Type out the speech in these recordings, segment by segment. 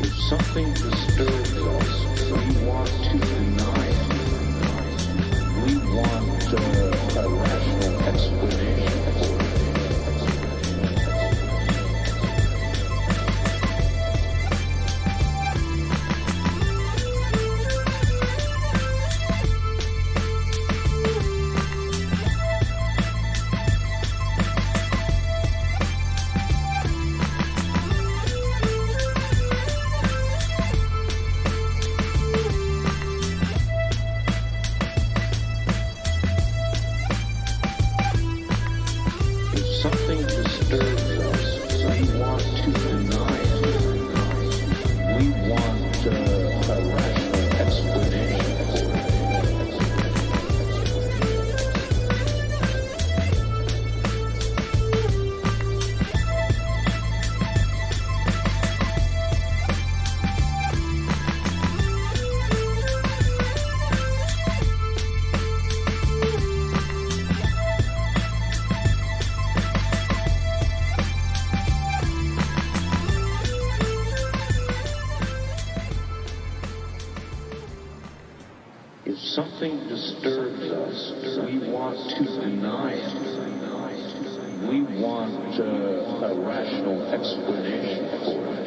If something disturbs us, we want to deny it. We want a rational explanation for it. Something disturbs us, we want to deny it. We want a rational explanation for it. If something disturbs us, we want to deny it. We want a rational explanation for it.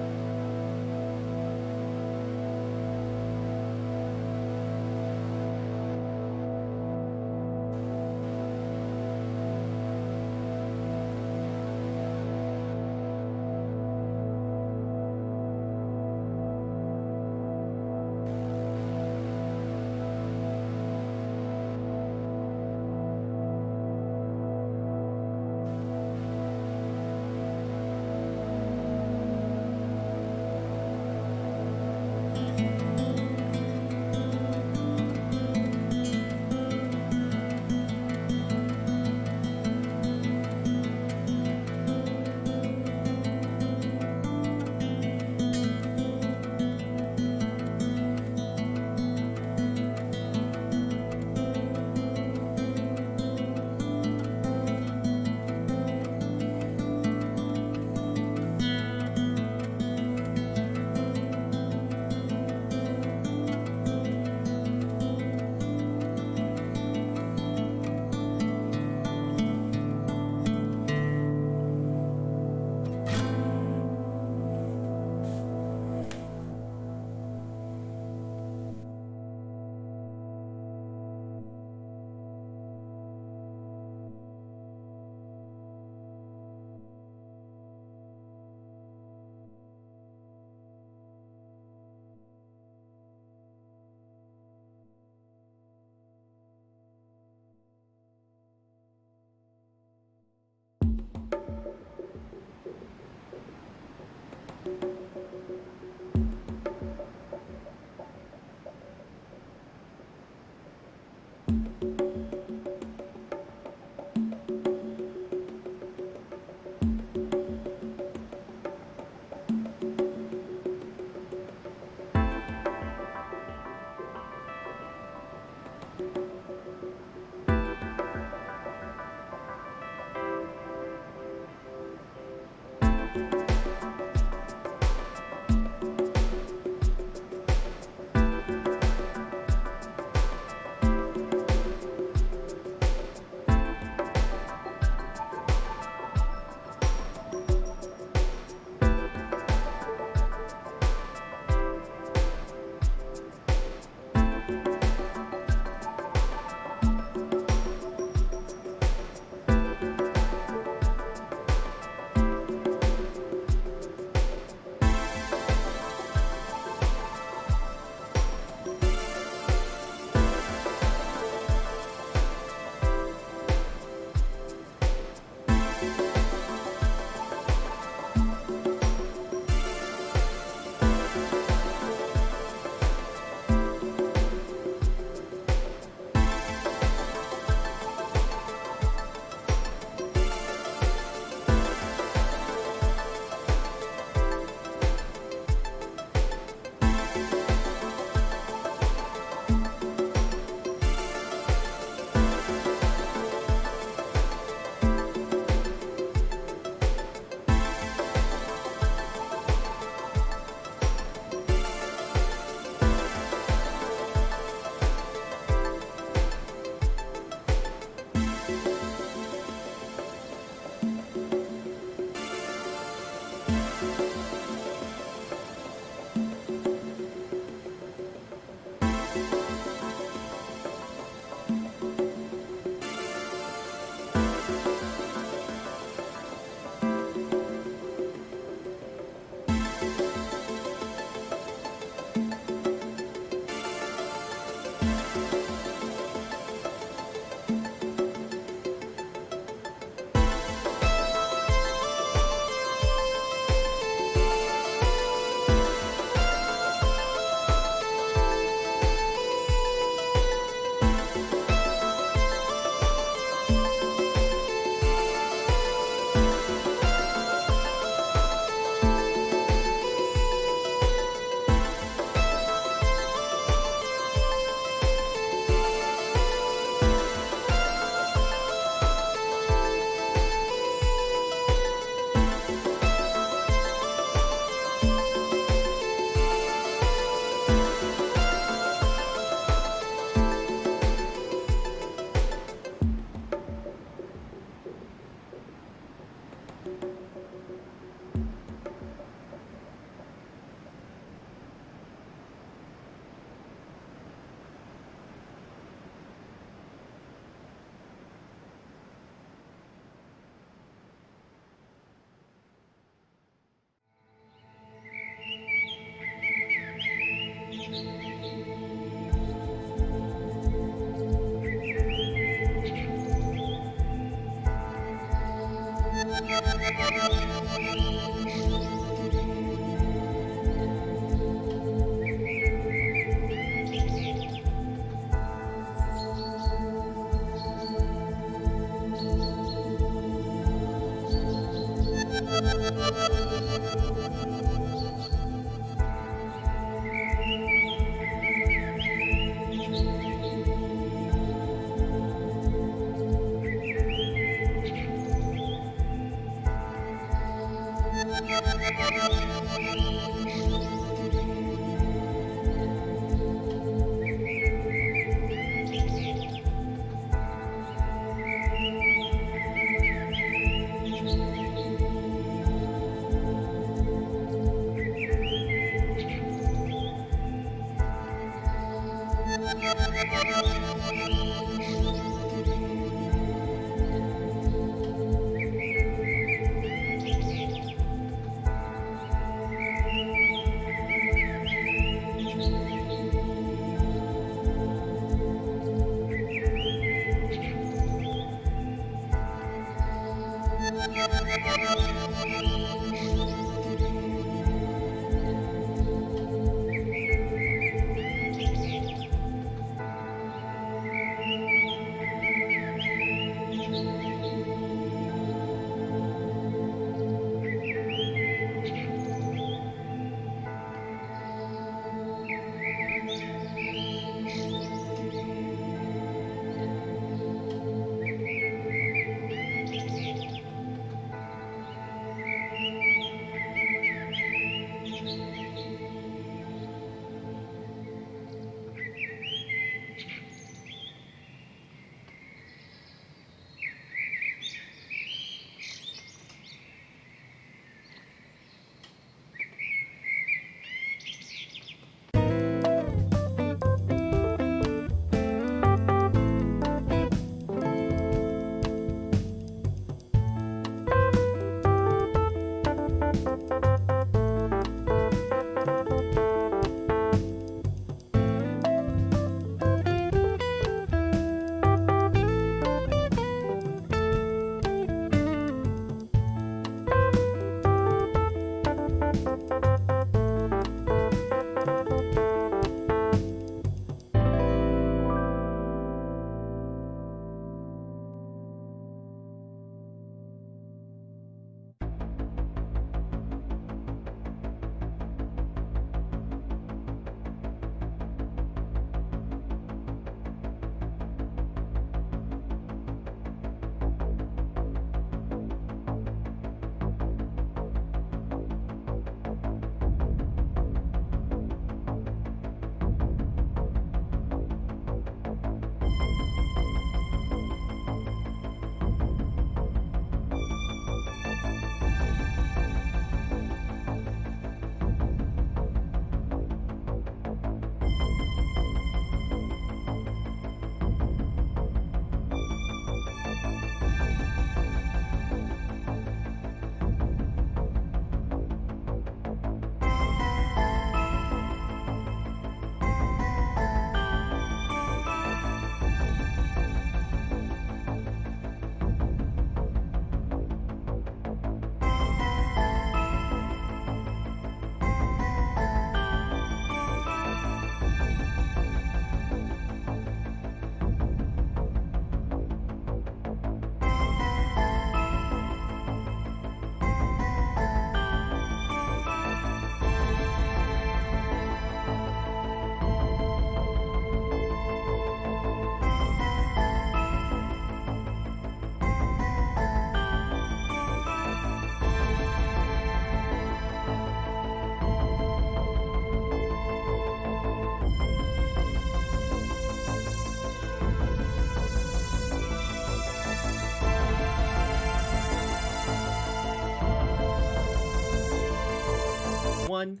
One.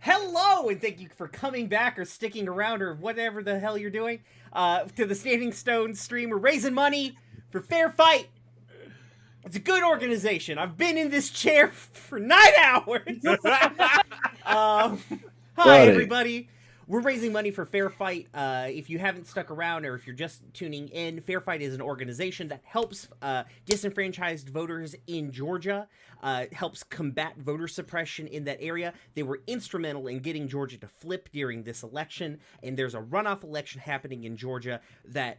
Hello, and thank you for coming back or sticking around or whatever the hell you're doing to the Standing Stone stream. We're raising money for Fair Fight. It's a good organization. I've been in this chair for 9 hours. Hi, everybody. We're raising money for Fair Fight. If you haven't stuck around or if you're just tuning in, Fair Fight is an organization that helps disenfranchised voters in Georgia, helps combat voter suppression in that area. They were instrumental in getting Georgia to flip during this election, and there's a runoff election happening in Georgia that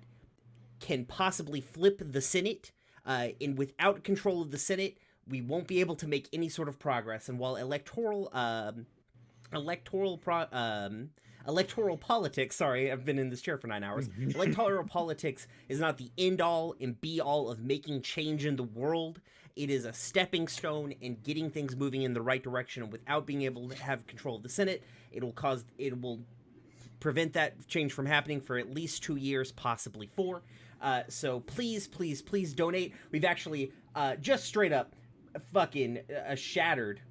can possibly flip the Senate, and without control of the Senate, we won't be able to make any sort of progress. And while electoral politics, sorry, I've been in this chair for 9 hours. Electoral politics is not the end-all and be-all of making change in the world. It is a stepping stone in getting things moving in the right direction. And without being able to have control of the Senate, it will prevent that change from happening for at least 2 years, possibly 4. So please, please, please donate. We've actually just straight up fucking shattered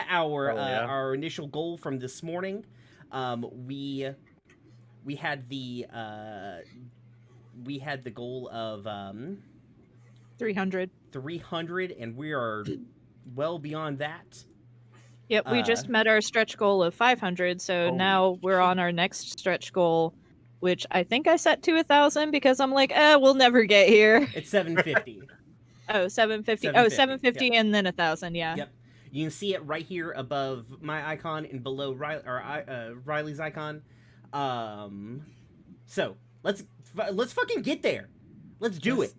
our initial goal from this morning. We we had the goal of 300. 300, and we are well beyond that. Yep, we just met our stretch goal of 500, so now we're on our next stretch goal, which I think I set to 1,000 because I'm like, we'll never get here. It's 750. Oh, 750. Oh, 750 yep. and then 1,000, yeah. Yep. You can see it right here above my icon and below Riley's icon. So let's fucking get there. Let's do it.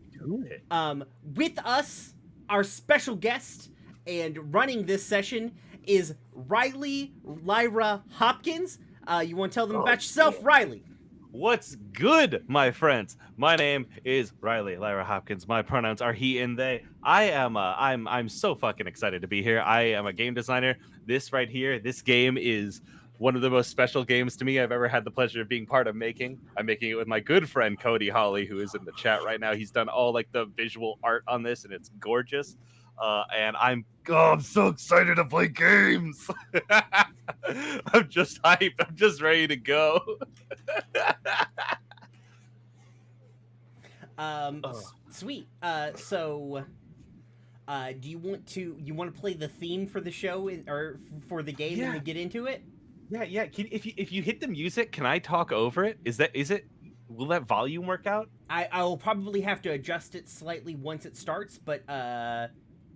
With us, our special guest and running this session is Riley Lyra Hopkins. You want to tell them about yourself, Riley? What's good, my friends? My name is Riley Lyra Hopkins. My pronouns are he and they. I'm so fucking excited to be here. I am a game designer. This right here, this game is one of the most special games to me I've ever had the pleasure of being part of making. I'm making it with my good friend Cody Holly, who is in the chat right now. He's done all like the visual art on this, and it's gorgeous. And I'm so excited to play games. I'm just hyped. I'm just ready to go. Sweet. So do you want to play the theme for the show or for the game when we get into it? Yeah. If you hit the music, can I talk over it? Will that volume work out? I will probably have to adjust it slightly once it starts, but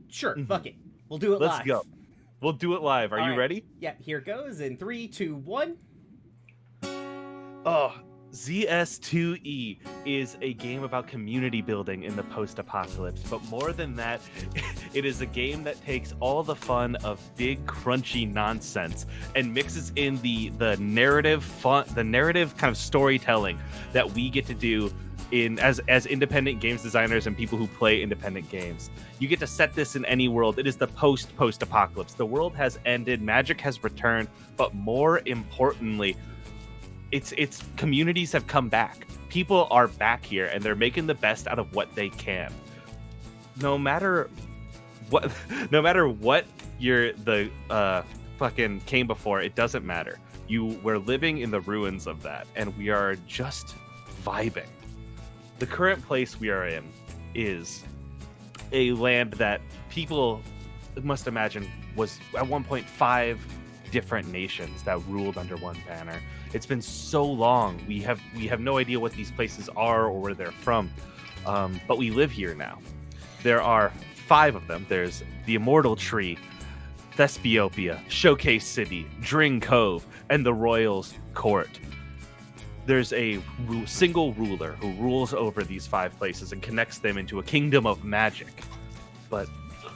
sure, fuck it. We'll do it live. Let's go. We'll do it live. Are you ready? Yeah, here goes in 3, 2, 1. Oh, ZS2E is a game about community building in the post-apocalypse, but more than that, it is a game that takes all the fun of big, crunchy nonsense and mixes in the narrative kind of storytelling that we get to do as independent games designers and people who play independent games. You get to set this in any world. It is the post-apocalypse. The world has ended, magic has returned, but more importantly, it's communities have come back. People are back here and they're making the best out of what they can. No matter what fucking came before, it doesn't matter. We're living in the ruins of that, and we are just vibing. The current place we are in is a land that people must imagine was at one point 5 different nations that ruled under one banner. It's been so long. We have no idea what these places are or where they're from, but we live here now. There are 5 of them. There's the Immortal Tree, Thespiopia, Showcase City, Dring Cove, and the Royals Court. There's a single ruler who rules over these 5 places and connects them into a kingdom of magic. But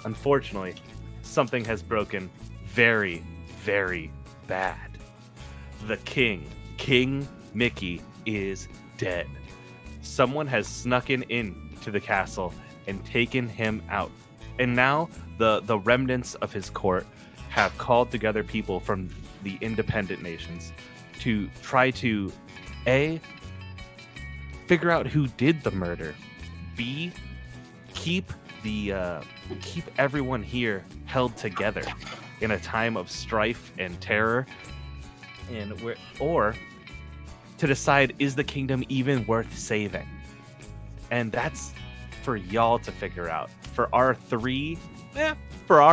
unfortunately, something has broken very, very bad. The king, King Mickey, is dead. Someone has snuck into the castle and taken him out. And now the remnants of his court have called together people from the independent nations to try to A, figure out who did the murder. B, keep everyone here held together in a time of strife and terror, or to decide, is the kingdom even worth saving? And that's for y'all to figure out. For our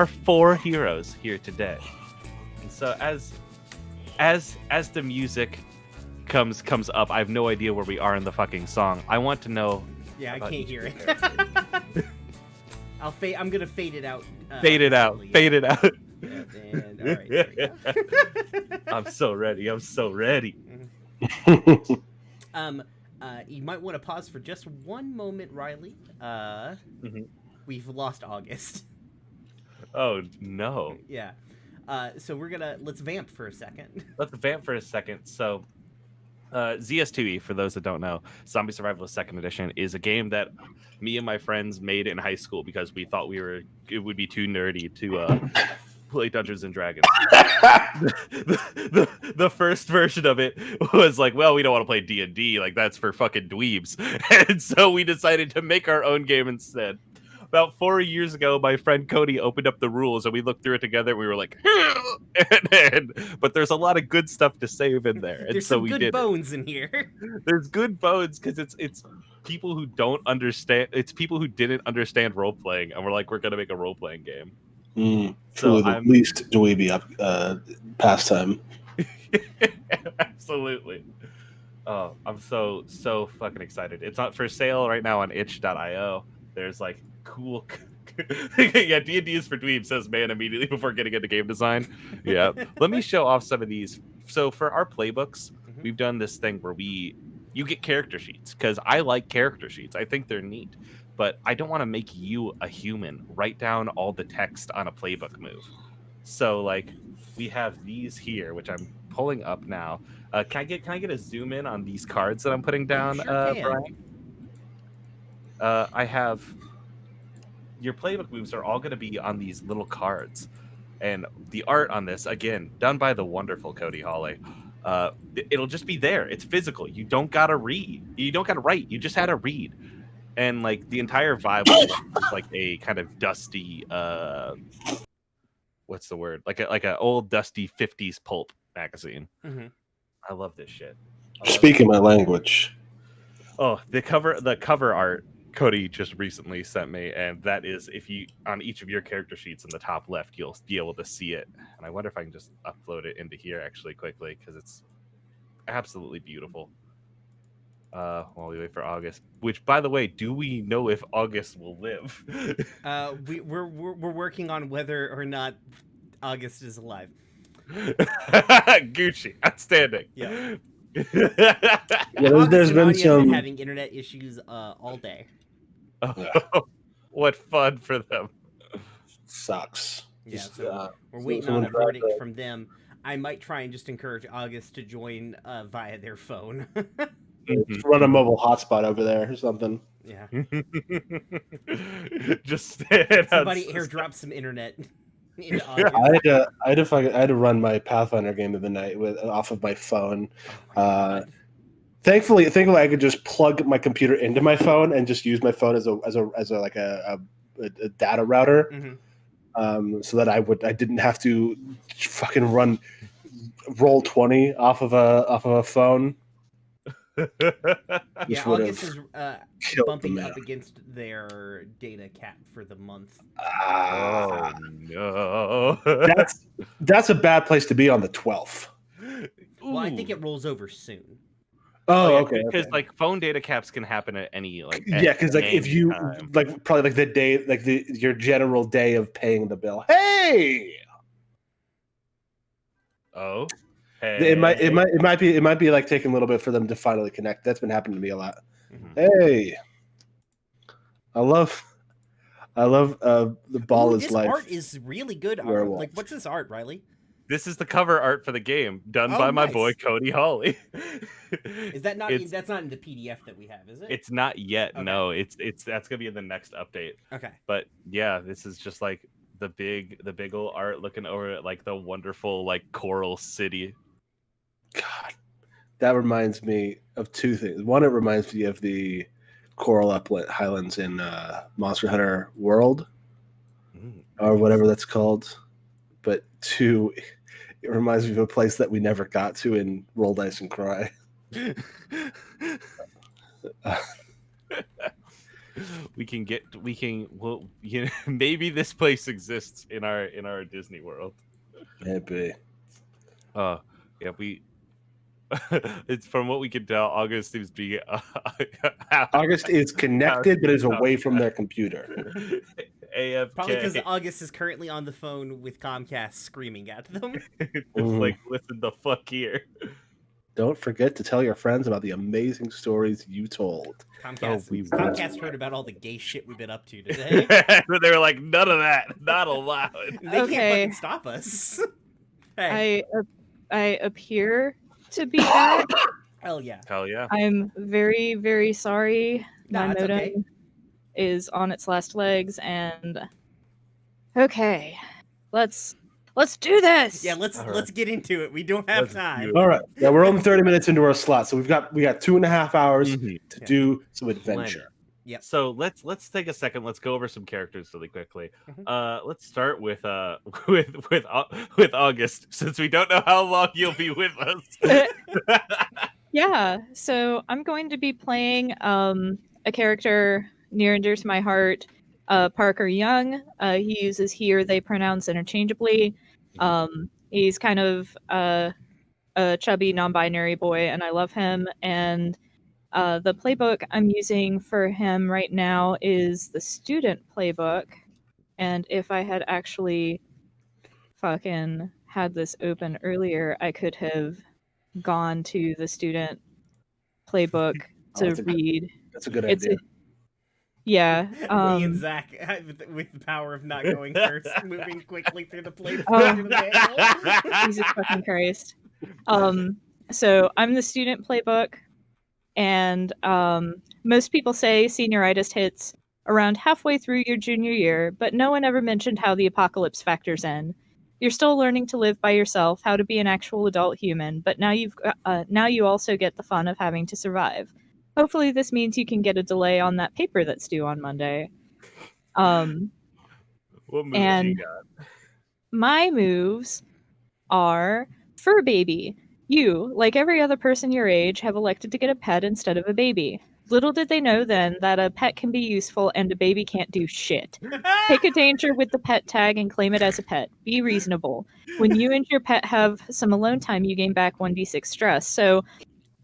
4 heroes here today. And so as the music comes up, I have no idea where we are in the fucking song. I want to know. Yeah, I can't hear it. I'm gonna fade it out. Fade it out. Yeah, and, all right, there we go. I'm so ready. You might want to pause for just one moment, Riley. We've lost August. Oh no. Yeah. So let's vamp for a second. So ZS2E, for those that don't know, Zombie Survivalist 2nd Edition is a game that me and my friends made in high school because we thought it would be too nerdy to play Dungeons and Dragons. the first version of it was like, well, we don't want to play D&D, like that's for fucking dweebs. And so we decided to make our own game instead. about 4 years ago, my friend Cody opened up the rules and we looked through it together. We were like, but there's a lot of good stuff to save in there, and There's so some we good did. bones in here. There's good bones because it's people who don't understand. It's people who didn't understand role playing, and we're like, we're gonna make a role playing game. Truly, the least dweeby pastime. Absolutely. Oh, I'm so fucking excited. It's not for sale right now on itch.io. There's like cool yeah, D&D is for dweebs, says man immediately before getting into game design. Yeah. Let me show off some of these. So for our playbooks, we've done this thing where you get character sheets, because I like character sheets. I think they're neat. But I don't want to make you a human write down all the text on a playbook move. So like we have these here, which I'm pulling up now. Can I get a zoom in on these cards that I'm putting down, Sure can. Brian? I have your playbook moves are all going to be on these little cards, and the art on this, again, done by the wonderful Cody Hawley. It'll just be there. It's physical. You don't gotta read. You don't gotta write. You just had to read. And like the entire vibe of it is like a kind of dusty, what's the word? Like a old dusty 50s pulp magazine. I love this shit. Speaking my language. Oh, the cover art Cody just recently sent me, and that is, if you on each of your character sheets in the top left, you'll be able to see it. And I wonder if I can just upload it into here actually quickly, because it's absolutely beautiful. While we wait for August, which, by the way, do we know if August will live? We're working on whether or not August is alive. Gucci, outstanding. Yeah. There's been some having internet issues all day. Oh, what fun for them. Sucks. Yeah, so we're waiting on a verdict from them. I might try and just encourage August to join via their phone. Just run a mobile hotspot over there or something. Yeah. Just somebody airdrop some internet. I had to run my Pathfinder game of the night off of my phone. Thankfully, I could just plug my computer into my phone and just use my phone as a data router, so that I didn't have to fucking run Roll20 off of a phone. Yeah, August is bumping up against their data cap for the month. Oh no, that's a bad place to be on the 12th. Well, I think it rolls over soon. Oh, okay. Because like phone data caps can happen at any because like if you time. like probably like the day like your general day of paying the bill. Hey. Oh. Hey. It might be like taking a little bit for them to finally connect. That's been happening to me a lot. Hey. I love the ball is this life. Art is really good. Like, what's this art, Riley? This is the cover art for the game, done by my boy Cody Hawley. Is that not? That's not in the PDF that we have, is it? It's not yet. Okay. No, it's that's gonna be in the next update. Okay. But yeah, this is just like the big old art looking over at like the wonderful like coral city. God, that reminds me of two things. One, it reminds me of the coral upland highlands in Monster Hunter World, or whatever that's called. But two, it reminds me of a place that we never got to in Roll Dice and Cry. Maybe this place exists in our Disney World. Maybe. Yeah, it's from what we can tell, August seems to be August is connected but is away from their computer. AFK. Probably because August is currently on the phone with Comcast screaming at them. Just like, listen the fuck here. Don't forget to tell your friends about the amazing stories you told. Comcast heard about all the gay shit we've been up to today. They were like, none of that, not allowed. They can't fucking stop us. Hey. I appear to be back. Hell yeah. Hell yeah. I'm very, very sorry. No, My modem is on its last legs, and okay, let's do this. Yeah, let's get into it. We don't have time. All right. Yeah, we're only 30 minutes into our slot, so we got 2.5 hours to do some adventure. Yep. So let's take a second. Let's go over some characters really quickly. Mhm. Let's start with with August, since we don't know how long you'll be with us. Yeah, so I'm going to be playing a character near and dear to my heart, Parker Young. He uses he or they pronouns interchangeably. He's kind of a chubby non-binary boy, and I love him. And the playbook I'm using for him right now is the student playbook. And if I had actually fucking had this open earlier, I could have gone to the student playbook to read. That's a good It's idea. yeah. Me and Zach, with the power of not going first, moving quickly through the playbook. Oh. through the manual. Jesus fucking Christ. So I'm the student playbook, and most people say senioritis hits around halfway through your junior year, but no one ever mentioned how the apocalypse factors in. You're still learning to live by yourself, how to be an actual adult human, but now you also get the fun of having to survive. Hopefully, this means you can get a delay on that paper that's due on Monday. What moves And you got? my moves are fur baby. You, like every other person your age, have elected to get a pet instead of a baby. Little did they know then that a pet can be useful and a baby can't do shit. Pick a danger with the pet tag and claim it as a pet. Be reasonable. When you and your pet have some alone time, you gain back 1d6 stress. So,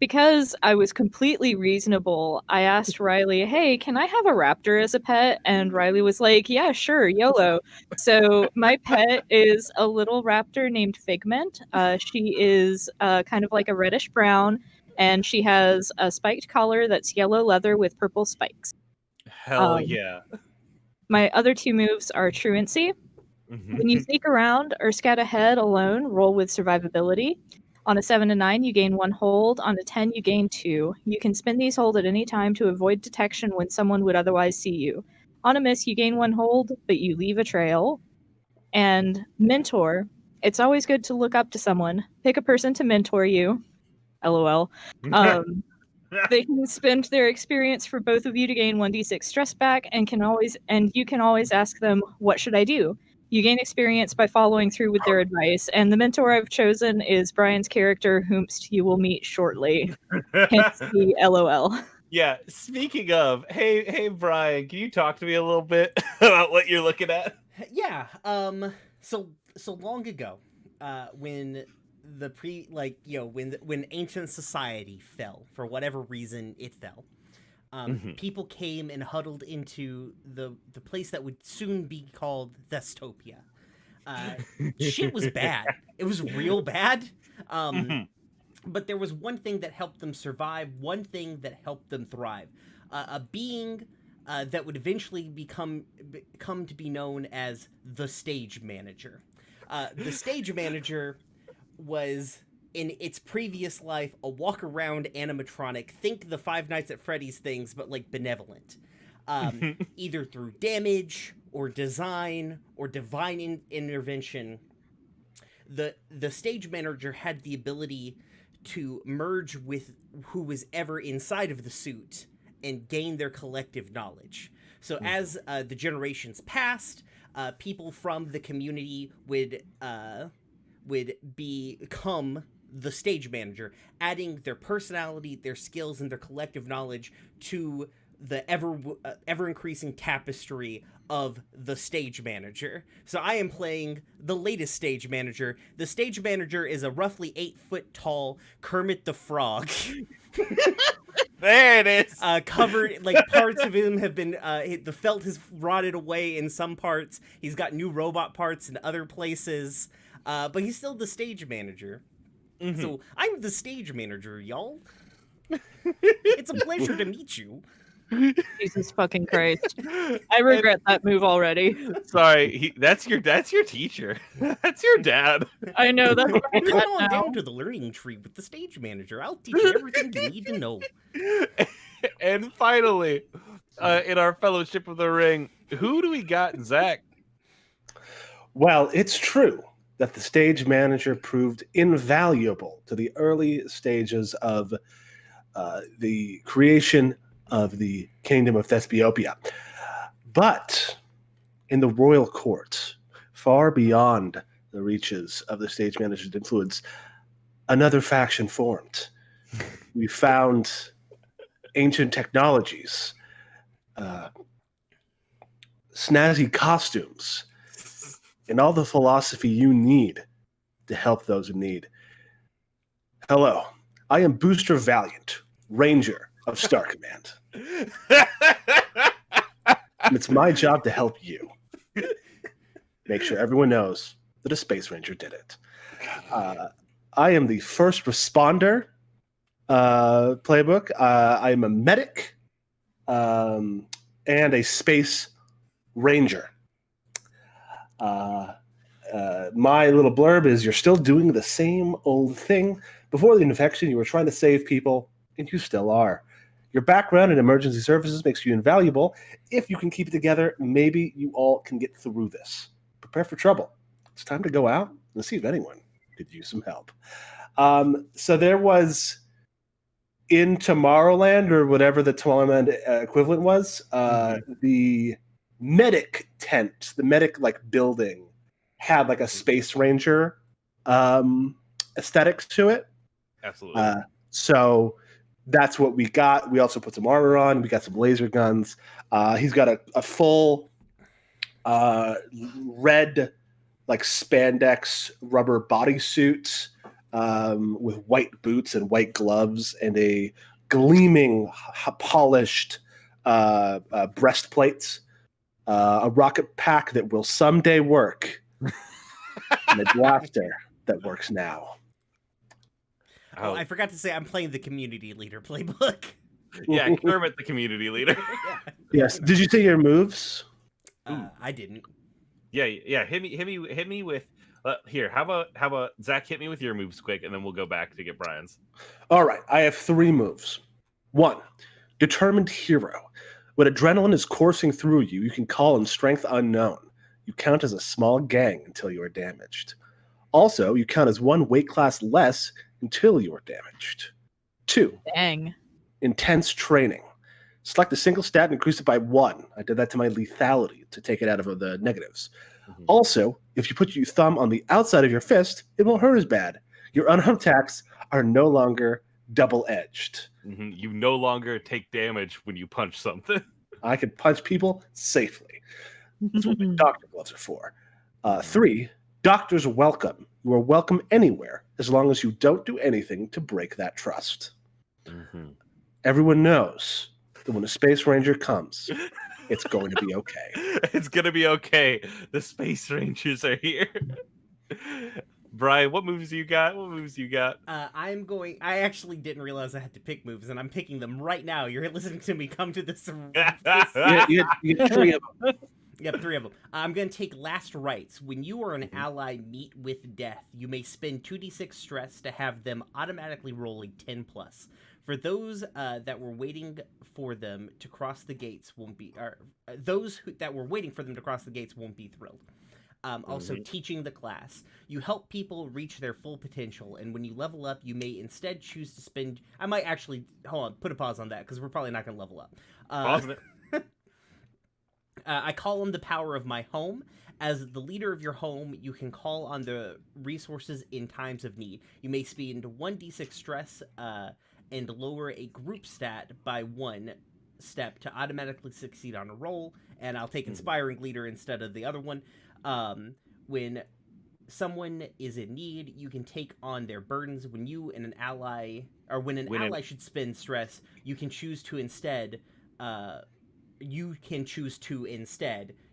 because I was completely reasonable, I asked Riley, hey, can I have a raptor as a pet? And Riley was like, yeah, sure, YOLO. So my pet is a little raptor named Figment. She is kind of like a reddish brown, and she has a spiked collar that's yellow leather with purple spikes. Hell yeah. My other two moves are Truancy. When you sneak around or scout ahead alone, roll with survivability. On a 7 to 9, you gain 1 hold. On a 10, you gain 2. You can spend these hold at any time to avoid detection when someone would otherwise see you. On a miss, you gain 1 hold, but you leave a trail. And Mentor. It's always good to look up to someone. Pick a person to mentor you. LOL. They can spend their experience for both of you to gain 1d6 stress back, and you can always ask them, what should I do? You gain experience by following through with their advice, and the mentor I've chosen is Brian's character, whomst you will meet shortly. Hence the LOL. Yeah, speaking of, hey Brian, can you talk to me a little bit about what you're looking at? Yeah. So long ago, when when ancient society fell, for whatever reason it fell, people came and huddled into the place that would soon be called Thestopia. Shit was bad. It was real bad. But there was one thing that helped them survive, one thing that helped them thrive. A being that would eventually come to be known as the stage manager. The stage manager was, in its previous life, a walk-around animatronic. Think the Five Nights at Freddy's things, but like benevolent. Either through damage or design or divine intervention. The stage manager had the ability to merge with who was ever inside of the suit and gain their collective knowledge. So as the generations passed, people from the community would become the stage manager, adding their personality, their skills, and their collective knowledge to the ever increasing tapestry of the stage manager. So I am playing the latest stage manager. The stage manager is a roughly 8-foot tall Kermit the Frog. There it is. Covered, like, parts of him have been, the felt has rotted away in some parts. He's got new robot parts in other places. But he's still the stage manager. So I'm the stage manager, y'all. It's a pleasure to meet you. Jesus fucking Christ. I regret that move already. Sorry, that's your teacher. That's your dad. I know, that's what I Come regret on now. down to the learning tree with the stage manager. I'll teach you everything you need to know. And finally, in our Fellowship of the Ring, who do we got, Zach? Well, it's true that the stage manager proved invaluable to the early stages of the creation of the Kingdom of Thespiopia. But in the royal court, far beyond the reaches of the stage manager's influence, another faction formed. We found ancient technologies, snazzy costumes, and all the philosophy you need to help those in need. Hello, I am Booster Valiant, Ranger of Star Command. And it's my job to help you. Make sure everyone knows that a Space Ranger did it. I am the first responder playbook. I am a medic and a Space Ranger. My little blurb is you're still doing the same old thing. Before the infection, you were trying to save people, and you still are. Your background in emergency services makes you invaluable. If you can keep it together, maybe you all can get through this. Prepare for trouble. It's time to go out and see if anyone could use some help. So there was, in Tomorrowland, or whatever the Tomorrowland equivalent was, the medic tent, the medic building had a Space Ranger aesthetics to it. Absolutely. So that's what we got. We also put some armor on. We got some laser guns. He's got a full red spandex rubber bodysuit with white boots and white gloves and a gleaming polished breastplate, a rocket pack that will someday work, and a blaster that works now. Oh, I forgot to say I'm playing the community leader playbook. Yeah, Kermit the community leader. Yes. Did you say your moves? I didn't. Yeah. Hit me with. Here, how about Zach? Hit me with your moves quick, and then we'll go back to get Brian's. All right. I have 3 moves. 1, determined hero. When adrenaline is coursing through you, you can call on strength unknown. You count as a small gang until you are damaged. Also, you count as 1 weight class less until you are damaged. 2, Dang. intense training. Select a single stat and increase it by 1. I did that to my lethality to take it out of the negatives. Mm-hmm. Also, if you put your thumb on the outside of your fist, it won't hurt as bad. Your unarmed attacks are no longer double-edged. Mm-hmm. You no longer take damage when you punch something. I can punch people safely. That's what my doctor gloves are for. 3, doctors welcome. You are welcome anywhere as long as you don't do anything to break that trust. Mm-hmm. Everyone knows that when a Space Ranger comes, it's going to be okay. It's going to be okay. The Space Rangers are here. Brian, what moves you got? I actually didn't realize I had to pick moves, and I'm picking them right now. You're listening to me come to this. You get 3 of them. Yep, 3 of them. I'm going to take Last Rites. When you or an ally meet with death, you may spend 2d6 stress to have them automatically roll a 10+. For those that were waiting for them to cross the gates won't be, or that were waiting for them to cross the gates won't be thrilled. Also, teaching the class. You help people reach their full potential, and when you level up, you may instead choose to spend. I might actually put a pause on that because we're probably not going to level up. Pause it. I call on the power of my home. As the leader of your home, you can call on the resources in times of need. You may spend 1d6 stress and lower a group stat by 1 step to automatically succeed on a roll. And I'll take Inspiring Leader instead of the other one. When someone is in need, you can take on their burdens. When you and an ally, or when an ally should spend stress, you can choose to instead.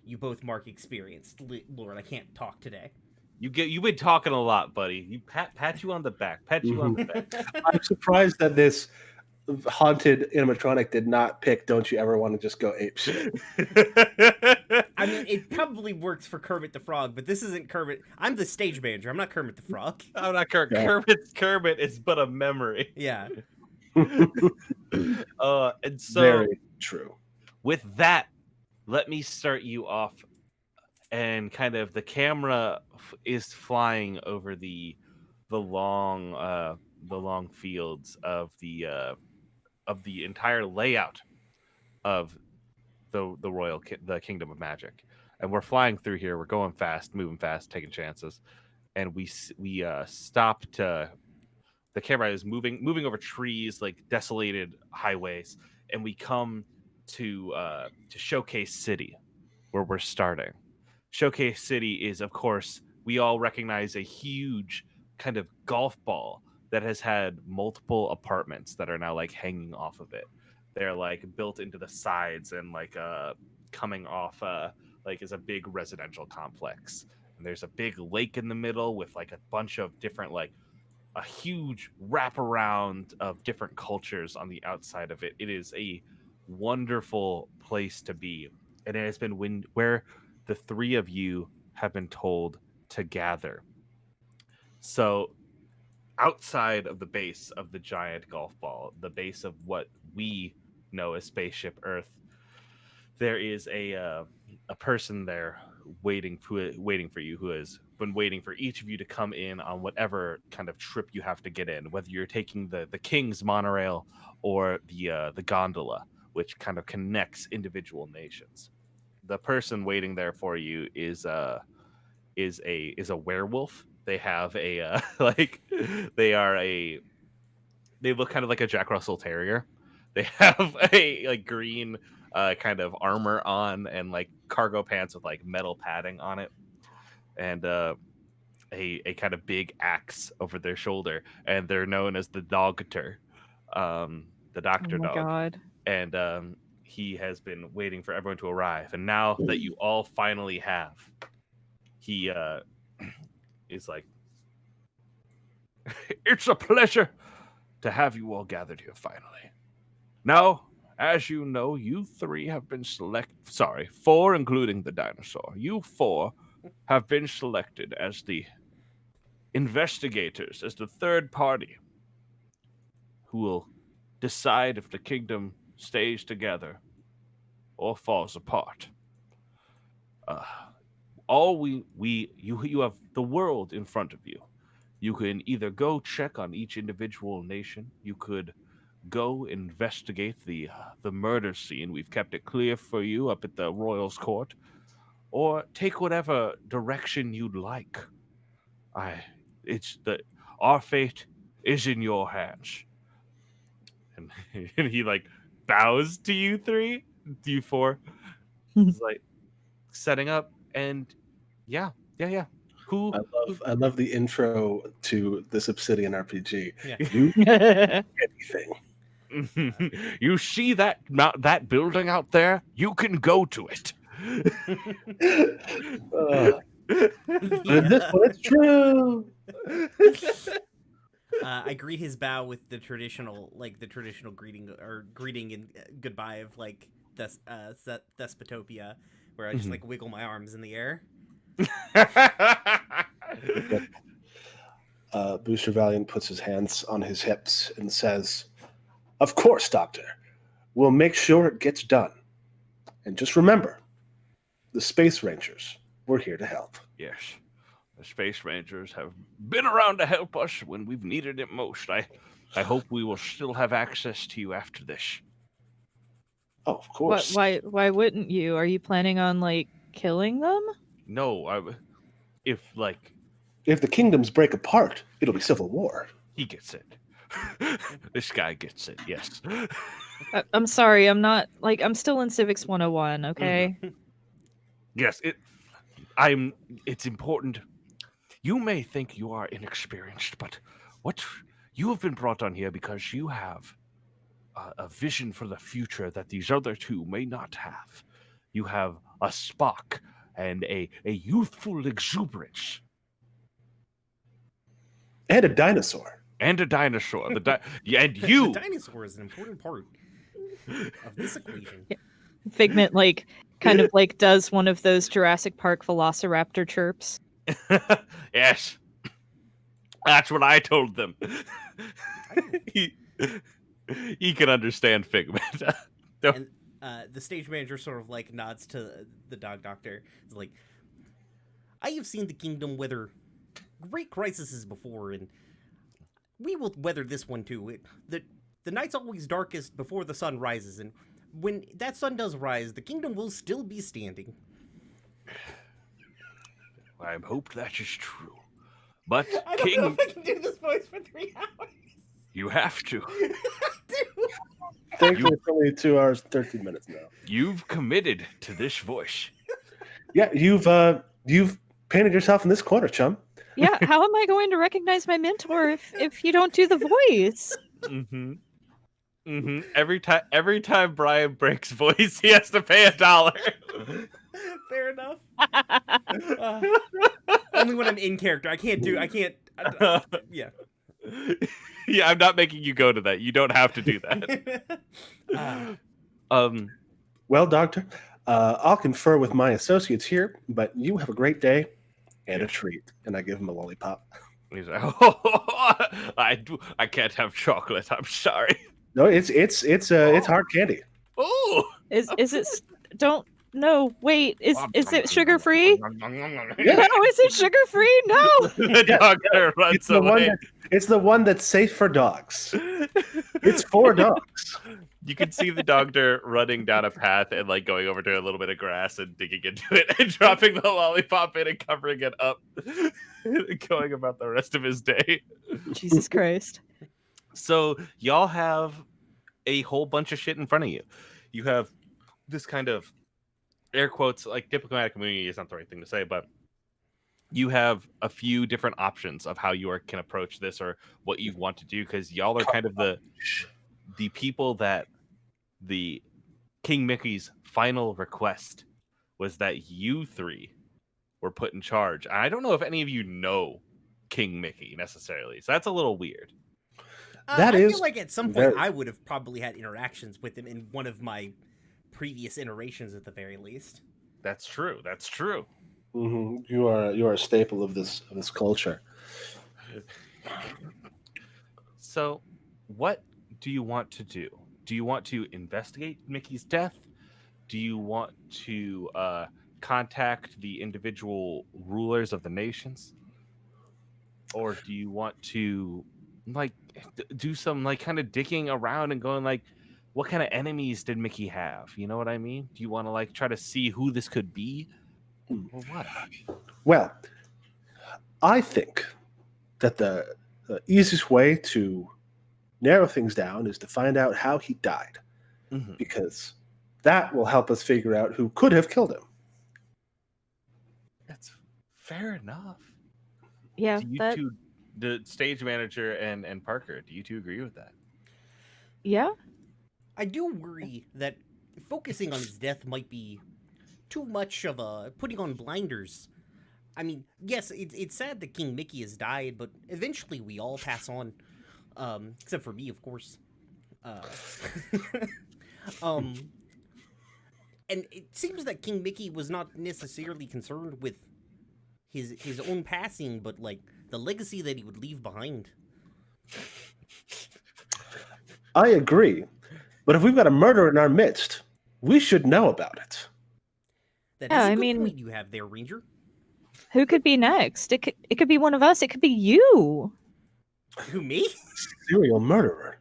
You both mark experience. Lord, I can't talk today. You've been talking a lot, buddy. You pat you on the back. I'm surprised that this haunted animatronic did not pick Don't You Ever Want to Just Go Ape Shit. I mean, it probably works for Kermit the Frog, but this isn't Kermit. I'm the stage manager. I'm not Kermit the Frog. I'm not Kermit. Yeah. Kermit is but a memory. Yeah. And so very true. With that, let me start you off, and kind of the camera is flying over the long fields of the entire layout of the Kingdom of Magic, and we're flying through here. We're going fast, moving fast, taking chances, and we stop to. The camera is moving over trees, like desolated highways, and we come to Showcase City, where we're starting. Showcase City is, of course, we all recognize a huge kind of golf ball that has had multiple apartments that are now like hanging off of it. They're like built into the sides and like coming off like is a big residential complex. And there's a big lake in the middle with like a bunch of different like a huge wraparound of different cultures on the outside of it. It is a wonderful place to be, and it has been where the three of you have been told to gather. So, outside of the base of the giant golf ball, the base of what we know as Spaceship Earth, there is a person there waiting for you, who has been waiting for each of you to come in on whatever kind of trip you have to get in, whether you're taking the King's monorail or the gondola, which kind of connects individual nations. The person waiting there for you is a werewolf. They have a like they look kind of like a Jack Russell Terrier. They have a like green kind of armor on and like cargo pants with like metal padding on it, and a kind of big axe over their shoulder, and they're known as the Dogter, the Doctor Oh my Dog. God. And he has been waiting for everyone to arrive, and now that you all finally have, he is like, it's a pleasure to have you all gathered here finally. Now, as you know, you three have been four, including the dinosaur. You four have been selected as the investigators, as the third party who will decide if the kingdom stays together or falls apart. You have the world in front of you. You can either go check on each individual nation. You could go investigate the murder scene. We've kept it clear for you up at the Royals Court, or take whatever direction you'd like. Our fate is in your hands. And, and he like bows to you three, you four. He's like setting up, and yeah. Who? I love the intro to this Obsidian RPG. Yeah. You anything. You see that building out there? You can go to it. But this one, it's true. I greet his bow with the traditional greeting and goodbye of like Thespotopia, where I just like wiggle my arms in the air. Booster Valiant puts his hands on his hips and says, "Of course, Doctor. We'll make sure it gets done. And just remember, the Space Rangers, we're here to help." Yes. The Space Rangers have been around to help us when we've needed it most. I hope we will still have access to you after this. Oh, of course. Why wouldn't you? Are you planning on like killing them? No, if the kingdoms break apart, it'll be civil war. he gets it. This guy gets it. Yes. I'm sorry, I'm not like I'm still in Civics 101, okay? Yes, it's important. You may think you are inexperienced, but you have been brought on here because you have a vision for the future that these other two may not have. You have a spark and a youthful exuberance. And a dinosaur. And a dinosaur. And The dinosaur is an important part of this equation. Figment like kind of like does one of those Jurassic Park velociraptor chirps. Yes. That's what I told them. He can understand Figment. And the stage manager sort of like nods to the dog doctor. It's like, I have seen the kingdom weather great crises before, and we will weather this one too. The night's always darkest before the sun rises, and when that sun does rise, the kingdom will still be standing. I hope that is true. But I don't know King, if I can do this voice for 3 hours. you have to. Dude. Thankfully, it's only 2 hours and 13 minutes now. You've committed to this voice. Yeah, you've painted yourself in this corner, chum. Yeah, how am I going to recognize my mentor if you don't do the voice? Mm-hmm. Mm-hmm. Every time Brian breaks voice, he has to pay $1. Fair enough. Only when I'm in character. I can't. Yeah. Yeah, I'm not making you go to that. You don't have to do that. Well, Doctor, I'll confer with my associates here, but you have a great day and a treat. And I give him a lollipop. He's like, oh, I can't have chocolate. I'm sorry. No, it's hard candy. Oh, Is it? Don't no. Wait, is it sugar free? Yeah. No, is it sugar free? No. The doctor runs away. It's the one that's safe for dogs. It's for dogs. You can see the doctor running down a path and like going over to a little bit of grass and digging into it and dropping the lollipop in and covering it up, going about the rest of his day. Jesus Christ. So y'all have a whole bunch of shit in front of you. You have this kind of air quotes, like diplomatic immunity is not the right thing to say, but you have a few different options of how you can approach this or what you want to do, because y'all are kind of the people that the King Mickey's final request was that you three were put in charge. And I don't know if any of you know King Mickey necessarily, so that's a little weird. I feel like at some point I would have probably had interactions with him in one of my previous iterations at the very least. That's true. That's true. Mm-hmm. You are a staple of this culture. So, what do you want to do? Do you want to investigate Mickey's death? Do you want to contact the individual rulers of the nations? Or do you want to like do some like kind of digging around and going like, what kind of enemies did Mickey have? You know what I mean? Do you want to like try to see who this could be? Or what? Well, I think that the easiest way to narrow things down is to find out how he died, because that will help us figure out who could have killed him. That's fair enough. Yeah, Do you two, the stage manager and Parker, do you two agree with that? Yeah. I do worry that focusing on his death might be too much of a putting on blinders. I mean, yes, it's sad that King Mickey has died, but eventually we all pass on. Except for me, of course. And it seems that King Mickey was not necessarily concerned with his own passing, but like the legacy that he would leave behind. I agree, but if we've got a murder in our midst, we should know about it. That is a good point you have there, Ranger. Who could be next? It could be one of us. It could be you. Who, me? Serial murderer.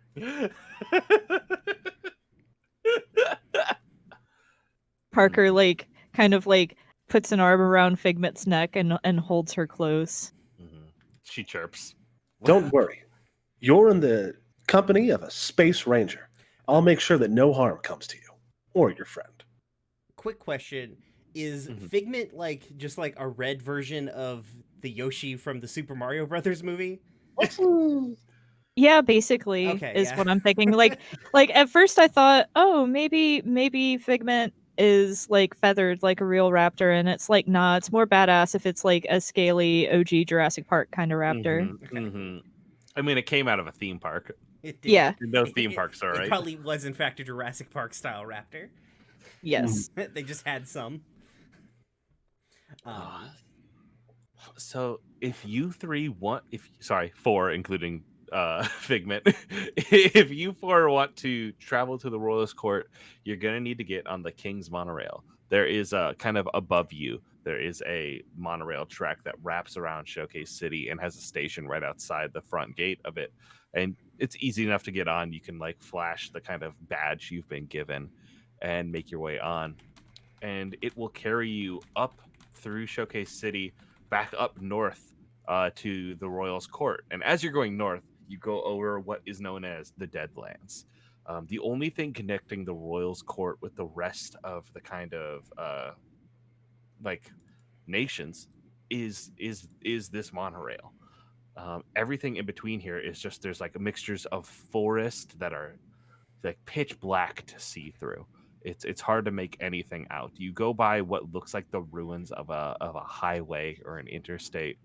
Parker like kind of like puts an arm around Figment's neck and holds her close. She chirps. Don't worry. You're in the company of a space ranger. I'll make sure that no harm comes to you or your friend. Quick question. Is Figment like just like a red version of the Yoshi from the Super Mario Brothers movie? Yeah, basically what I'm thinking. Like at first I thought, oh, maybe Figment is like feathered like a real raptor, and it's like, nah, it's more badass if it's like a scaly OG Jurassic Park kind of raptor. I mean, it came out of a theme park. It did. Yeah. No theme parks are right. It probably was in fact a Jurassic Park style raptor. Yes. They just had some. So if you three want, four, including Figment, if you four want to travel to the Royalist Court, you're gonna need to get on the King's monorail. There is a kind of above you. There is a monorail track that wraps around Showcase City and has a station right outside the front gate of it. And it's easy enough to get on. You can like flash the kind of badge you've been given. and make your way on. And it will carry you up through Showcase City, back up north to the Royals Court. And as you're going north, you go over what is known as the Deadlands. The only thing connecting the Royals Court with the rest of the kind of like nations is this monorail. Everything in between here is just there's like mixtures of forest that are like pitch black to see through. It's hard to make anything out. You go by what looks like the ruins of a highway or an interstate,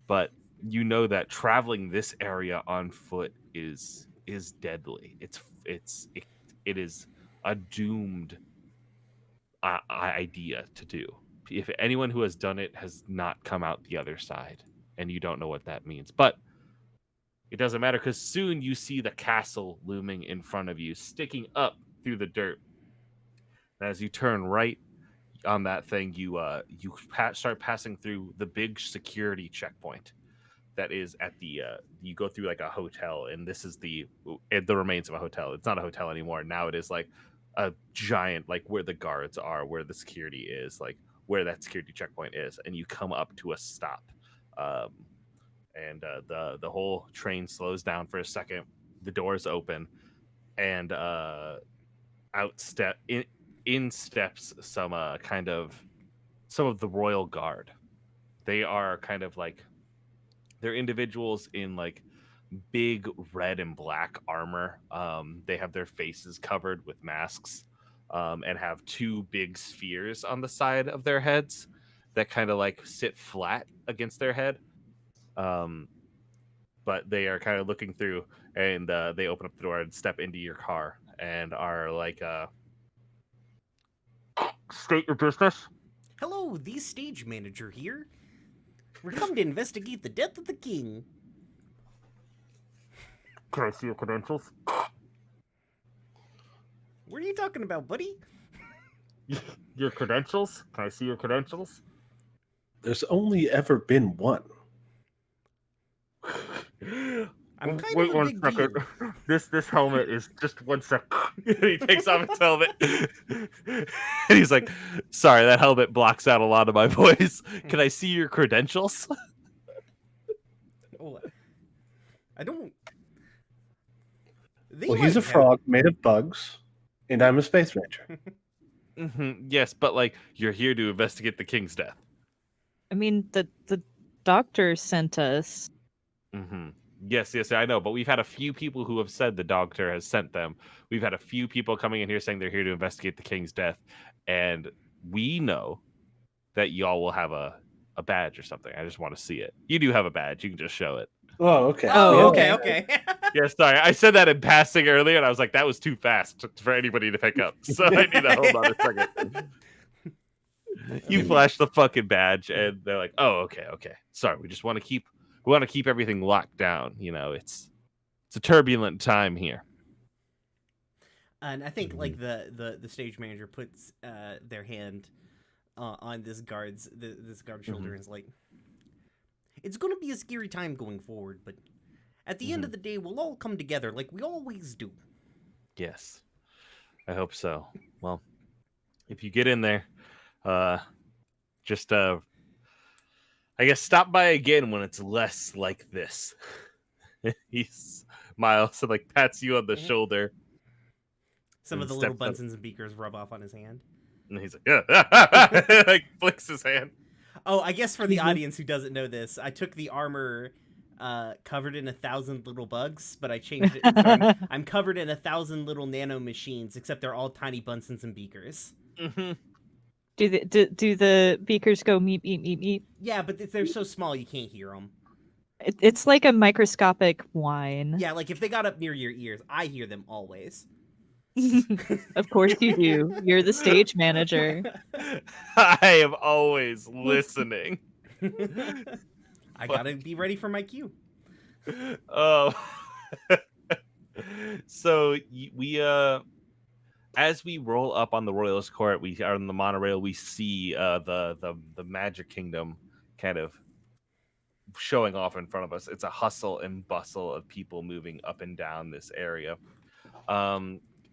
but you know that traveling this area on foot is deadly. It is a doomed idea to do. If anyone who has done it has not come out the other side, and you don't know what that means, but it doesn't matter because soon you see the castle looming in front of you, sticking up through the dirt. And as you turn right on that thing, you start passing through the big security checkpoint that is at the you go through like a hotel, and this is the remains of a hotel. It's not a hotel anymore. Now it is like a giant, like where the guards are, where the security is, like where that security checkpoint is, and you come up to a stop. And the whole train slows down for a second. The doors open, and in steps some of the royal guard. They are kind of like they're individuals in like big red and black armor. They have their faces covered with masks, and have two big spheres on the side of their heads that kind of like sit flat against their head. But they are kind of looking through, and they open up the door and step into your car and are like, state your business. Hello, the stage manager here. We're come to investigate the death of the king. Can I see your credentials? What are you talking about, buddy? Your credentials? Can I see your credentials? There's only ever been one. I'm kind Wait of a one big second. deal. This helmet is just 1 sec. He takes off his helmet. And he's like, sorry, that helmet blocks out a lot of my voice. Can I see your credentials? Oh, I don't. Well, he's a frog made of bugs, and I'm a space ranger. Yes, but like you're here to investigate the king's death. I mean, the doctor sent us. Yes, I know, but we've had a few people who have said the doctor has sent them. We've had a few people coming in here saying they're here to investigate the king's death, and we know that y'all will have a badge or something. I just want to see it. You do have a badge. You can just show it. Oh, okay. Oh, okay. Yeah, sorry. I said that in passing earlier, and I was like, that was too fast for anybody to pick up. So I need to hold on a second. You flash the fucking badge, and they're like, oh, okay. Sorry, we just want to keep everything locked down. You know, it's a turbulent time here. And I think like the stage manager puts their hand on this guard's shoulder and is like, it's going to be a scary time going forward, but at the end of the day, we'll all come together like we always do. Yes, I hope so. Well, if you get in there, just I guess stop by again when it's less like this. He smiles and like pats you on the shoulder. Some of the little Bunsen's and Beakers rub off on his hand. And he's like, yeah. Like flicks his hand. Oh, I guess for the audience who doesn't know this, I took the armor covered in 1,000 little bugs, but I changed it. So I'm covered in 1,000 little nano machines, except they're all tiny Bunsen's and Beakers. Do the beakers go meep meep meep meep? Yeah, but they're so small you can't hear them. It's like a microscopic whine. Yeah, like if they got up near your ears, I hear them always. Of course you do. You're the stage manager. I am always listening. I gotta be ready for my cue. Oh. So we as we roll up on the Royalist Court, we are on the monorail. We see the Magic Kingdom kind of showing off in front of us. It's a hustle and bustle of people moving up and down this area.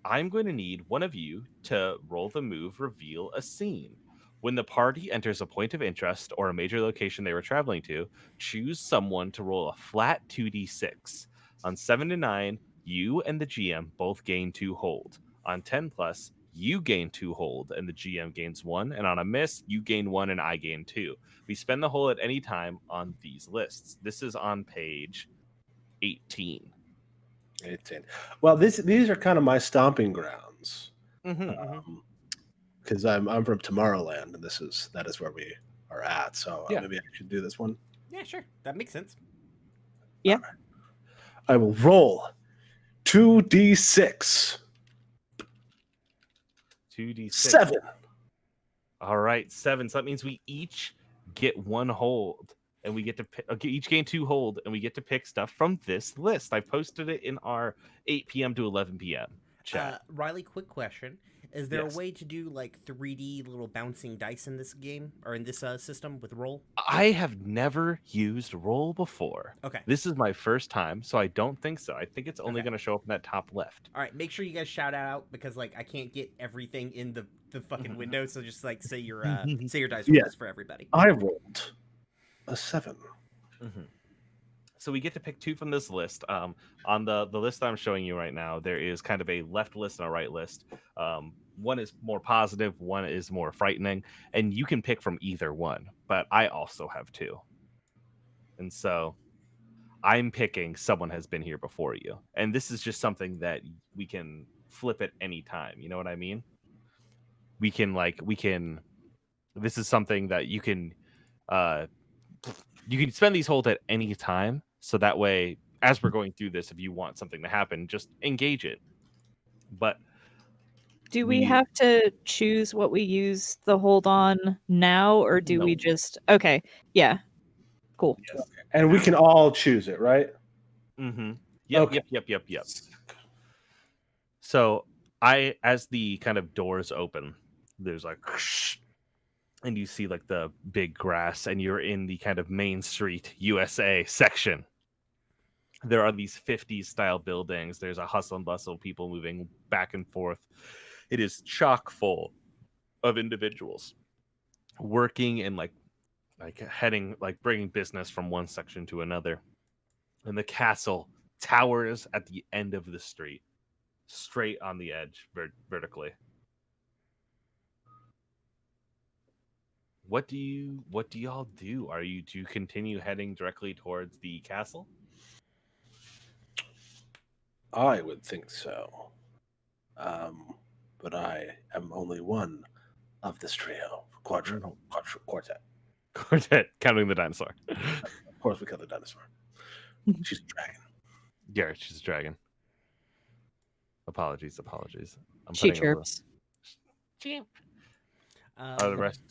I'm going to need one of you to roll the move Reveal a Scene. When the party enters a point of interest or a major location they were traveling to, choose someone to roll a flat 2d6. On 7 to 9, you and the GM both gain 2 hold. On 10 plus, you gain 2 hold and the GM gains 1. And on a miss, you gain 1 and I gain 2. We spend the hold at any time on these lists. This is on page 18. 18. Well, these are kind of my stomping grounds. Mm-hmm. Because I'm from Tomorrowland, and that is where we are at. So Yeah. maybe I should do this one. Yeah, sure. That makes sense. Yeah. Right. I will roll 2d6. 2d6. 7. All right, 7. So that means we each get 1 hold, and we get to each gain 2 hold, and we get to pick stuff from this list. I posted it in our 8 p.m. to 11 p.m. chat. Riley, quick question. Is there Yes. a way to do like 3D little bouncing dice in this game or in this system with roll? I have never used roll before. Okay. This is my first time, so I don't think so. I think it's only Okay. going to show up in that top left. All right, make sure you guys shout it out because like I can't get everything in the fucking window, so just like say your dice rolls Yeah. for everybody. I rolled a 7. Mm-hmm. So we get to pick 2 from this list. On the list that I'm showing you right now, there is kind of a left list and a right list. One is more positive, one is more frightening, and you can pick from either one. But I also have 2. And so I'm picking someone has been here before you. And this is just something that we can flip at any time. You know what I mean? This is something that you can spend these holds at any time. So that way, as we're going through this, if you want something to happen, just engage it. But do we have to choose what we use the hold on now, or do we just... Okay, yeah. Cool. Yes. And we can all choose it, right? Mm-hmm. Yep, Okay. Yep. So as the kind of doors open, there's like, and you see like the big grass, and you're in the kind of Main Street USA section. There are these 50s style buildings. There's a hustle and bustle, people moving back and forth. It is chock full of individuals working and like heading, like bringing business from one section to another. And the castle towers at the end of the street, straight on the edge, vertically. What do y'all do? Do you continue heading directly towards the castle? I would think so. But I am only one of this trio. Quartet. Quartet, counting the dinosaur. Of course, we kill the dinosaur. She's a dragon. Garrett, she's a dragon. Apologies. I'm She putting a little- chirps. Chirp. the rest.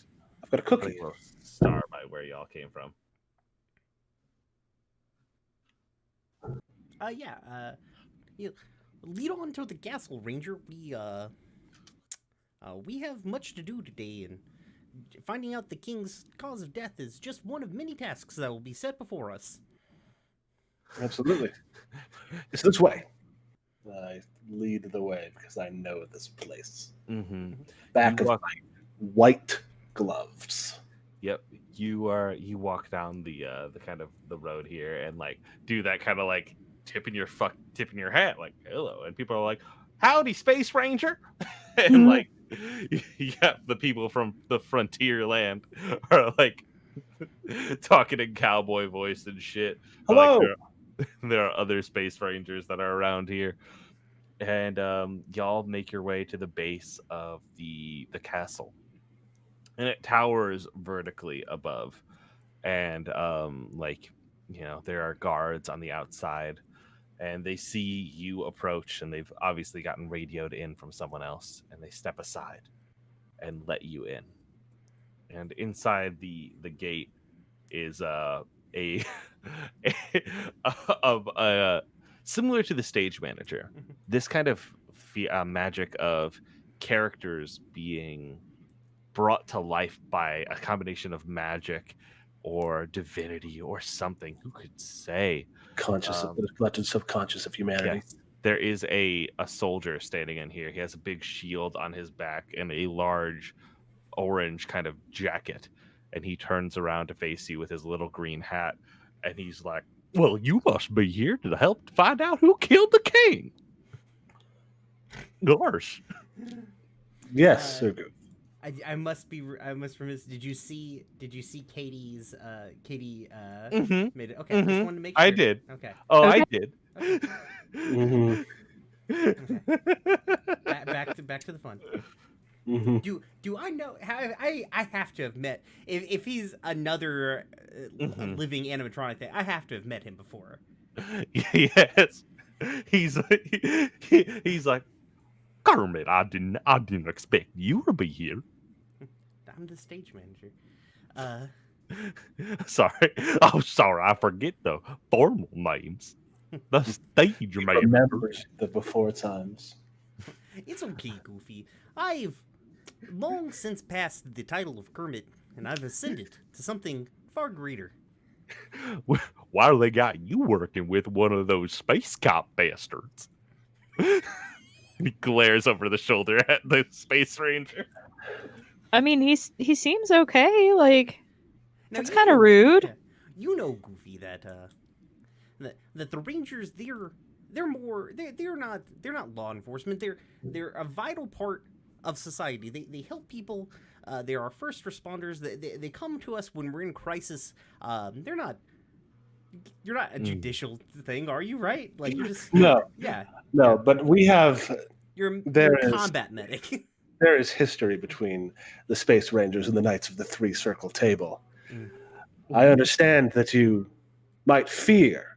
I've got a Putting cookie. a little star by where y'all came from. Lead on to the castle, Ranger. We have much to do today, and finding out the king's cause of death is just one of many tasks that will be set before us. Absolutely. It's this way. I lead the way because I know this place. Mm-hmm. Back of my white gloves. Yep. You walk down the kind of the road here and like do that kind of like tipping your hat like hello, and people are like, howdy, Space Ranger. And like yeah, the people from the frontier land are like talking in cowboy voice and shit. Hello. Like, there are other Space Rangers that are around here. And y'all make your way to the base of the castle. And it towers vertically above. And there are guards on the outside. And they see you approach, and they've obviously gotten radioed in from someone else. And they step aside and let you in. And inside the gate is similar to the stage manager. This kind of magic of characters being brought to life by a combination of magic or divinity or something. Who could say? Conscious of the collective subconscious of humanity. Yes. there is a soldier standing in here. He has a big shield on his back and a large orange kind of jacket, and he turns around to face you with his little green hat, and he's like, well, you must be here to help find out who killed the king. Gosh. Yes, Sir Goof. I must remiss. Did you see Katie's Katie Mm-hmm. made it? Okay, just wanted to make sure. I did. Okay. Oh, Okay. I did. Okay. Mm-hmm. Back to the fun. Mm-hmm. Do I know how I have to have met if he's another living animatronic thing, I have to have met him before. Yes. He's like, Kermit, I didn't expect you to be here. I'm the stage manager. Sorry. Oh, sorry, I forget the formal names. The stage manager. Remembers the before times. It's okay, Goofy. I've long since passed the title of Kermit, and I've ascended to something far greater. Why do they got you working with one of those space cop bastards? He glares over the shoulder at the space ranger. I mean, he seems okay. Like, Now, that's you kind of know- rude. yeah, you know, Goofy, that the Rangers they're not law enforcement. They're a vital part of society. They help people. They're our first responders. They come to us when we're in crisis. You're not a judicial thing, are you? Right? Like you're just No, yeah. no, but we have You're There a is- combat medic. there is history between the Space Rangers and the Knights of the Three Circle Table. Mm. I understand that you might fear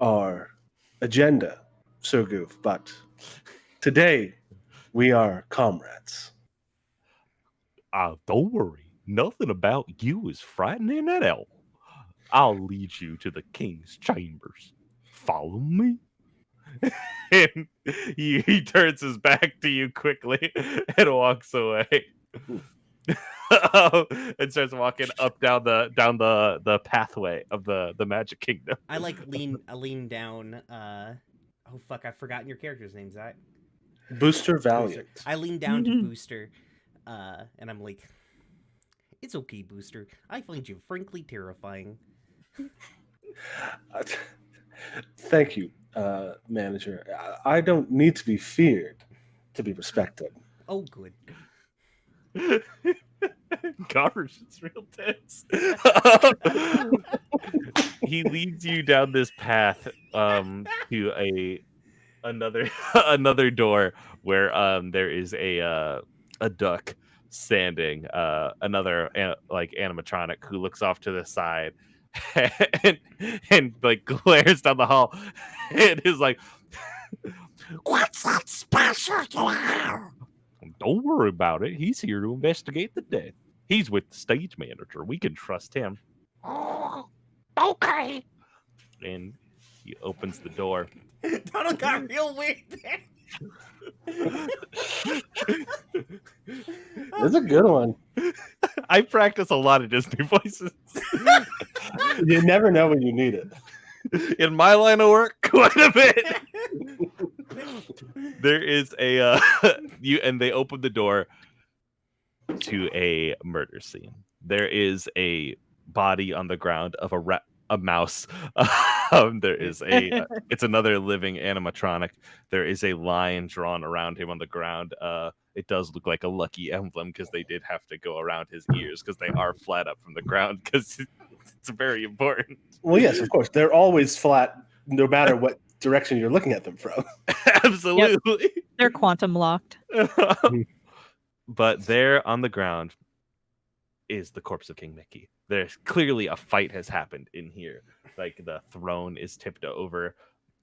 our agenda, Sir Goof, but today we are comrades. Don't worry. Nothing about you is frightening at all. I'll lead you to the king's chambers. Follow me. And he turns his back to you quickly and walks away. And starts walking up down the pathway of the Magic Kingdom. I lean down. Oh fuck! I've forgotten your character's name, Zach. Booster Valiant. Booster. I lean down to Mhm. Booster, and I'm like, "It's okay, Booster. I find you frankly terrifying." Thank you, manager. I don't need to be feared to be respected. Oh, good. Gosh, it's real tense. He leads you down this path to another another door where there is a duck standing, another like animatronic who looks off to the side and like glares down the hall and is like, what's that special you have? Don't worry about it. He's here to investigate the death. He's with the stage manager. We can trust him. Oh, okay. And he opens the door. Donald got real weird there. It's a good one. I practice a lot of Disney voices. You never know when you need it. In my line of work, quite a bit. There is a and they open the door to a murder scene. There is a body on the ground of a mouse. There is it's another living animatronic. There is a lion drawn around him on the ground. It does look like a lucky emblem because they did have to go around his ears because they are flat up from the ground because it's very important. Well, yes, of course. They're always flat, no matter what direction you're looking at them from. Absolutely. They're quantum locked. But there on the ground is the corpse of King Mickey. There's clearly a fight has happened in here. Like the throne is tipped over.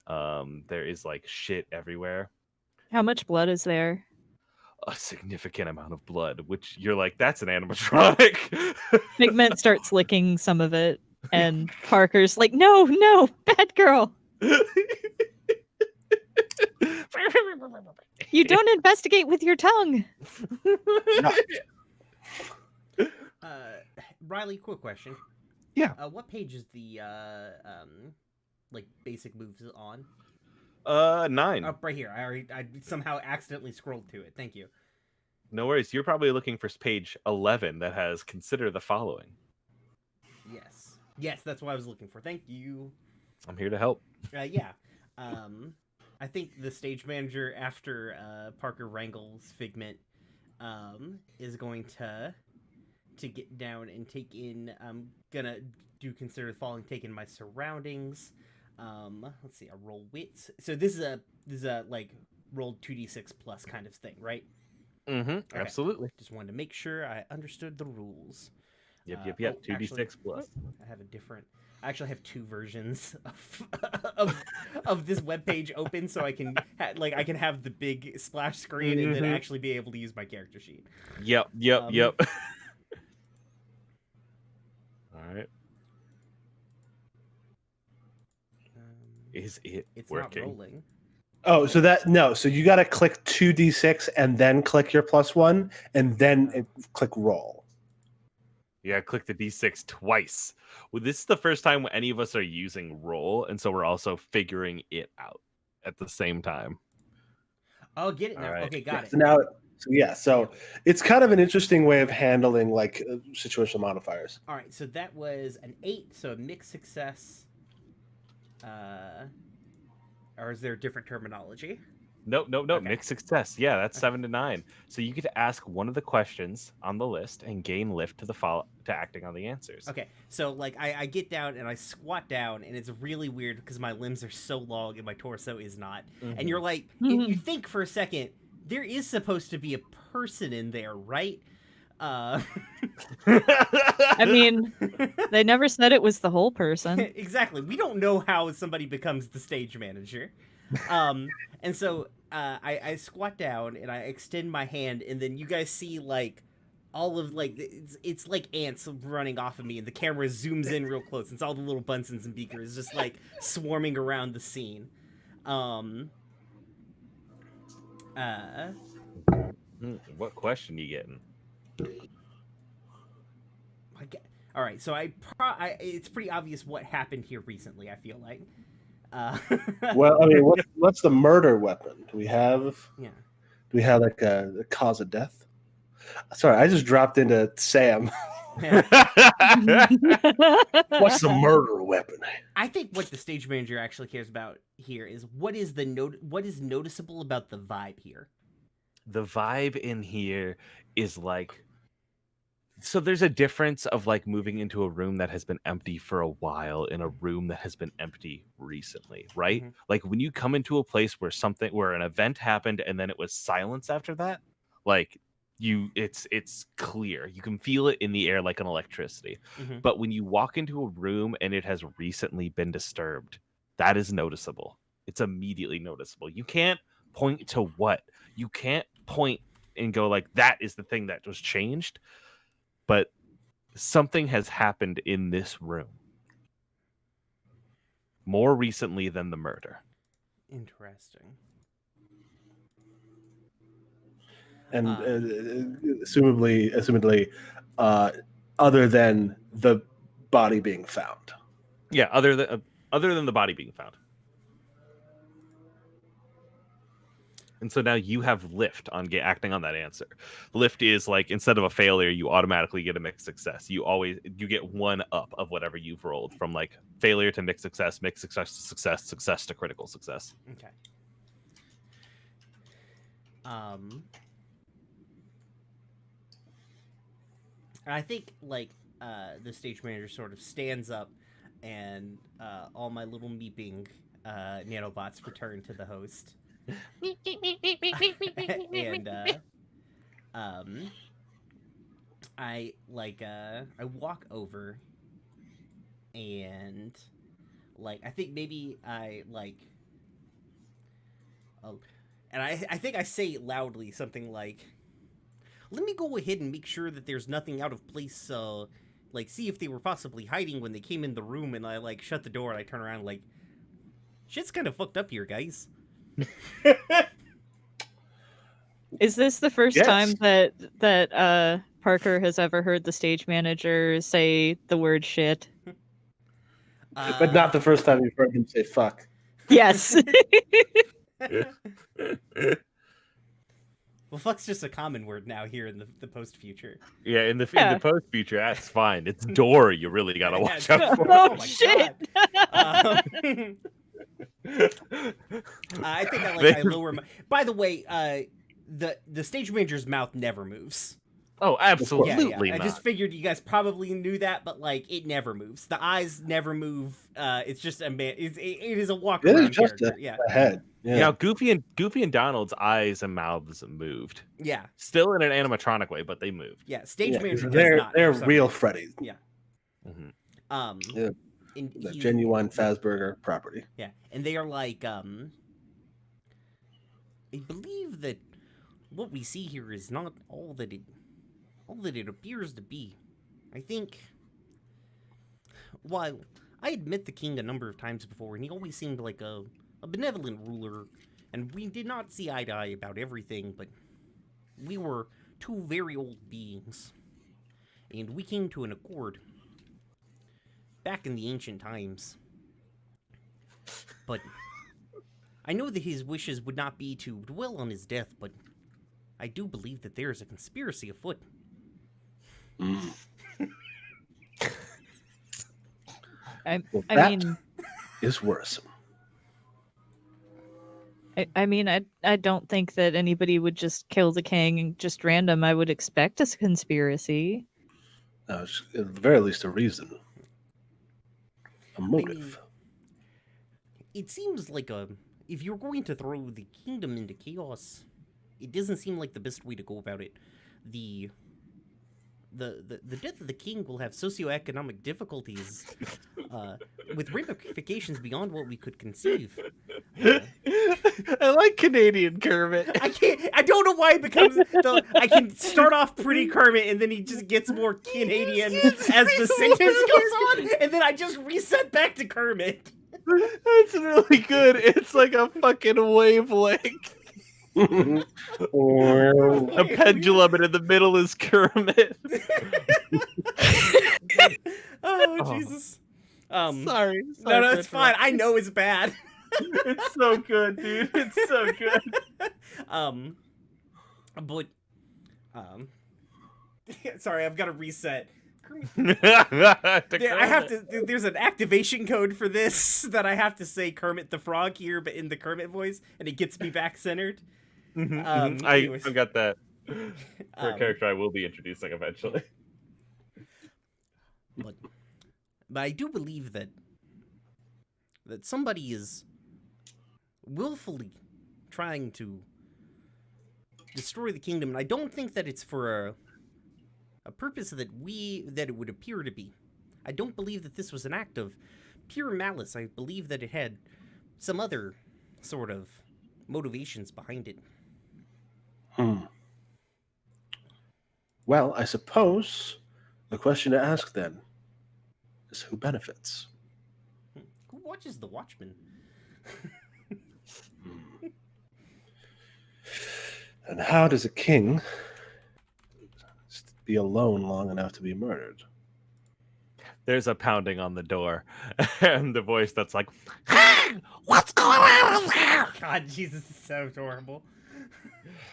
There is like shit everywhere. How much blood is there? A significant amount of blood, which you're like, that's an animatronic. Figment starts licking some of it, and Parker's like, no, bad girl. You don't investigate with your tongue. Riley, quick question. Yeah. What page is the like basic moves on? 9. Up right here. I somehow accidentally scrolled to it. Thank you. No worries. You're probably looking for page 11 that has consider the following. Yes. Yes, that's what I was looking for. Thank you. I'm here to help. Yeah. I think the stage manager, after Parker wrangles Figment, is going to get down and take in. I'm gonna do consider the following: take in my surroundings. Let's see. I roll wits. So this is a like rolled 2d6 plus kind of thing, right? Mm-hmm. Okay. Absolutely. Just wanted to make sure I understood the rules. Yep. 2d6 plus. I have a different. I actually have two versions of this webpage open, so I can I can have the big splash screen and then actually be able to use my character sheet. Yep. All right. Is it it's working? Not rolling. Oh, so you got to click 2d6 and then click your +1 and then click roll. Yeah, click the d6 twice. Well, this is the first time any of us are using roll, and so we're also figuring it out at the same time. Oh, get it now. Right. Okay, got it. So now, so it's kind of an interesting way of handling like situational modifiers. All right, so that was an 8, so a mixed success. Or is there a different terminology? Nope. Okay. Mixed success. Yeah, that's 7 to 9. So you get to ask one of the questions on the list and gain lift to acting on the answers. Okay, so like I get down and I squat down, and it's really weird because my limbs are so long and my torso is not. Mm-hmm. And you're like, you think for a second, there is supposed to be a person in there, right? I mean, they never said it was the whole person. Exactly. We don't know how somebody becomes the stage manager. And so I squat down and I extend my hand, and then you guys see like all of like it's like ants running off of me, and the camera zooms in real close. And it's all the little Bunsen's and beakers just like swarming around the scene. What question you getting? All right, so it's pretty obvious what happened here recently. I feel like. Well, I mean, what's the murder weapon? Do we have? Yeah. Do we have like a cause of death? Sorry, I just dropped into Sam. Yeah. What's the murder weapon? I think what the stage manager actually cares about here is what is noticeable about the vibe here. The vibe in here is like, so there's a difference of like moving into a room that has been empty for a while in a room that has been empty recently, right? Mm-hmm. Like when you come into a place where an event happened and then it was silence after that, like it's clear. You can feel it in the air like an electricity. Mm-hmm. But when you walk into a room and it has recently been disturbed, that is noticeable. It's immediately noticeable. You can't point to what. You can't point and go like, that is the thing that was changed. But something has happened in this room more recently than the murder. Interesting. And assumedly, other than the body being found. Yeah, other than the body being found. And so now you have lift on acting on that answer. Lift is like, instead of a failure, you automatically get a mixed success. You get one up of whatever you've rolled, from like failure to mixed success to success, success to critical success. Okay. I think like the stage manager sort of stands up, and all my little meeping nanobots return to the host. And I walk over, and like I think maybe I like and I think I say loudly something like, let me go ahead and make sure that there's nothing out of place, like see if they were possibly hiding when they came in the room. And I like shut the door and I turn around like, shit's kind of fucked up here, guys. Is this the first time that Parker has ever heard the stage manager say the word shit? But not the first time you've heard him say fuck. Yes. Well, fuck's just a common word now here in the post future. Yeah, in the Yeah. post future, that's fine. It's door you really gotta watch Yeah, out for. Oh, my shit. God. I think I lower my. By the way, the stage manager's mouth never moves. Oh, absolutely I not. just figured you guys probably knew that, but like it never moves. The eyes never move. It's just a man. It is a walk It is around just character. Yeah, a head. Yeah, Yeah. Goofy and Donald's eyes and mouths moved. yeah, Still in an animatronic way, but they moved. yeah. Stage Yeah, manager does they're not. they're for some real reason. Freddy. Yeah. Mhm. Yeah. And The he- genuine Fazburger property. Yeah, and they are like I believe that what we see here is not all that it appears to be. I think while I had met the king a number of times before, and he always seemed like a benevolent ruler, and we did not see eye to eye about everything, but we were two very old beings, and we came to an accord back in the ancient times. But I know that his wishes would not be to dwell on his death, but I do believe that there is a conspiracy afoot. I that mean, is worrisome. I mean, I don't think that anybody would just kill the king and just random. I would expect a conspiracy. It's at the very least a reason. A motive. It seems like if you're going to throw the kingdom into chaos, it doesn't seem like the best way to go about it. The death of the king will have socioeconomic difficulties, with ramifications beyond what we could conceive. I like Canadian Kermit. I don't know why it becomes. I can start off pretty Kermit, and then he just gets more Canadian as the sentence goes on, and then I just reset back to Kermit. That's really good. It's like a fucking wavelength. A pendulum, and in the middle is Kermit. Oh, Jesus. Sorry. No, it's fine. I know it's bad. It's so good, dude. It's so good. But sorry, I've got to reset. I have to. There's an activation code for this that I have to say Kermit the Frog here, but in the Kermit voice, and it gets me back centered. I got that for a character I will be introducing eventually. But I do believe that somebody is willfully trying to destroy the kingdom, and I don't think that it's for a purpose that it would appear to be. I don't believe that this was an act of pure malice. I believe that it had some other sort of motivations behind it. Well, I suppose the question to ask then is who benefits? Who watches The Watchmen? And how does a king be alone long enough to be murdered? There's a pounding on the door, and the voice that's like, "What's going on there?" God, Jesus, is so adorable.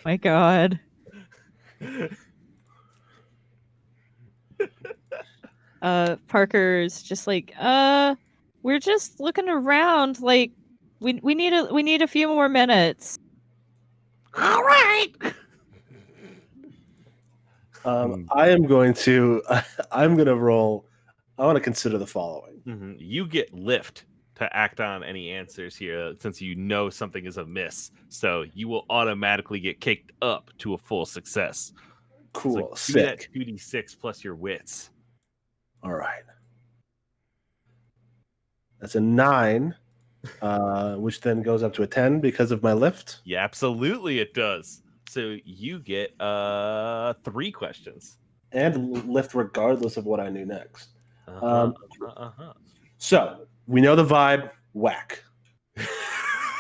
My God. Parker's just like, we're just looking around. Like, we need a few more minutes. All right. I'm going to roll. I want to consider the following. You get lift to act on any answers here, since you know something is amiss. So you will automatically get kicked up to a full success. Cool. So do that Sick. 2d6 plus your wits. All right. That's a 9, which then goes up to a 10 because of my lift. Yeah, absolutely it does. So you get 3 questions. And lift regardless of what I knew next. So we know the vibe, whack.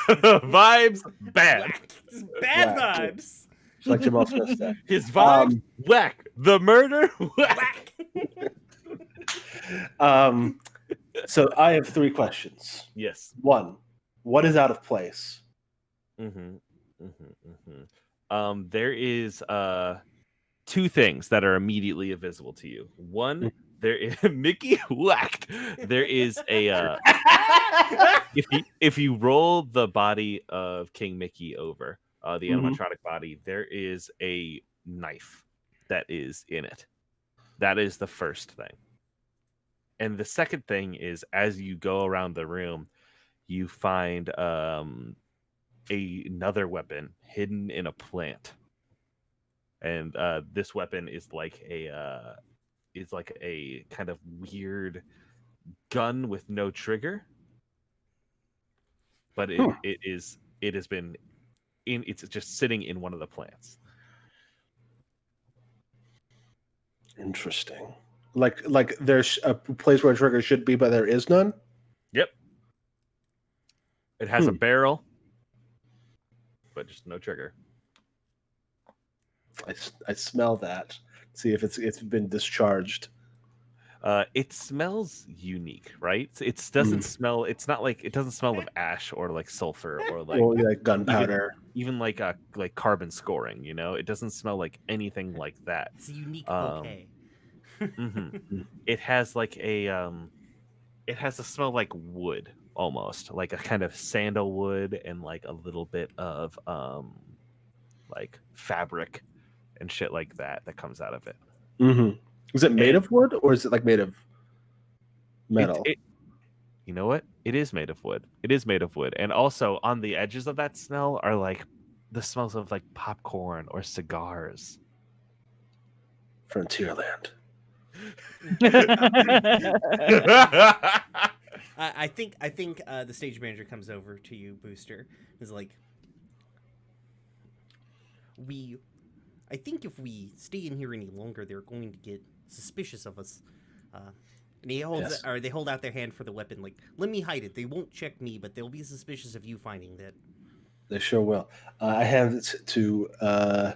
Vibes bad. Just bad Whack. vibes. Like Jamal Smith said. His vibes whack. The murder whack. Whack. So I have 3 questions. Yes. 1, What is out of place? There is two things that are immediately visible to you. One, there is Mickey whacked. There is a if you roll the body of King Mickey over the animatronic body, there is a knife that is in it. That is the first thing. And the second thing is, as you go around the room, you find another weapon hidden in a plant. And this weapon is like a kind of weird gun with no trigger. But it's just sitting in one of the plants. Interesting. Like there's a place where a trigger should be, but there is none? Yep. It has a barrel, but just no trigger. I smell that. See if it's been discharged. It smells unique, right? It doesn't smell. It's not like it doesn't smell of ash or like sulfur or like gunpowder, even like carbon scoring. You know, it doesn't smell like anything like that. It's a unique bouquet. It has like it has a smell like wood, almost like a kind of sandalwood and like a little bit of like fabric and shit like that comes out of it. Is it made of wood or is it like made of metal? You know what? It is made of wood. It is made of wood. And also on the edges of that smell are like the smells of like popcorn or cigars. Frontierland. I think the stage manager comes over to you, Booster. Is like, I think if we stay in here any longer, they're going to get suspicious of us. And he holds, or they hold out their hand for the weapon. Like, let me hide it. They won't check me, but they'll be suspicious of you finding that. They sure will. I hand it to the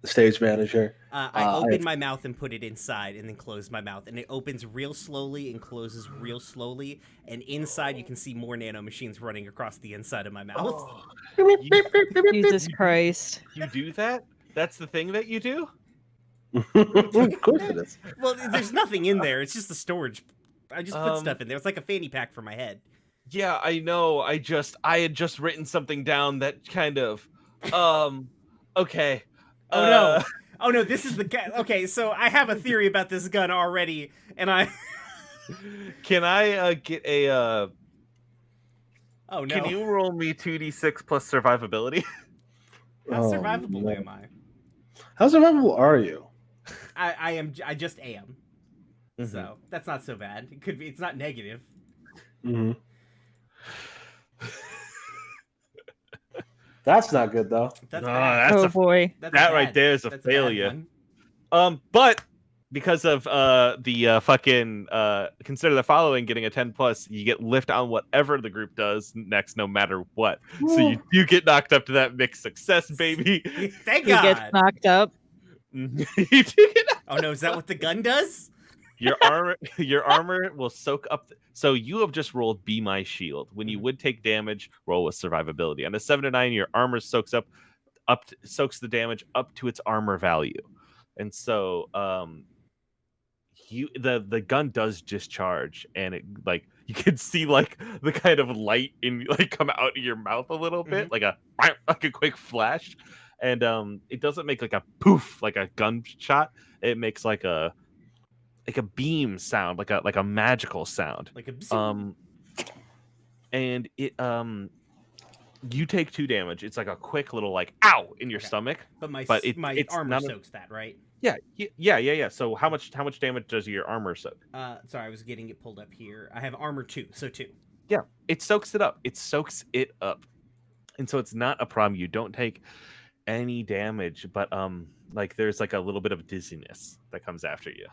stage manager. I open my mouth and put it inside, and then close my mouth, and it opens real slowly and closes real slowly. And inside, you can see more nanomachines running across the inside of my mouth. Jesus Christ! You do that? That's the thing that you do? Of course it is. Well, there's nothing in there. It's just the storage. I just put stuff in there. It's like a fanny pack for my head. Yeah, I know. I had just written something down that kind of okay. Oh no, this is the guy. Okay, so I have a theory about this gun already, and I Can I get a oh no. Can you roll me 2d6 plus survivability? How survivable am I? How survivable are you? I just am. So that's not so bad. It could be. It's not negative. That's not good though. That's bad. Oh boy, That's that bad. right there is a That's failure. bad one. But because of the fucking consider the following getting a 10 plus, you get lift on whatever the group does next, no matter what. So you do get knocked up to that mixed success, baby. Thank he God. gets knocked up. You do get knocked Oh no, is that what the gun does? Your armor will soak up. So you have just rolled Be My Shield. When you would take damage, roll with survivability. On a 7 to 9, your armor soaks soaks the damage up to its armor value, and so the gun does discharge, and it like you can see like the kind of light in like come out of your mouth a little bit, like a quick flash, and it doesn't make like a poof like a gunshot. It makes like a beam sound, like a magical sound, Like a and it you take 2 damage. It's like a quick little like ow in your stomach, but my it's armor soaks that, right? Yeah. So how much damage does your armor soak? Sorry, I was getting it pulled up here. I have armor 2, so 2. Yeah, it soaks it up. And so it's not a problem. You don't take any damage, but like there's like a little bit of dizziness that comes after it.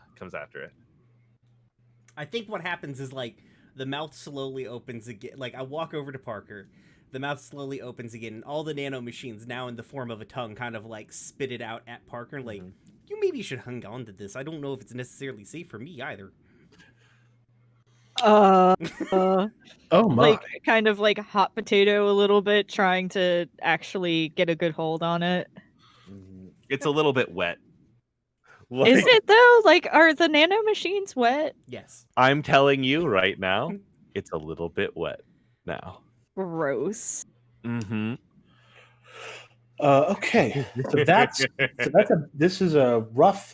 I think what happens is like the mouth slowly opens again. Like I walk over to Parker, the mouth slowly opens again, and all the nanomachines, now in the form of a tongue, kind of like spit it out at Parker. Like, you maybe should hang on to this. I don't know if it's necessarily safe for me either. Uh, Oh my! like kind of like hot potato a little bit, trying to actually get a good hold on it. It's a little bit wet. Is it though? Like, are the nano machines wet? Yes. I'm telling you right now, it's a little bit wet now. Gross. Mm-hmm. Okay, so this is a rough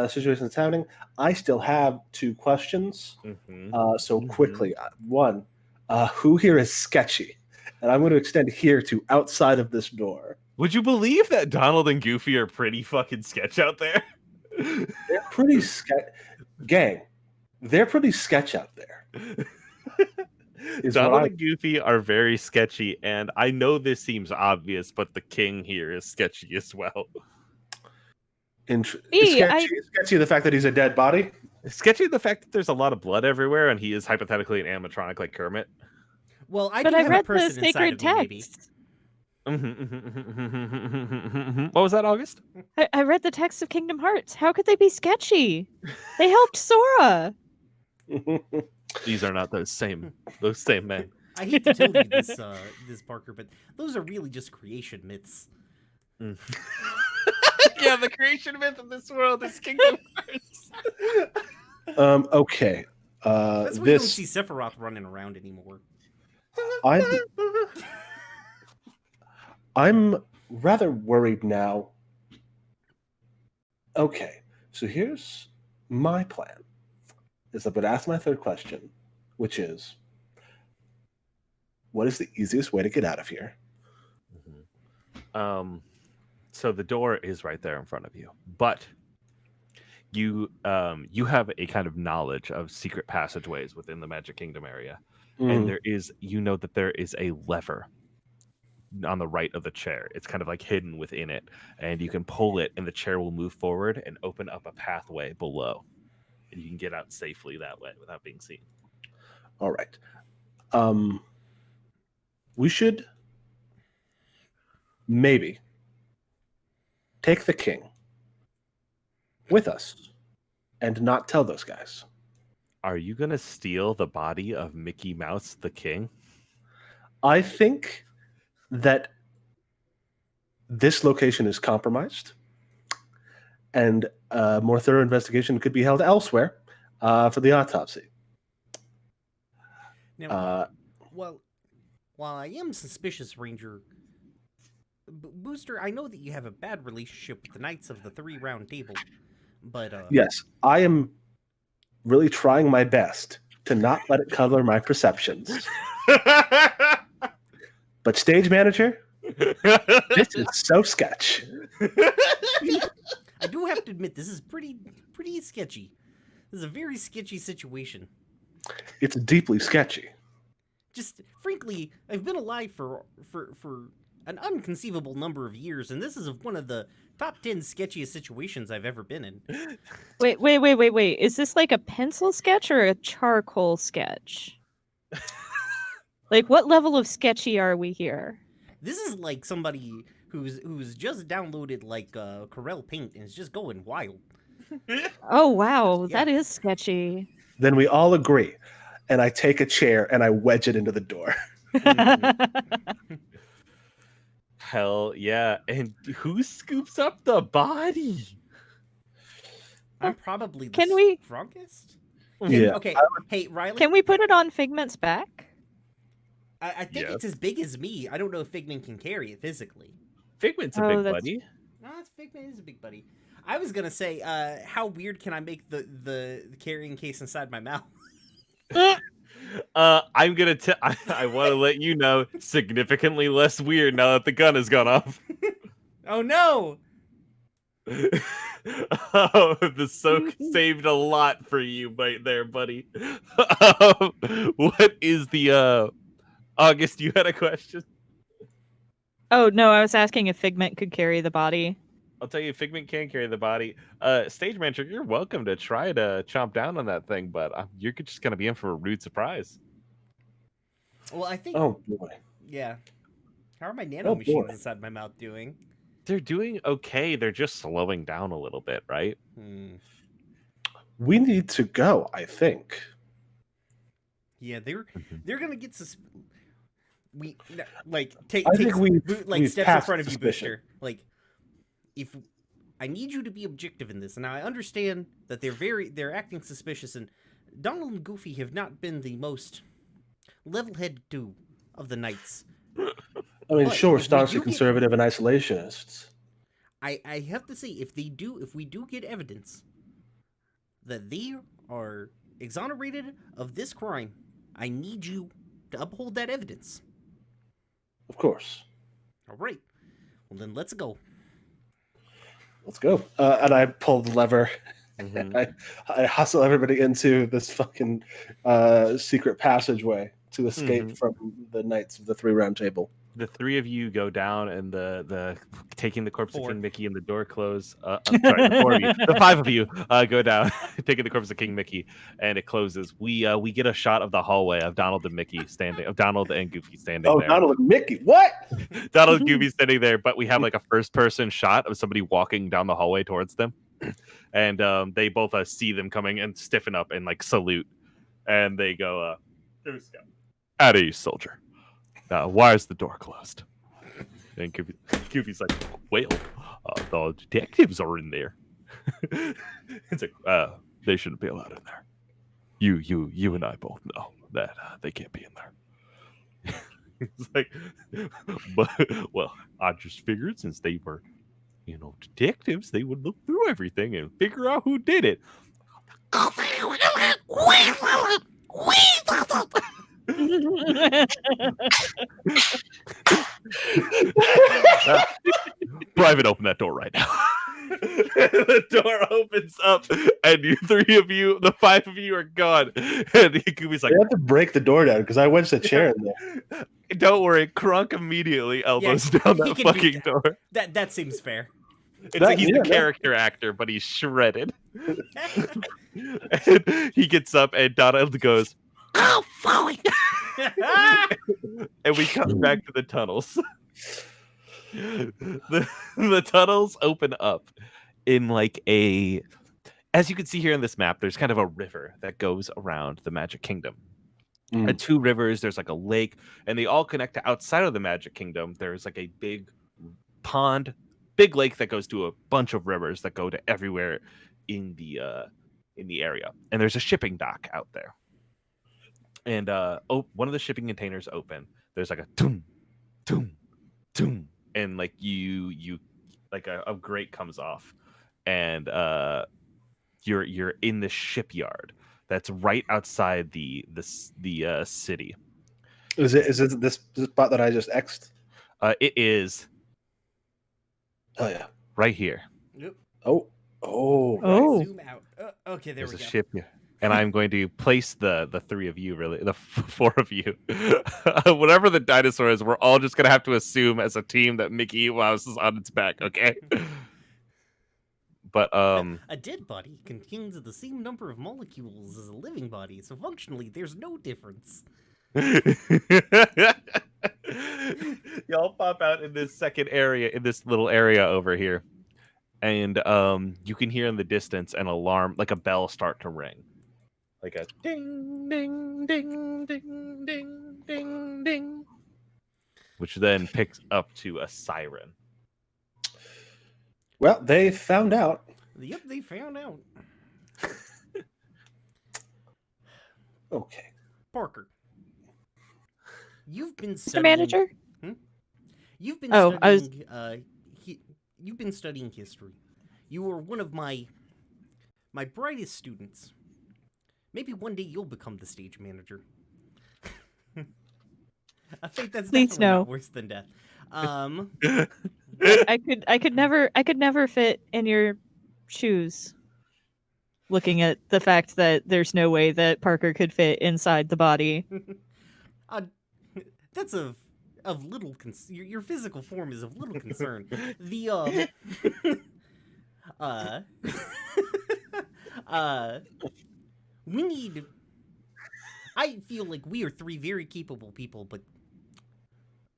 situation that's happening. I still have 2 questions. So quickly, one, who here is sketchy? And I'm going to extend here to outside of this door. Would you believe that Donald and Goofy are pretty fucking sketch out there? They're pretty gang. They're pretty sketch out there. Donald and Goofy are very sketchy, and I know this seems obvious, but the king here is sketchy as well. Sketchy the fact that he's a dead body. Sketchy the fact that there's a lot of blood everywhere, and he is hypothetically an animatronic like Kermit. Well, I But do I have read a person the sacred inside of me, maybe. text. What was that, August? I read the text of Kingdom Hearts. How could they be sketchy? They helped Sora. These are not those same men. I hate to tell you this, this Parker, but those are really just creation myths. Yeah, the creation myth of this world is Kingdom Hearts. Okay. That's why you don't see Sephiroth running around anymore. I'm rather worried now. Okay, so here's my plan. Is I'm going to ask my third question, which is, what is the easiest way to get out of here? So the door is right there in front of you, but you have a kind of knowledge of secret passageways within the Magic Kingdom area, and there is a lever on the right of the chair. It's kind of like hidden within it, and you can pull it, and the chair will move forward and open up a pathway below, and you can get out safely that way without being seen. All right. We should maybe take the king with us and not tell those guys. Are you going to steal the body of Mickey Mouse the king? I think that this location is compromised and a more thorough investigation could be held elsewhere for the autopsy. Now, while I am suspicious, Ranger, Booster, I know that you have a bad relationship with the Knights of the Three Round Table, but yes, I am really trying my best to not let it color my perceptions. But stage manager, this is so sketch. I do have to admit, this is pretty sketchy. This is a very sketchy situation. It's deeply sketchy. Just frankly, I've been alive for an unconceivable number of years, and this is one of the top 10 sketchiest situations I've ever been in. Wait. Is this like a pencil sketch or a charcoal sketch? Like, what level of sketchy are we here? This is like somebody who's just downloaded like Corel Paint and is just going wild. Oh wow, Yeah. that is sketchy. Then we all agree, and I take a chair and I wedge it into the door. Hell yeah. And who scoops up the body? I'm probably the strongest. Yeah. Okay. Hey, Riley. Can we put it on Figment's back? I think it's as big as me. I don't know if Figment can carry it physically. Figment's a big buddy. No, Figment is a big buddy. I was gonna say, how weird can I make the carrying case inside my mouth? I'm gonna I want to let you know, significantly less weird now that the gun has gone off. Oh no! Oh, the soak saved a lot for you right there, buddy. What is the August, you had a question? Oh no, I was asking if Figment could carry the body. I'll tell you, Figment can carry the body. Stage manager, you're welcome to try to chomp down on that thing, but you're just going to be in for a rude surprise. Well, I think... Oh, boy. Yeah. How are my nano machines inside my mouth doing? They're doing okay. They're just slowing down a little bit, right? We need to go, I think. Yeah, they're gonna get we I think we've steps in passed front of you, suspicion. Booster. Like, if I need you to be objective in this, and I understand that they're acting suspicious, and Donald and Goofy have not been the most level-headed two of the knights. I mean, But sure, if we staunchly do get- conservative and isolationists. I have to say, if we do get evidence that they are exonerated of this crime, I need you to uphold that evidence. Of course. All right. Well, then let's go. Let's go. And I pull the lever. Mhm. I hustle everybody into this fucking secret passageway to escape from the Knights of the Three Round Table. The three of you go down, and the taking the corpse Four. of King Mickey and the door close. I'm sorry, the four of you, the five of you go down, taking the corpse of King Mickey, and it closes. We get a shot of the hallway of Donald and Mickey standing, of Donald and Goofy standing there. Donald and Mickey, what? Donald and Goofy standing there, but we have like a first-person shot of somebody walking down the hallway towards them, and they both see them coming and stiffen up and like salute, and they go, "At ease, soldier. Why is the door closed?" And Goofy's like, "Well, the detectives are in there." It's like, they shouldn't be allowed in there. You and I both know that they can't be in there. It's like, well, I just figured since they were, detectives, they would look through everything and figure out who did it. Private, open that door right now. The door opens up, and you three of you, the five of you, are gone. And Goofy's like, You have to break the door down because I wedged a chair in there. "Don't worry." Crunk immediately elbows down he that can fucking beat door. That seems fair. It's like he's a character actor, but he's shredded. And he gets up, and Donald goes, "Go, Flowey!" And we come back to the tunnels. The tunnels open up in like as you can see here in this map, there's kind of a river that goes around the Magic Kingdom. And two rivers, there's like a lake, and they all connect to outside of the Magic Kingdom. There's like a big pond, big lake that goes to a bunch of rivers that go to everywhere in the area. And there's a shipping dock out there. And one of the shipping containers open. There's like a toom, toom, toom, and like you like a grate comes off, and you're in the shipyard that's right outside the city. Is it this spot that I just X'd? It is. Oh yeah, right here. Yep. Oh. Zoom out. Okay, there There's we go. a ship here. And I'm going to place the three of you, really, the four of you. Whatever the dinosaur is, we're all just going to have to assume as a team that Mickey Mouse is on its back, okay? But, A dead body contains the same number of molecules as a living body, so functionally there's no difference. Y'all pop out in this second area, in this little area over here. And you can hear in the distance an alarm, like a bell start to ring. Like a ding, ding, ding, ding, ding, ding, ding. Which then picks up to a siren. Well, they found out. Yep, they found out. Okay. Parker, you've been Mr. studying... Manager? You've been Oh, studying... you've been studying history. You were one of my brightest students. Maybe one day you'll become the stage manager. I think that's Please definitely no. not worse than death. I could never fit in your shoes. Looking at the fact that there's no way that Parker could fit inside the body. That's of little your physical form is of little concern. We need... I feel like we are three very capable people, but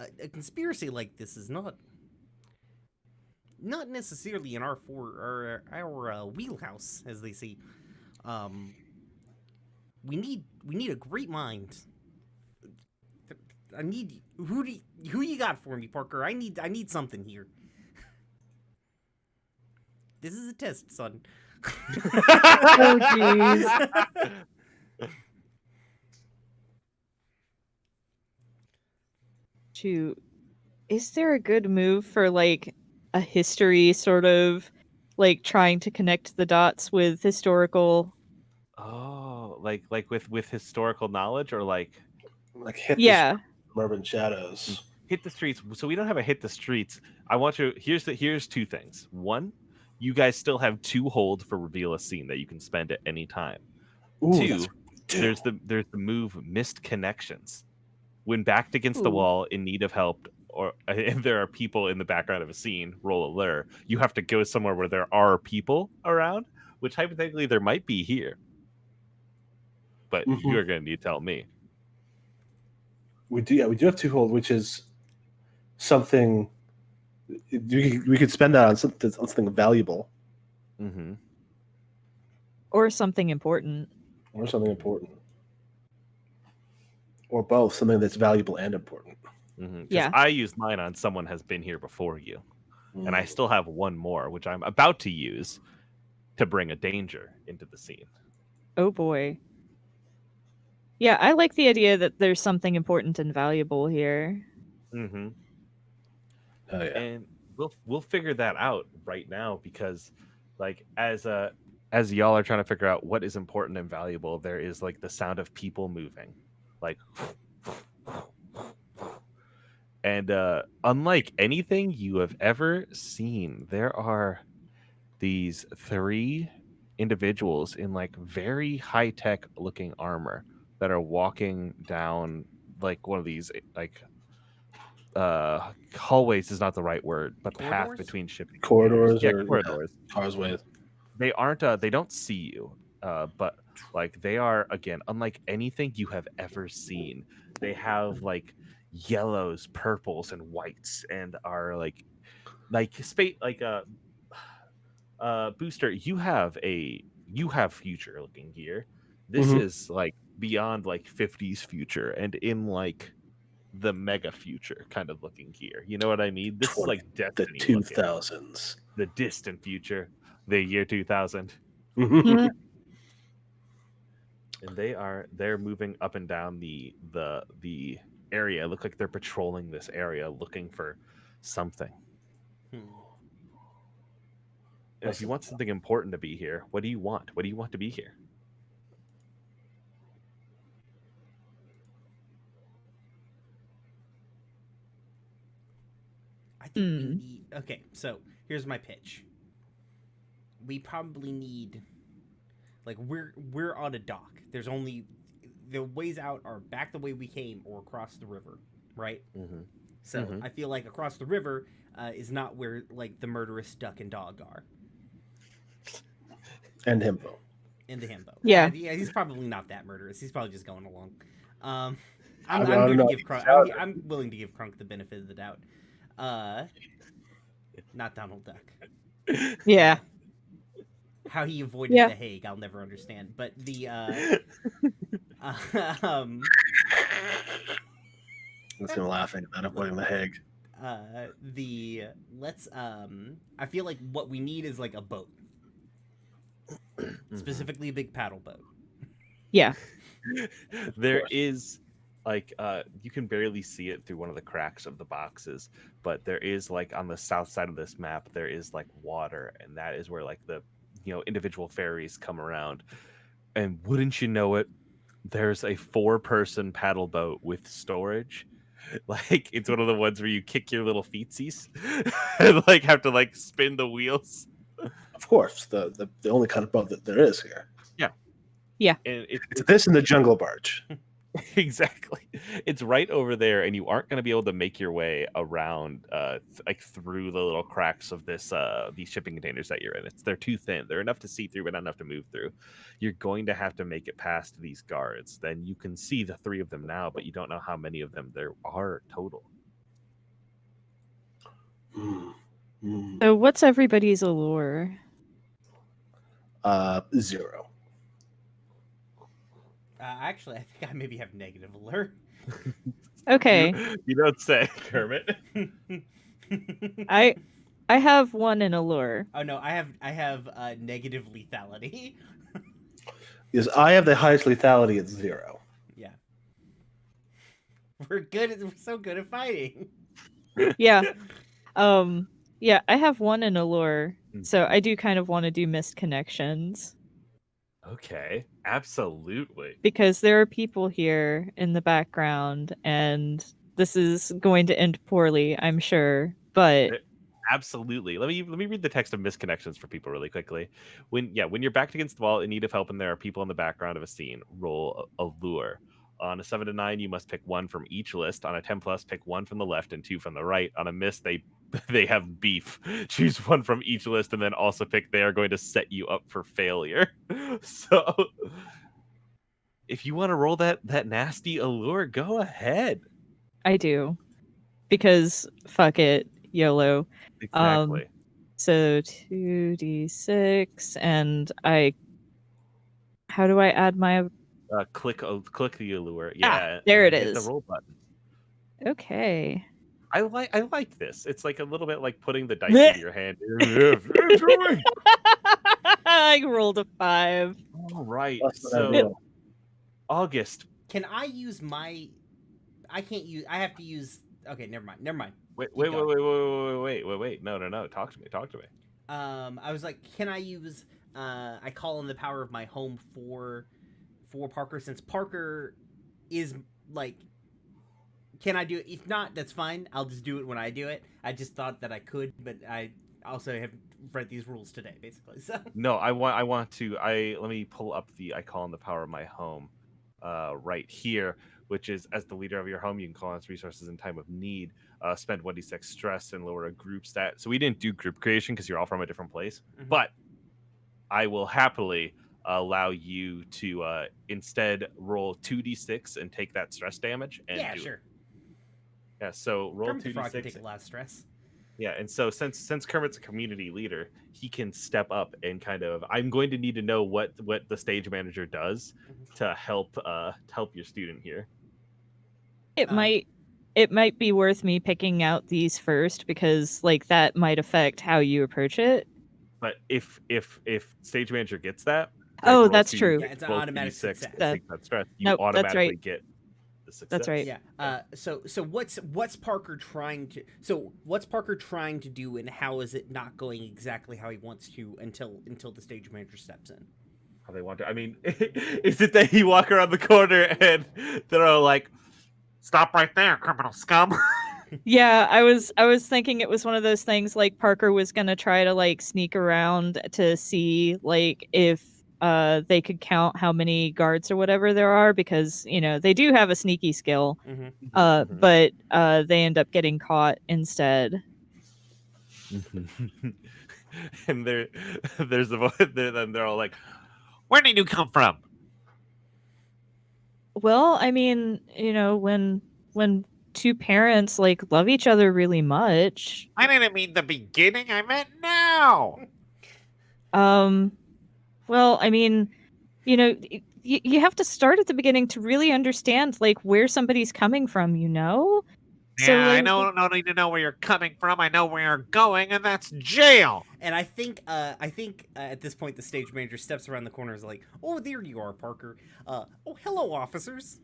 a conspiracy like this is not necessarily in our wheelhouse, as they say. We need a great mind. I need who you got for me, Parker? I need something here. This is a test, son. Oh, jeez. Shoot. Is there a good move for like a history sort of like trying to connect the dots with historical? Oh, like with historical knowledge, or like Like hit the Yeah. Urban Shadows. hit the streets. So we don't have a hit the streets. I want you. Here's two things. One, you guys still have 2 hold for reveal a scene that you can spend at any time. Ooh, 2, there's the move missed connections. When backed against the Ooh. wall in need of help, or if there are people in the background of a scene, roll a lure. You have to go somewhere where there are people around, which hypothetically there might be here. But you're going to need to tell me. We do have 2 hold, which is something we could spend that on something valuable Mm-hmm. Or something important. or something important, or both, something that's valuable and important. Because Yeah. I used mine on someone has been here before you, and I still have one more, which I'm about to use to bring a danger into the scene. Oh boy. Yeah, I like the idea that there's something important and valuable here. Mm-hmm. Oh yeah. And we'll figure that out right now, because like as y'all are trying to figure out what is important and valuable, there is like the sound of people moving, like, and unlike anything you have ever seen, there are these 3 individuals in like very high-tech looking armor that are walking down like one of these like hallways is not the right word, but path Corridors? between shipping Corridors containers. Yeah, or corridors. causeways. They aren't they don't see you, but like they are, again, unlike anything you have ever seen. They have like yellows, purples, and whites, and are like space like Booster, you have future looking gear. This is like beyond like 50s future, and in like the mega future kind of looking gear. You know what I mean? This is like The Destiny looking. 2000s. The distant future, the year 2000. Mhm. And they're moving up and down the area. Look like they're patrolling this area looking for something. Hmm. And if you want something important to be here, what do you want? What do you want to be here? I think we need. Okay, so here's my pitch. We probably need, like, we're on a dock. There's only the ways out are back the way we came or across the river, right? Mm-hmm. So I feel like across the river is not where like the murderous duck and dog are. And himbo. In the himbo. Yeah. Yeah, he's probably not that murderous. He's probably just going along. I I'm don't gonna know. give Crunk. I'm willing to give Crunk the benefit of the doubt. Not Donald Duck. Yeah. How he avoided Yeah. the Hague, I'll never understand. But the Let's go laughing about avoiding the Hague. I feel like what we need is like a boat. Specifically a big paddle boat. Yeah. There is like you can barely see it through one of the cracks of the boxes, but there is like on the south side of this map there is like water, and that is where like the individual ferries come around. And wouldn't you know it, there's a 4-person paddle boat with storage. Like it's one of the ones where you kick your little feetsies and like have to like spin the wheels. Of course, the only kind of boat that there is here. Yeah. And It's this and the jungle barge. Exactly. It's right over there, and you aren't going to be able to make your way around like through the little cracks of this these shipping containers that you're in. They're too thin. They're enough to see through, but not enough to move through. You're going to have to make it past these guards. Then you can see the 3 of them now, but you don't know how many of them there are total. So what's everybody's allure? 0. Actually, I think I maybe have negative alert. Okay. You don't say, Kermit. I have 1 in allure. Oh no, I have negative lethality. Yes, I have the highest lethality at 0. Yeah. We're so good at fighting. Yeah. Yeah, I have 1 in allure. Mm. So I do kind of want to do missed connections. Okay, absolutely. Because there are people here in the background and this is going to end poorly, I'm sure. But Absolutely. Let me read the text of misconnections for people really quickly. When you're backed against the wall in need of help and there are people in the background of a scene, roll a lure. On a 7 to 9, you must pick 1 from each list. On a 10 plus, pick 1 from the left and 2 from the right. On a miss, they have beef. Choose 1 from each list and then also pick they are going to set you up for failure. So if you want to roll that nasty allure, go ahead. I do. Because fuck it, YOLO. Exactly. So 2d6 and how do I add my Click the allure. Yeah, there and it hit the is. roll button. Okay. I like this. It's like a little bit like putting the dice into your hand. I rolled a 5. All right. That's what I So do. August. Can I use my? I can't use. I have to use. Okay, never mind. Wait. going. No. Talk to me. I was like, can I use? I call on the power of my home for Parker, since Parker is like. Can I do it? If not, that's fine. I'll just do it when I do it. I just thought that I could, but I also have read these rules today, basically. So No, I want to. Let me pull up I call on the power of my home, right here, which is as the leader of your home, you can call on its resources in time of need. Spend 1d6 stress and lower a group stat. So we didn't do group creation because you're all from a different place, but I will happily allow you to instead roll 2d6 and take that stress damage. And yeah, do sure. It. Yeah, so roll Kermit the Frog can 2d6. take a lot of stress. Yeah, and so since Kermit's a community leader, he can step up and kind of. I'm going to need to know what the stage manager does to help your student here. It might be worth me picking out these first because like that might affect how you approach it. But if stage manager gets that, oh, that's true. Yeah, it's an automatic success. Take that stress, you nope, automatically that's right. get the success. That's right. Yeah. So what's Parker trying to? So what's Parker trying to do, and how is it not going exactly how he wants to until the stage manager steps in? How they want to. I mean, is it that he walk around the corner and they're all like, "Stop right there, criminal scum." Yeah, I was thinking it was one of those things like Parker was gonna try to like sneak around to see like if they could count how many guards or whatever there are because they do have a sneaky skill, but they end up getting caught instead. And there's the voice, and they're all like, "Where did you come from?" Well, I mean, when two parents like love each other really much. I didn't mean the beginning. I meant now. Well, I mean, you have to start at the beginning to really understand like where somebody's coming from, Yeah, So, like, I don't need to know where you're coming from. I know where you're going, and that's jail. And I think at this point the stage manager steps around the corner and is like, "Oh, there you are, Parker. Oh, hello, officers."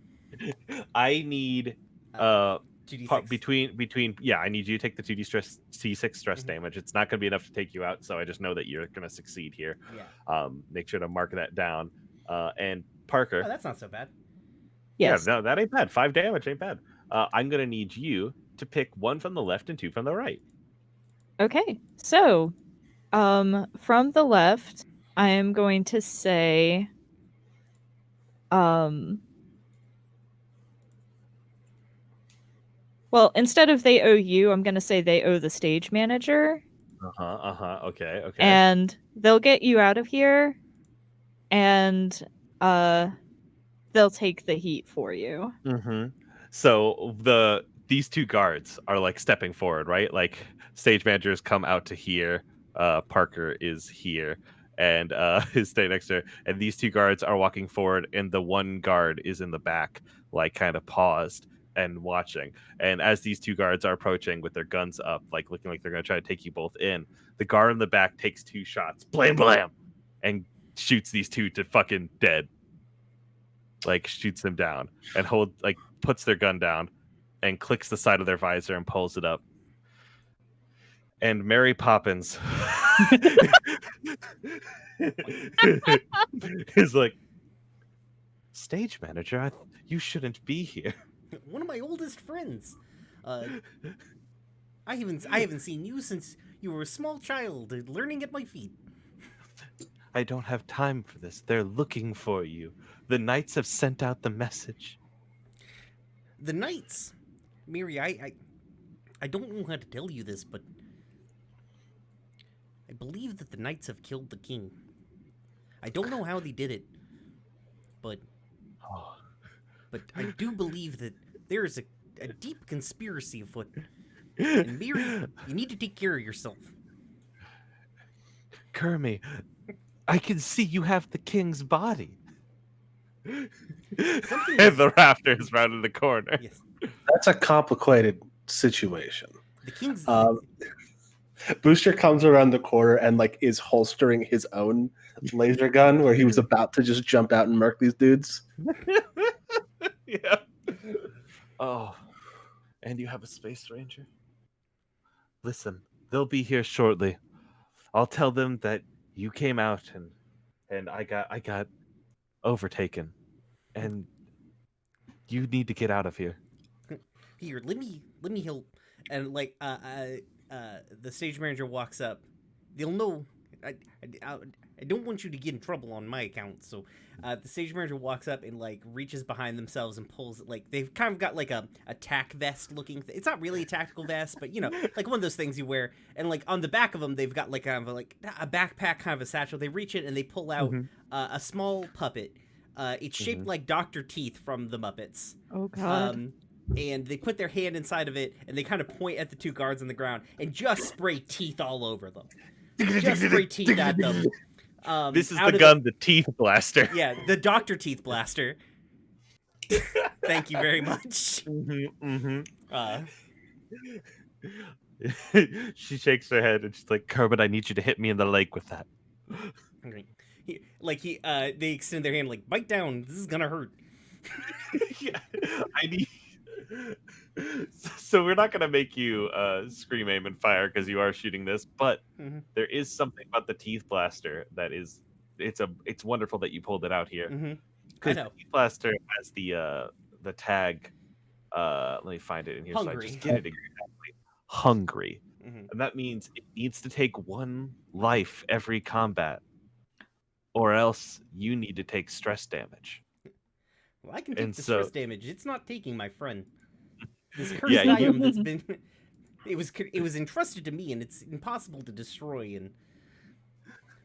I need 2d6. between I need you to take the 2d6 stress damage. It's not going to be enough to take you out, so I just know that you're going to succeed here. Yeah. Make sure to mark that down. And Parker. Oh, that's not so bad. yes. Yeah, no, that ain't bad. 5 damage ain't bad. I'm going to need you to pick 1 from the left and 2 from the right. Okay. So, from the left, I am going to say well, instead of they owe you, I'm going to say they owe the stage manager. Okay. And they'll get you out of here and they'll take the heat for you. So these 2 guards are like stepping forward, right? Like stage managers come out to here. Parker is here, and is staying next to her. And these two guards are walking forward, and the one guard is in the back, like kind of paused and watching. And as these two guards are approaching with their guns up, like looking like they're going to try to take you both in, the guard in the back takes 2 shots, blam blam, and shoots these two to fucking dead. Like shoots them down and puts their gun down and clicks the side of their visor and pulls it up. And Mary Poppins is like, stage manager, you shouldn't be here. One of my oldest friends. I haven't seen you since you were a small child, learning at my feet. I don't have time for this. They're looking for you. The knights have sent out the message. The knights, Mary, I don't know how to tell you this, but I believe that the knights have killed the king. I don't know how they did it, but I do believe that there is a deep conspiracy afoot. And Mary, you need to take care of yourself. Kermie, I can see you have the king's body. And the rafters round in the corner. Yes. That's a complicated situation. The king's... Booster comes around the corner and like is holstering his own laser gun where he was about to just jump out and murk these dudes. Yeah. Oh, and you have a space ranger? Listen, they'll be here shortly. I'll tell them that you came out and I got overtaken, and you need to get out of here. Here, let me help. And like the stage manager walks up. They'll know. I don't want you to get in trouble on my account. So the stage manager walks up and like reaches behind themselves and pulls, like they've kind of got like a tack vest looking it's not really a tactical vest, but you know, like one of those things you wear, and like on the back of them they've got like kind of like a backpack, kind of a satchel. They reach it and they pull out a small puppet. It's shaped like Dr. Teeth from the Muppets. Oh god. And they put their hand inside of it and they kind of point at the two guards on the ground and just spray teeth all over them. Just spray teeth at them. This is the gun, the teeth blaster. Yeah, the Dr. Teeth blaster. Thank you very much. She shakes her head and she's like, Kermit, I need you to hit me in the leg with that. Okay. They extend their hand like, bite down, this is gonna hurt. Yeah, I need... So we're not gonna make you scream, aim, and fire because you are shooting this, but there is something about the teeth blaster that is it's wonderful that you pulled it out here. I know. The teeth blaster has the tag. Let me find it in here. Hungry. So I just get it exactly. Hungry, and that means it needs to take 1 life every combat, or else you need to take stress damage. Well, I can take the stress damage. It's not taking my friend. This cursed item that's been... It was entrusted to me, and it's impossible to destroy.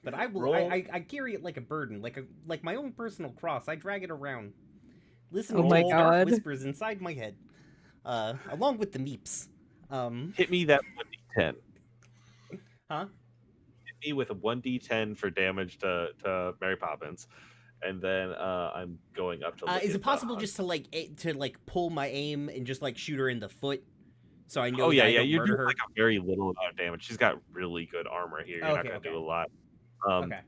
But I will. I carry it like a burden, like my own personal cross. I drag it around. Listen to the dark whispers inside my head, along with the meeps. Hit me that 1d10. Huh? Hit me with a 1d10 for damage to Mary Poppins. And then I'm going up to. Is it possible just to pull my aim and just like shoot her in the foot, so I know? You're doing like a very little amount of damage. She's got really good armor here. You're not going to do a lot.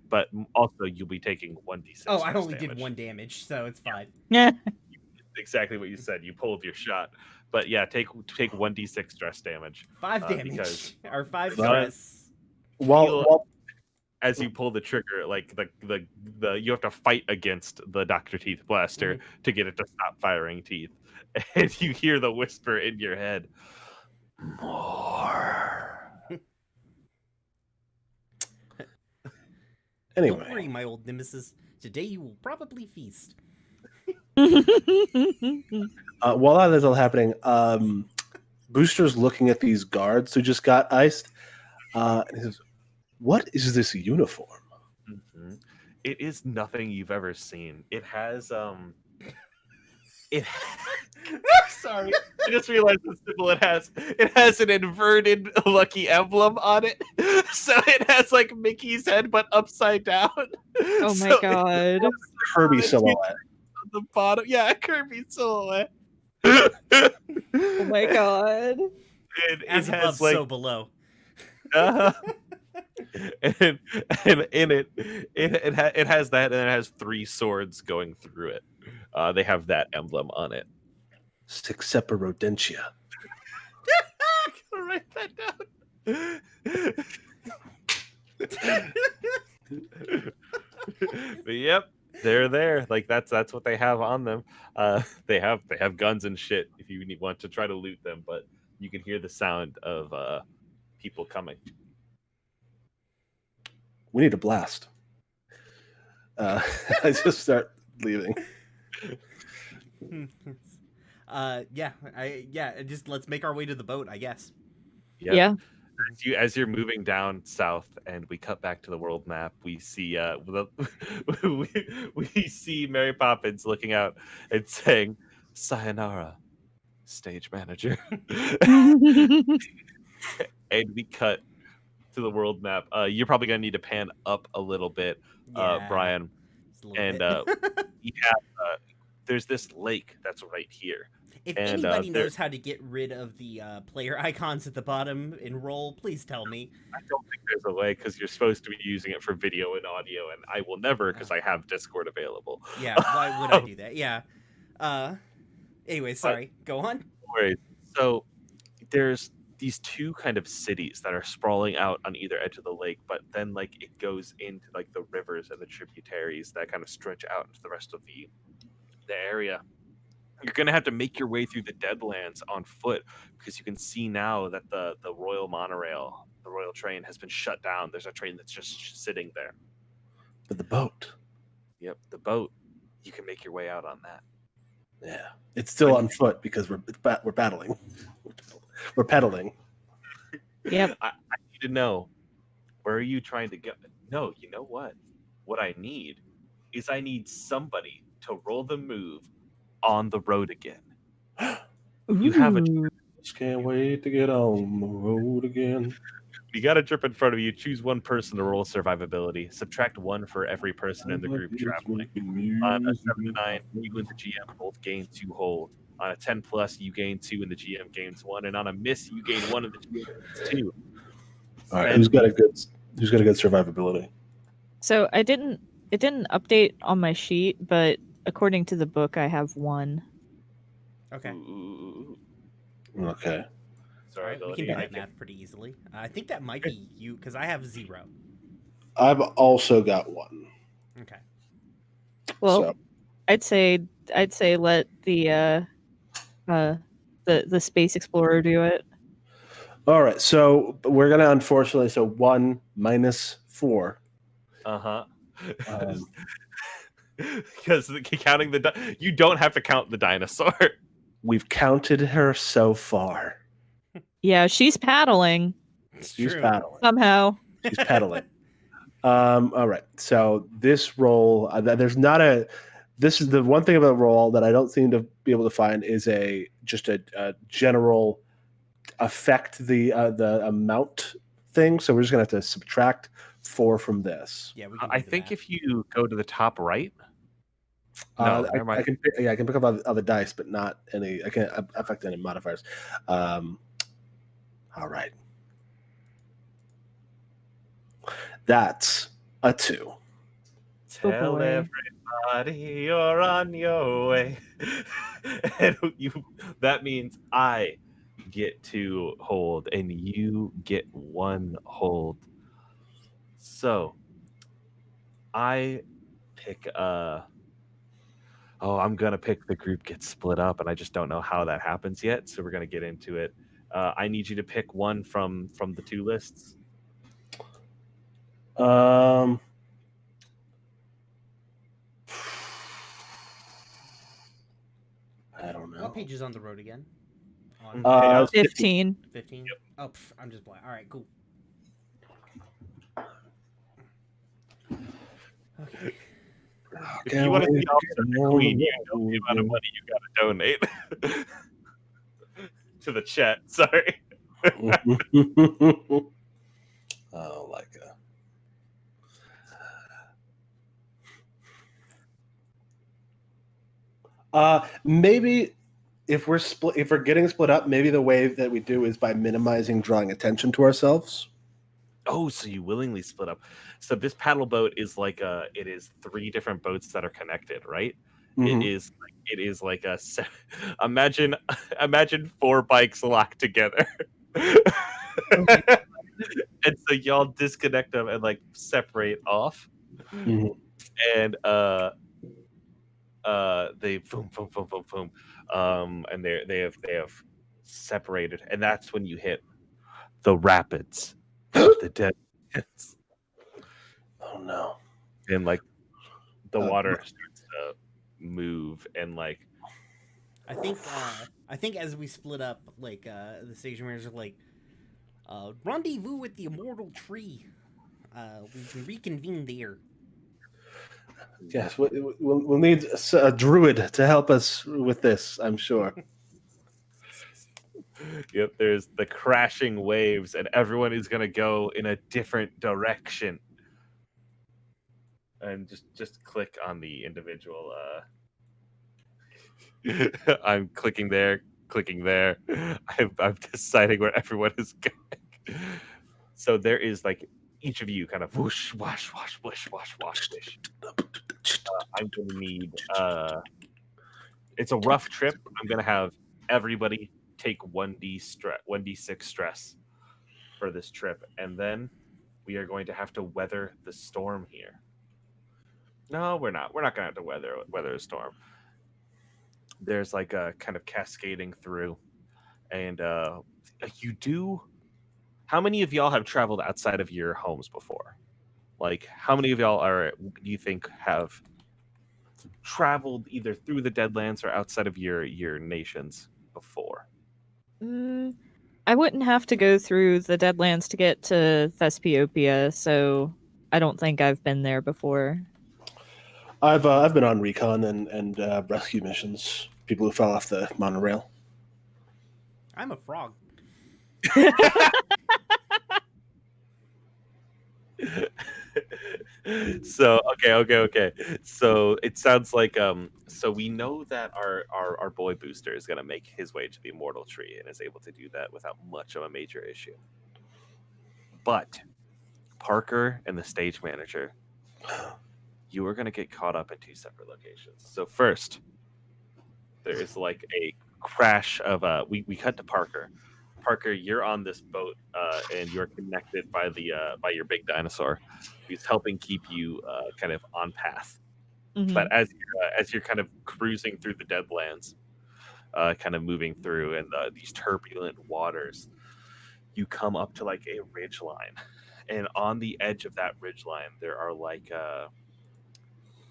But also you'll be taking 1d6. Oh, I only did 1 damage, so it's fine. Yeah. Exactly what you said. You pulled your shot. But yeah, take 1d6 stress damage. 5 damage or 5 stress. As you pull the trigger, like the you have to fight against the Dr. Teeth blaster to get it to stop firing teeth, and you hear the whisper in your head, "More." Anyway, don't worry, my old nemesis. Today you will probably feast. While that is all happening, Booster's looking at these guards who just got iced, and he says, "What is this uniform?" It is nothing you've ever seen. It has it sorry, I just realized the symbol it has an inverted lucky emblem on it. So it has like Mickey's head but upside down. Oh my So god. Kirby silhouette. on the bottom. Yeah, Kirby silhouette. Oh my god. As it above, has like so below. uh, and in it has that, and it has 3 swords going through it. They have that emblem on it. Sexeperodentia. I'll write that down. But yep, they're there. Like that's what they have on them. They have guns and shit if you want to try to loot them, but you can hear the sound of people coming. We need a blast. I just start leaving. Just let's make our way to the boat, I guess. Yep. Yeah. As you're moving down south, and we cut back to the world map, we see we see Mary Poppins looking out and saying, "Sayonara, stage manager." And we cut to the world map. You're probably gonna need to pan up a little bit, Yeah, Brian. just a little And bit. we have there's this lake that's right here. If And anybody knows how to get rid of the player icons at the bottom in roll, please tell me. I don't think there's a way, because you're supposed to be using it for video and audio, and I will never, because I have Discord available. Yeah, why would I do that? Yeah. Anyway, sorry. Go on. No worries. So there's these 2 kind of cities that are sprawling out on either edge of the lake, but then like it goes into like the rivers and the tributaries that kind of stretch out into the rest of the area. You're gonna have to make your way through the Deadlands on foot, because you can see now that the Royal Monorail, the Royal Train, has been shut down. There's a train that's just sitting there. But the boat. Yep, the boat. You can make your way out on that. Yeah. It's still on foot because we're battling. We're pedaling. Yep. I need to know, where are you trying to go? No, you know what? What I need is somebody to roll the move on the road again. You have a Ooh. Just can't wait to get on the road again. You got a trip in front of you. Choose one person to roll survivability. Subtract 1 for every person in the group traveling. On a 7 to 9, you and the GM both gain 2 hold. On a 10 plus, you gain 2 and the GM gains 1. And on a miss, you gain 1 and the GM gains 2. All right, who's got a good survivability? So it didn't update on my sheet, but according to the book, I have 1. Okay. Ooh. Okay. Sorry, We can do that math pretty easily. I think that might be you, because I have 0. I've also got 1. Okay. Well, So. I'd say let the space explorer do it. All right, so we're gonna unfortunately 1 minus 4. Because counting you don't have to count the dinosaur. We've counted her so far. Yeah, she's paddling She's paddling. somehow. She's pedaling. All right. So this roll, this is the one thing about the roll that I don't seem to be able to find is just a general affect the amount thing. So we're just gonna have to subtract 4 from this. Yeah, we can. I think if you go to the top right. No, I can pick up other dice, but not any. I can't affect any modifiers. All right. That's a 2. Tell everybody you're on your way. And that means I get to hold and you get 1 hold. So I pick I'm gonna pick the group gets split up, and I just don't know how that happens yet, so we're gonna get into it. I need you to pick 1 from the 2 lists. I don't know. What page is on the road again? 15. 15. Yep. Oh, I'm just blind. All right, cool. Okay. If you want to see Officer McQueen, you know the amount of money you gotta donate to the chat. Sorry. Oh, like maybe if we're getting split up, maybe the way that we do is by minimizing drawing attention to ourselves. Oh, so you willingly split up. So this paddle boat is like it is 3 different boats that are connected, right? Mhm. It is like a imagine 4 bikes locked together. And so y'all disconnect them and like separate off. Mhm. And they boom boom boom boom boom. And they have separated, and that's when you hit the rapids of the Deadlands. Oh no. And like the water starts to move, and like I think as we split up, like the station managers are like, rendezvous with the immortal tree. We can reconvene there. Yes, we'll need a druid to help us with this, I'm sure. yep, there's the crashing waves, and everyone is gonna go in a different direction. And just click on the individual. I'm clicking there, clicking there. I'm deciding where everyone is going. So there is like each of you kind of whoosh, wash, wash, whoosh, wash, wash, wish. I'm gonna need. It's a rough trip. I'm gonna have everybody take 1d6 stress for this trip, and then we are going to have to weather the storm here. No, we're not. We're not gonna have to weather a storm. There's like a kind of cascading through, and you do. How many of y'all have traveled outside of your homes before? Like, how many of y'all do you think have traveled either through the Deadlands or outside of your nations before? I wouldn't have to go through the Deadlands to get to Thespiopia, so I don't think I've been there before. I've been on recon and rescue missions. People who fell off the monorail. I'm a frog. So okay. So it sounds like so we know that our boy Booster is gonna make his way to the immortal tree and is able to do that without much of a major issue. But Parker and the stage manager, you are gonna get caught up in 2 separate locations. So first, there is like a crash of we cut to Parker. Parker, you're on this boat, and you're connected by the by your big dinosaur. He's helping keep you kind of on path. Mhm. But as you're kind of cruising through the Deadlands, kind of moving through and these turbulent waters, you come up to like a ridge line, and on the edge of that ridge line, there are like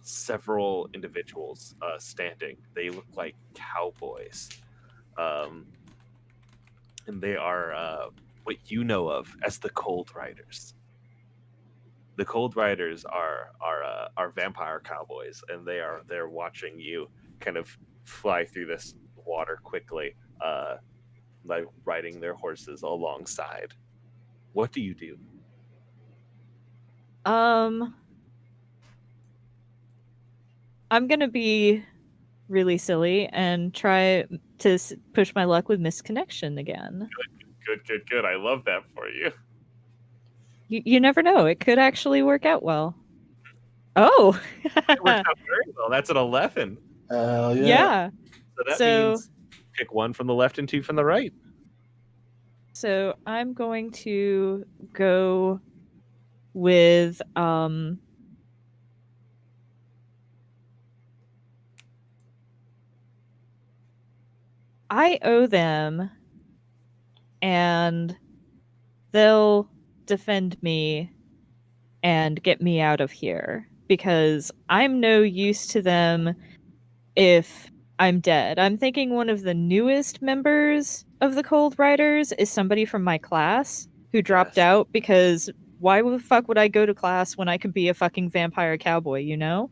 several individuals standing. They look like cowboys. And they are what you know of as the Cold Riders. The Cold Riders are vampire cowboys, and they're watching you kind of fly through this water quickly, like riding their horses alongside. What do you do? I'm gonna be really silly and try to push my luck with misconnection again. Good. I love that for you. You never know. It could actually work out well. Oh! It works out very well. That's an 11. Yeah. Yeah. So that So- means pick 1 from the left and 2 from the right. So I'm going to go with I owe them, and they'll defend me and get me out of here because I'm no use to them if I'm dead. I'm thinking one of the newest members of the Cold Riders is somebody from my class who dropped Yes. out because why the fuck would I go to class when I could be a fucking vampire cowboy, you know?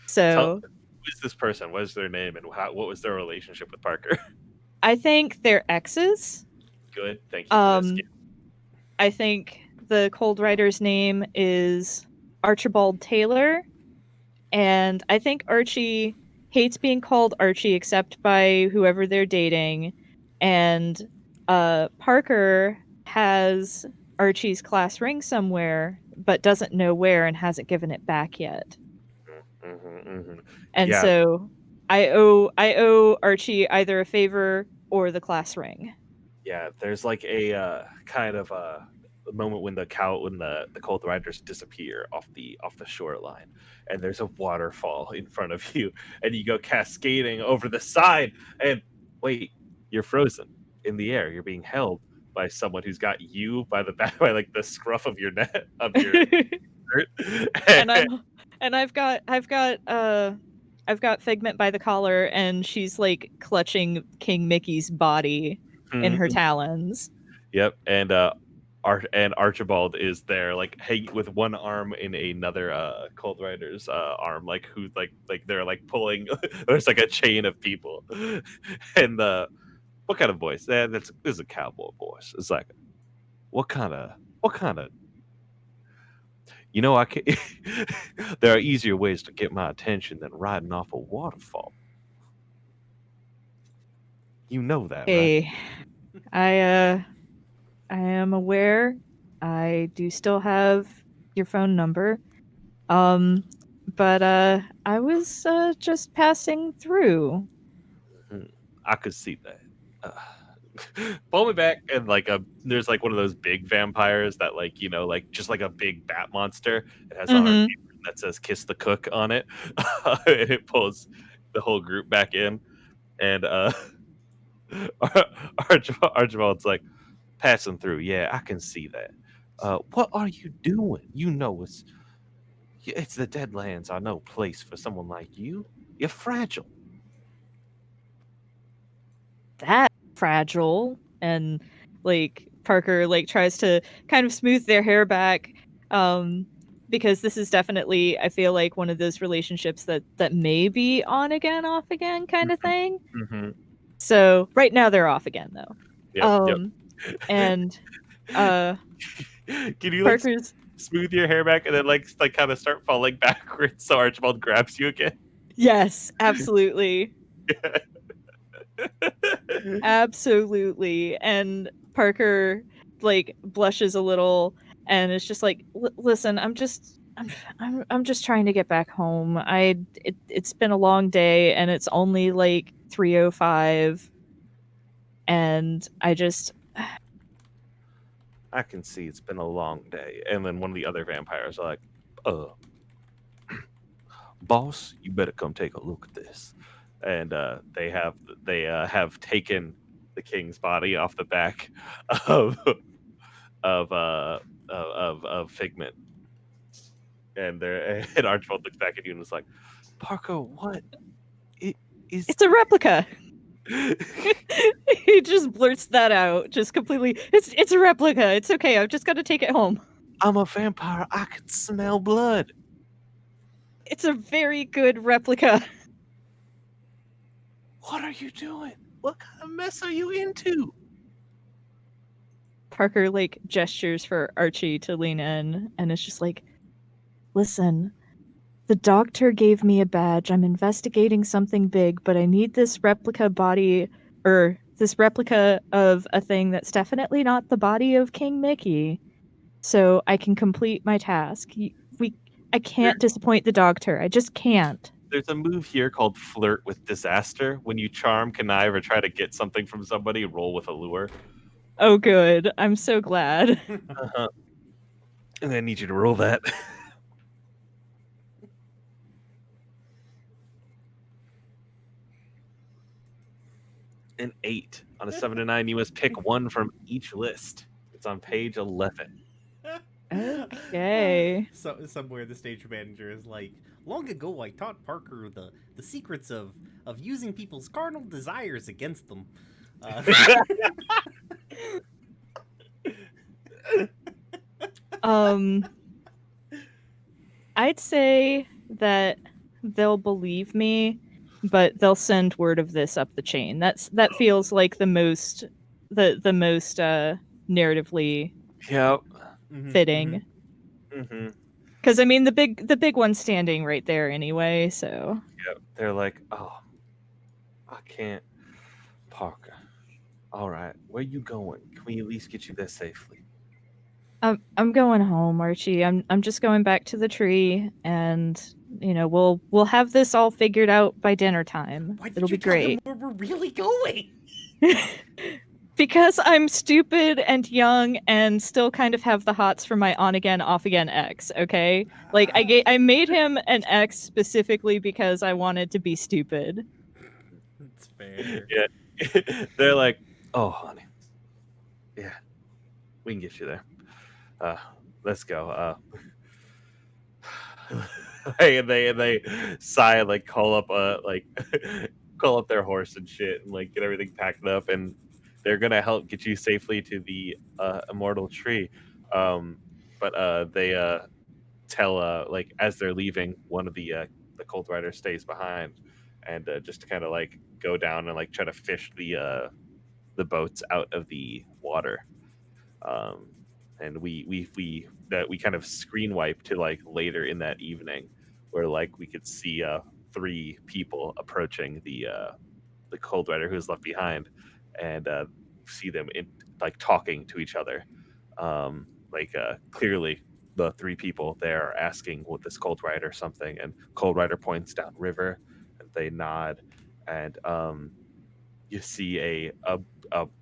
So Who is this person? What is their name, and what was their relationship with Parker? I think they're exes. Good, thank you for this. I think the Cold Rider's name is Archibald Taylor, and I think Archie hates being called Archie except by whoever they're dating, and Parker has Archie's class ring somewhere, but doesn't know where and hasn't given it back yet. And Yeah, so I owe Archie either a favor or the class ring. yeah. There's like a kind of a moment when the Cold Riders disappear off the shoreline, and there's a waterfall in front of you, and you go cascading over the side, and wait, you're frozen in the air. You're being held by someone who's got you by the back, by like the scruff of your neck of your shirt. and I've got Figment by the collar, and she's like clutching King Mickey's body in her talons. Yep, and Archibald is there, like hanging with one arm in another Cold Rider's arm, like who like they're like pulling. There's like a chain of people, and what kind of voice? This is a cowboy voice. It's like, what kind of I can there are easier ways to get my attention than riding off a waterfall. You know that, right? Hey, I am aware. I do still have your phone number. But I was just passing through. I could see that. Pull me back, and like there's like one of those big vampires that like like just like a big bat monster. It has a heart that says "Kiss the Cook" on it, and it pulls the whole group back in. And Archibald's like, passing through. Yeah, I can see that. What are you doing? You know it's the Deadlands are no place for someone like you. You're fragile. That fragile. And like Parker like tries to kind of smooth their hair back, because this is definitely, I feel like, one of those relationships that may be on again, off again kind of thing. So right now they're off again though. Yep. And can you like Parker's smooth your hair back and then like kind of start falling backwards so Archibald grabs you again? Yes, absolutely. Absolutely. And Parker like blushes a little and is just like, listen, I'm just trying to get back home. It's been a long day and it's only like 3:05, and I can see it's been a long day. And then one of the other vampires are like, boss, you better come take a look at this. And they have taken the king's body off the back of Figment. And Archibald looks back at you and is like, Parker, what? It's a replica. He just blurts that out, just completely. It's a replica. It's okay. I've just got to take it home. I'm a vampire. I can smell blood. It's a very good replica. What are you doing? What kind of mess are you into? Parker like gestures for Archie to lean in, and it's just like, listen, the doctor gave me a badge. I'm investigating something big, but I need this replica body, or this replica of a thing that's definitely not the body of King Mickey, so I can complete my task. I can't disappoint the doctor. I just can't. There's a move here called Flirt with Disaster. When you charm, connive, or try to get something from somebody, roll with a lure. Oh, good. I'm so glad. And I need you to roll that. An 8 on a 7 to 9. You must pick one from each list. It's on page 11. Okay. So somewhere the stage manager is like, long ago I taught Parker the secrets of using people's carnal desires against them. I'd say that they'll believe me, but they'll send word of this up the chain. That feels like the most narratively Yep. fitting. Mm-hmm. Because I mean the big one's standing right there anyway, so Yep. They're like, oh, I can't, Parker. All right, where you going? Can we at least get you there safely? I'm going home, Archie. I'm just going back to the tree, and we'll have this all figured out by dinner time. Why did It'll you be tell him great. where we're really going? Because I'm stupid and young and still kind of have the hots for my on again off again ex. Okay, like I made him an ex specifically because I wanted to be stupid. That's fair. Yeah. They're like, oh, honey. Yeah, we can get you there. Let's go. Hey, and they sigh and like call up call up their horse and shit and like get everything packed up, and they're gonna help get you safely to the immortal tree. But they tell like as they're leaving, one of the Cold Riders stays behind and just to kind of like go down and like try to fish the boats out of the water. um, and we kind of screen wipe to like later in that evening, where like we could see three people approaching the Cold Rider who was left behind, and see them in like talking to each other. Clearly, the three people there are asking what this Cold Rider something, and Cold Rider points down river, and they nod, and you see a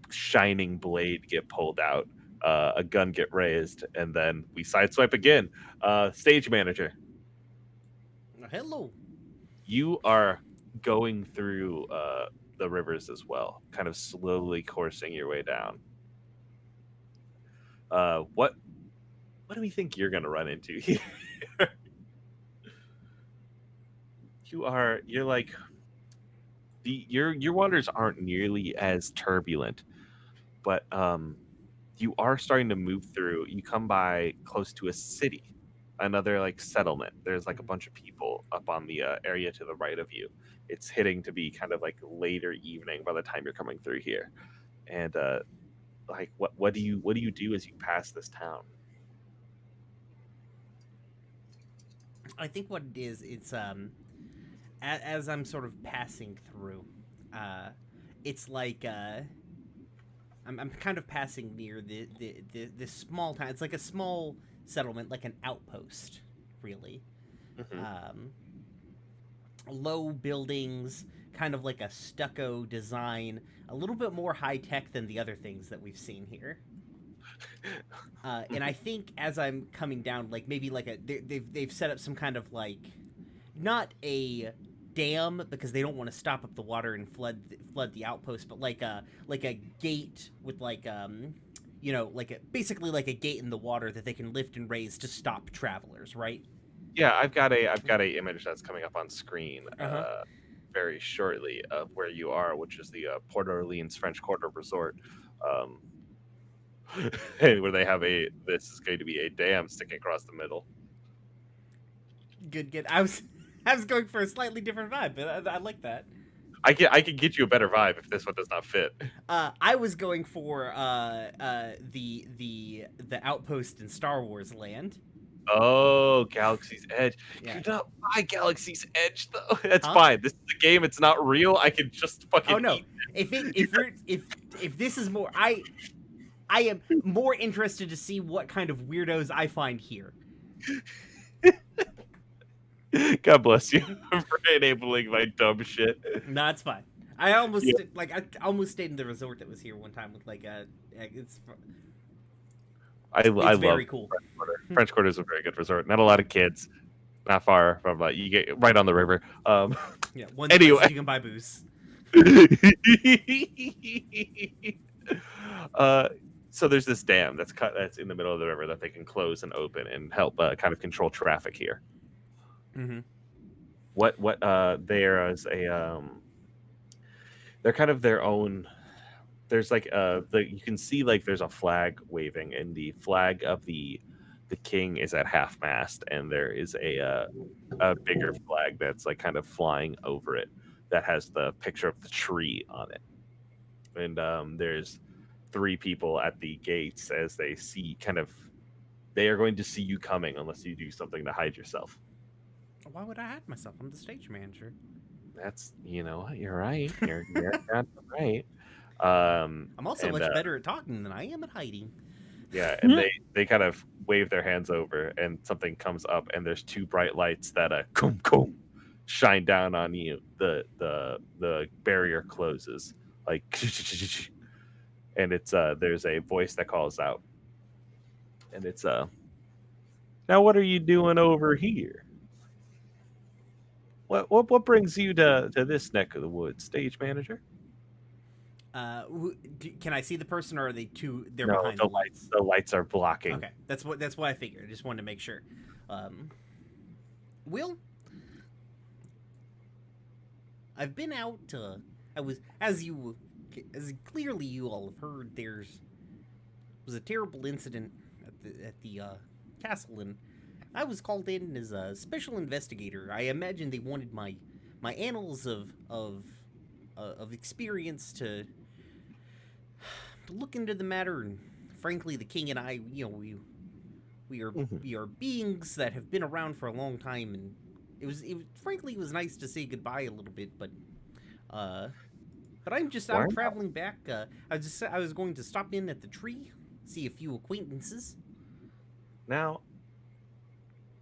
shining blade get pulled out, a gun get raised, and then we sideswipe again. Stage manager, Hello. you are going through the rivers as well, kind of slowly coursing your way down. What do we think you're going to run into here? You're like your waters aren't nearly as turbulent, but you are starting to move through. You come by close to a city, another like settlement. There's like a bunch of people up on the area to the right of you. It's hitting to be kind of like later evening by the time you're coming through here. And like what do you do as you pass this town? I think what it is, it's as I'm sort of passing through, uh, it's like I'm kind of passing near this small town. It's like a small settlement, like an outpost, really. Mhm. Low buildings, kind of like a stucco design, a little bit more high tech than the other things that we've seen here. And I think as I'm coming down, like maybe like they've set up some kind of like not a dam because they don't want to stop up the water and flood the outpost, but like a gate with like basically like a gate in the water that they can lift and raise to stop travelers, right? Yeah, I've got a image that's coming up on screen Uh-huh. very shortly of where you are, which is the Port Orleans French Quarter Resort, um, where they have this is going to be a dam sticking across the middle. Good. I was going for a slightly different vibe, but I like that. I can get you a better vibe if this one does not fit. I was going for the outpost in Star Wars Land. Oh, Galaxy's Edge. Yeah. You're not by Galaxy's Edge though. That's Huh? fine. This is a game. It's not real. I can just fucking Oh no! eat. If this is more, I am more interested to see what kind of weirdos I find here. God bless you for enabling my dumb shit. No, it's fine. I almost Yeah. I almost stayed in the resort that was here one time with like it's I love very cool. French Quarter. French Quarter is a very good resort. Not a lot of kids. Not far from you get right on the river. Yeah, one Anyway. place you can buy booze. So there's this dam that's in the middle of the river that they can close and open and help kind of control traffic here. Mm-hmm. What there is they're kind of their own. There's like you can see like there's a flag waving, and the flag of the the king is at half mast, and there is a bigger flag that's like kind of flying over it that has the picture of the tree on it. And there's three people at the gates as they see they are going to see you coming unless you do something to hide yourself. Why would I hide myself? I'm the stage manager. That's, you're right. You're right. I'm also and much better at talking than I am at hiding. yeah, and they kind of wave their hands over, and something comes up, and there's two bright lights that kum shine down on you. The barrier closes like, and it's there's a voice that calls out, and it's now what are you doing over here? What brings you to this neck of the woods, stage manager? Can I see the person, or are they too? They're No, behind the lights. the lights are blocking. Okay, that's what I figured. I just wanted to make sure. Will, I've been out. I was as clearly you all have heard. Was a terrible incident at the castle, and I was called in as a special investigator. I imagine they wanted my annals of experience to look into the matter. And frankly, the king and I, we are beings that have been around for a long time, and it was nice to say goodbye a little bit, but I'm traveling back. I was going to stop in at the tree, see a few acquaintances. Now,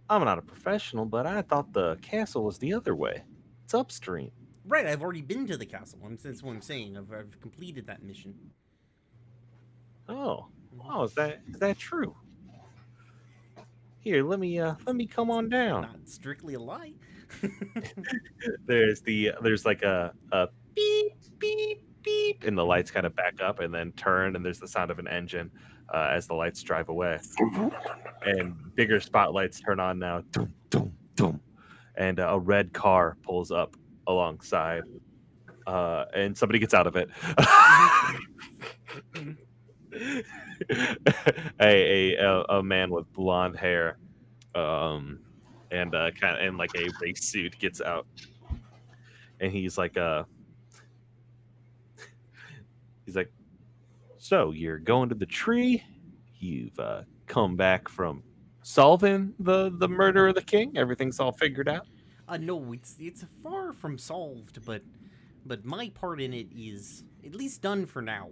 I'm not a professional, but I thought the castle was the other way. It's upstream. Right, I've already been to the castle. That's what I'm saying. I've completed that mission. Oh, is that true? Here, let me come on down. Not strictly a lie. There's like a beep beep beep, and the lights kind of back up and then turn, and there's the sound of an engine as the lights drive away, and bigger spotlights turn on now. Dum, dum, dum. And a red car pulls up alongside, and somebody gets out of it. a man with blonde hair, and kind of in like a race suit gets out, and he's like, so you're going to the tree? You've come back from solving the murder of the king? Everything's all figured out? No, it's far from solved, but my part in it is at least done for now.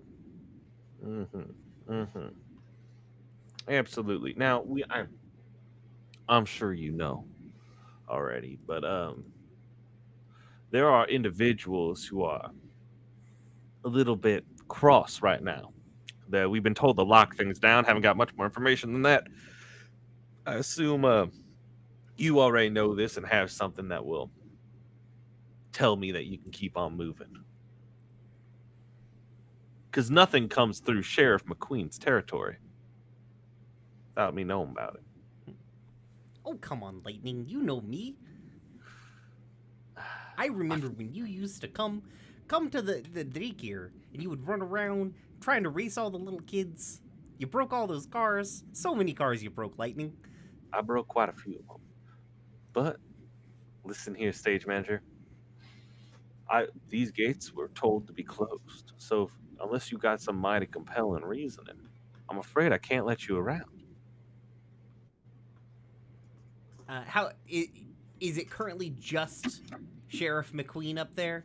Absolutely. Now I'm sure you know already, but there are individuals who are a little bit cross right now. That we've been told to lock things down. Haven't got much more information than that. I assume you already know this and have something that will tell me that you can keep on moving. Because nothing comes through Sheriff McQueen's territory without me knowing about it. Oh, come on, Lightning. You know me. I remember when you used to come to the daycare, and you would run around trying to race all the little kids. You broke all those cars. So many cars you broke, Lightning. I broke quite a few of them. But listen here, stage manager. These gates were told to be closed. So unless you got some mighty compelling reasoning, I'm afraid I can't let you around. How is it currently just Sheriff McQueen up there?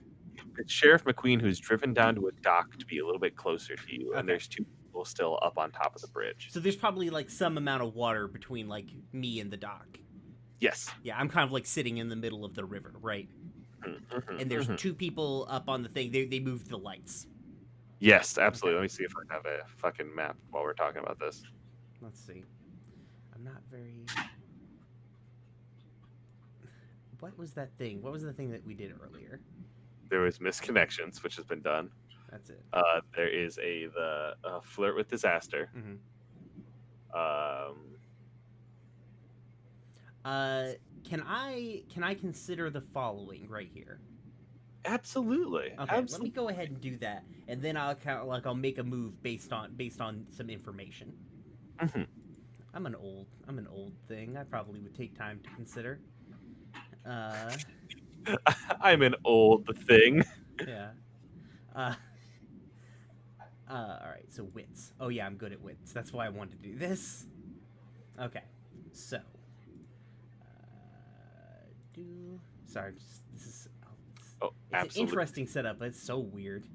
It's Sheriff McQueen who's driven down to a dock to be a little bit closer to you, Okay. and there's two people still up on top of the bridge. So there's probably like some amount of water between like me and the dock. Yes. Yeah, I'm kind of like sitting in the middle of the river, right? And there's two people up on the thing. They moved the lights. Yes, absolutely. Let me see if I have a fucking map while we're talking about this. Let's see. I'm not very... What was that thing? What was the thing that we did earlier? There was misconnections, which has been done. That's it. There is the flirt with disaster. Can I consider the following right here? Absolutely. Okay, Absolutely. let me go ahead and do that, and then I'll make a move based on some information. I'm an old thing. I probably would take time to consider. I'm an old thing. Yeah. All right. So wits. Oh yeah, I'm good at wits. That's why I wanted to do this. Okay. So. Sorry. This is. Oh, It's absolutely. an interesting setup, but it's so weird.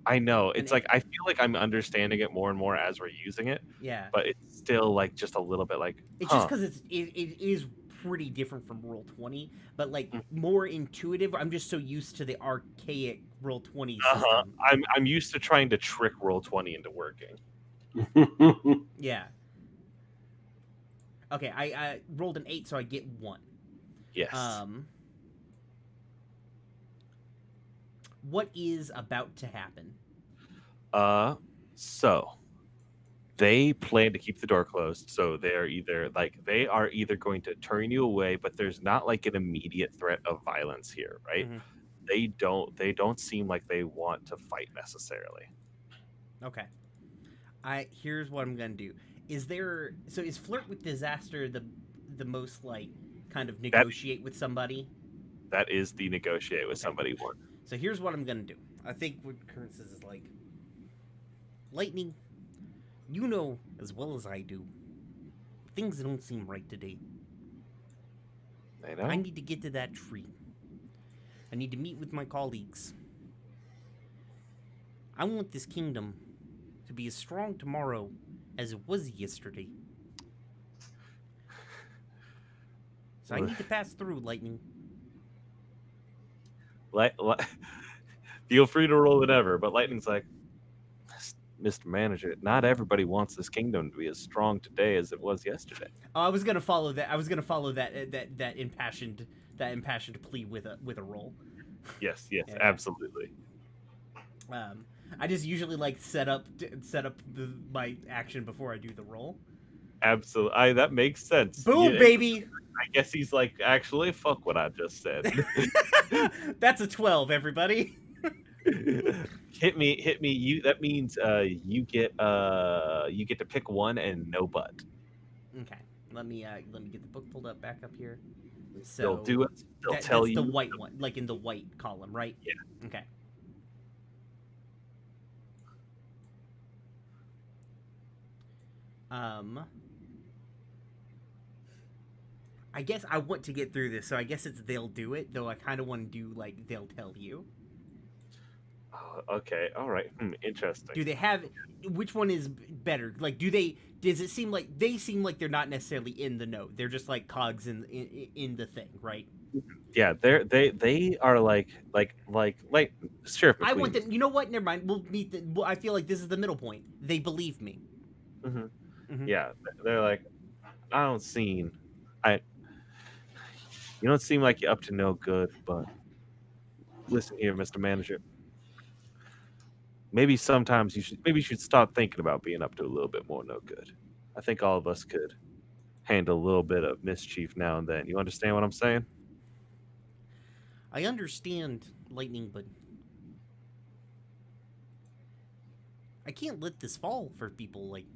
I know. And It's like I feel like I'm understanding it more and more as we're using it, Yeah. but it's still like just a little bit like. It's just because it is pretty different from Roll20, but like more intuitive. I'm just so used to the archaic Roll20 system. I'm used to trying to trick Roll20 into working. Yeah. Okay, I rolled an 8, so I get 1. Yes. What is about to happen? So they plan to keep the door closed, so they are either going to turn you away, but there's not like an immediate threat of violence here, right? Mhm. They don't seem like they want to fight necessarily. Okay. Here's what I'm gonna do. Is flirt with disaster the most like kind of negotiate with somebody? That is the negotiate with somebody one. So here's what I'm gonna do. I think what Kern says is like, Lightning, you know as well as I do, things don't seem right today. I know. I need to get to that tree. I need to meet with my colleagues. I want this kingdom to be as strong tomorrow as it was yesterday. So I need to pass through, Lightning. Feel free to roll whatever, but Lightning's like, Mr. Manager, not everybody wants this kingdom to be as strong today as it was yesterday. Oh, I was gonna follow that. I was gonna follow that impassioned plea with a roll. Yes, Yeah. Absolutely. I just usually like set up my action before I do the roll. Absolutely, that makes sense. Boom, Yeah, baby. I guess he's like, actually, fuck what I just said. That's a 12, everybody. hit me. You. That means you get to pick one and no butt. Okay, let me get the book pulled up back up here. So they'll do it. They'll tell that's you the white one, like in the white column, right? Yeah. Okay. I guess I want to get through this, so I guess it's they'll do it, though I kind of want to do, like, they'll tell you. Okay, all right. Interesting. Do they have... Which one is better? Like, does it seem like... They seem like they're not necessarily in the know. They're just, like, cogs in the thing, right? Yeah, they are like Sheriff McQueen. I want them... You know what? Never mind. We'll meet the... I feel like this is the middle point. They believe me. Yeah, they're like, I don't seem... You don't seem like you're up to no good, but listen here, Mr. Manager. Maybe sometimes you should start thinking about being up to a little bit more no good. I think all of us could handle a little bit of mischief now and then. You understand what I'm saying? I understand, Lightning, but I can't let this fall for people. Like,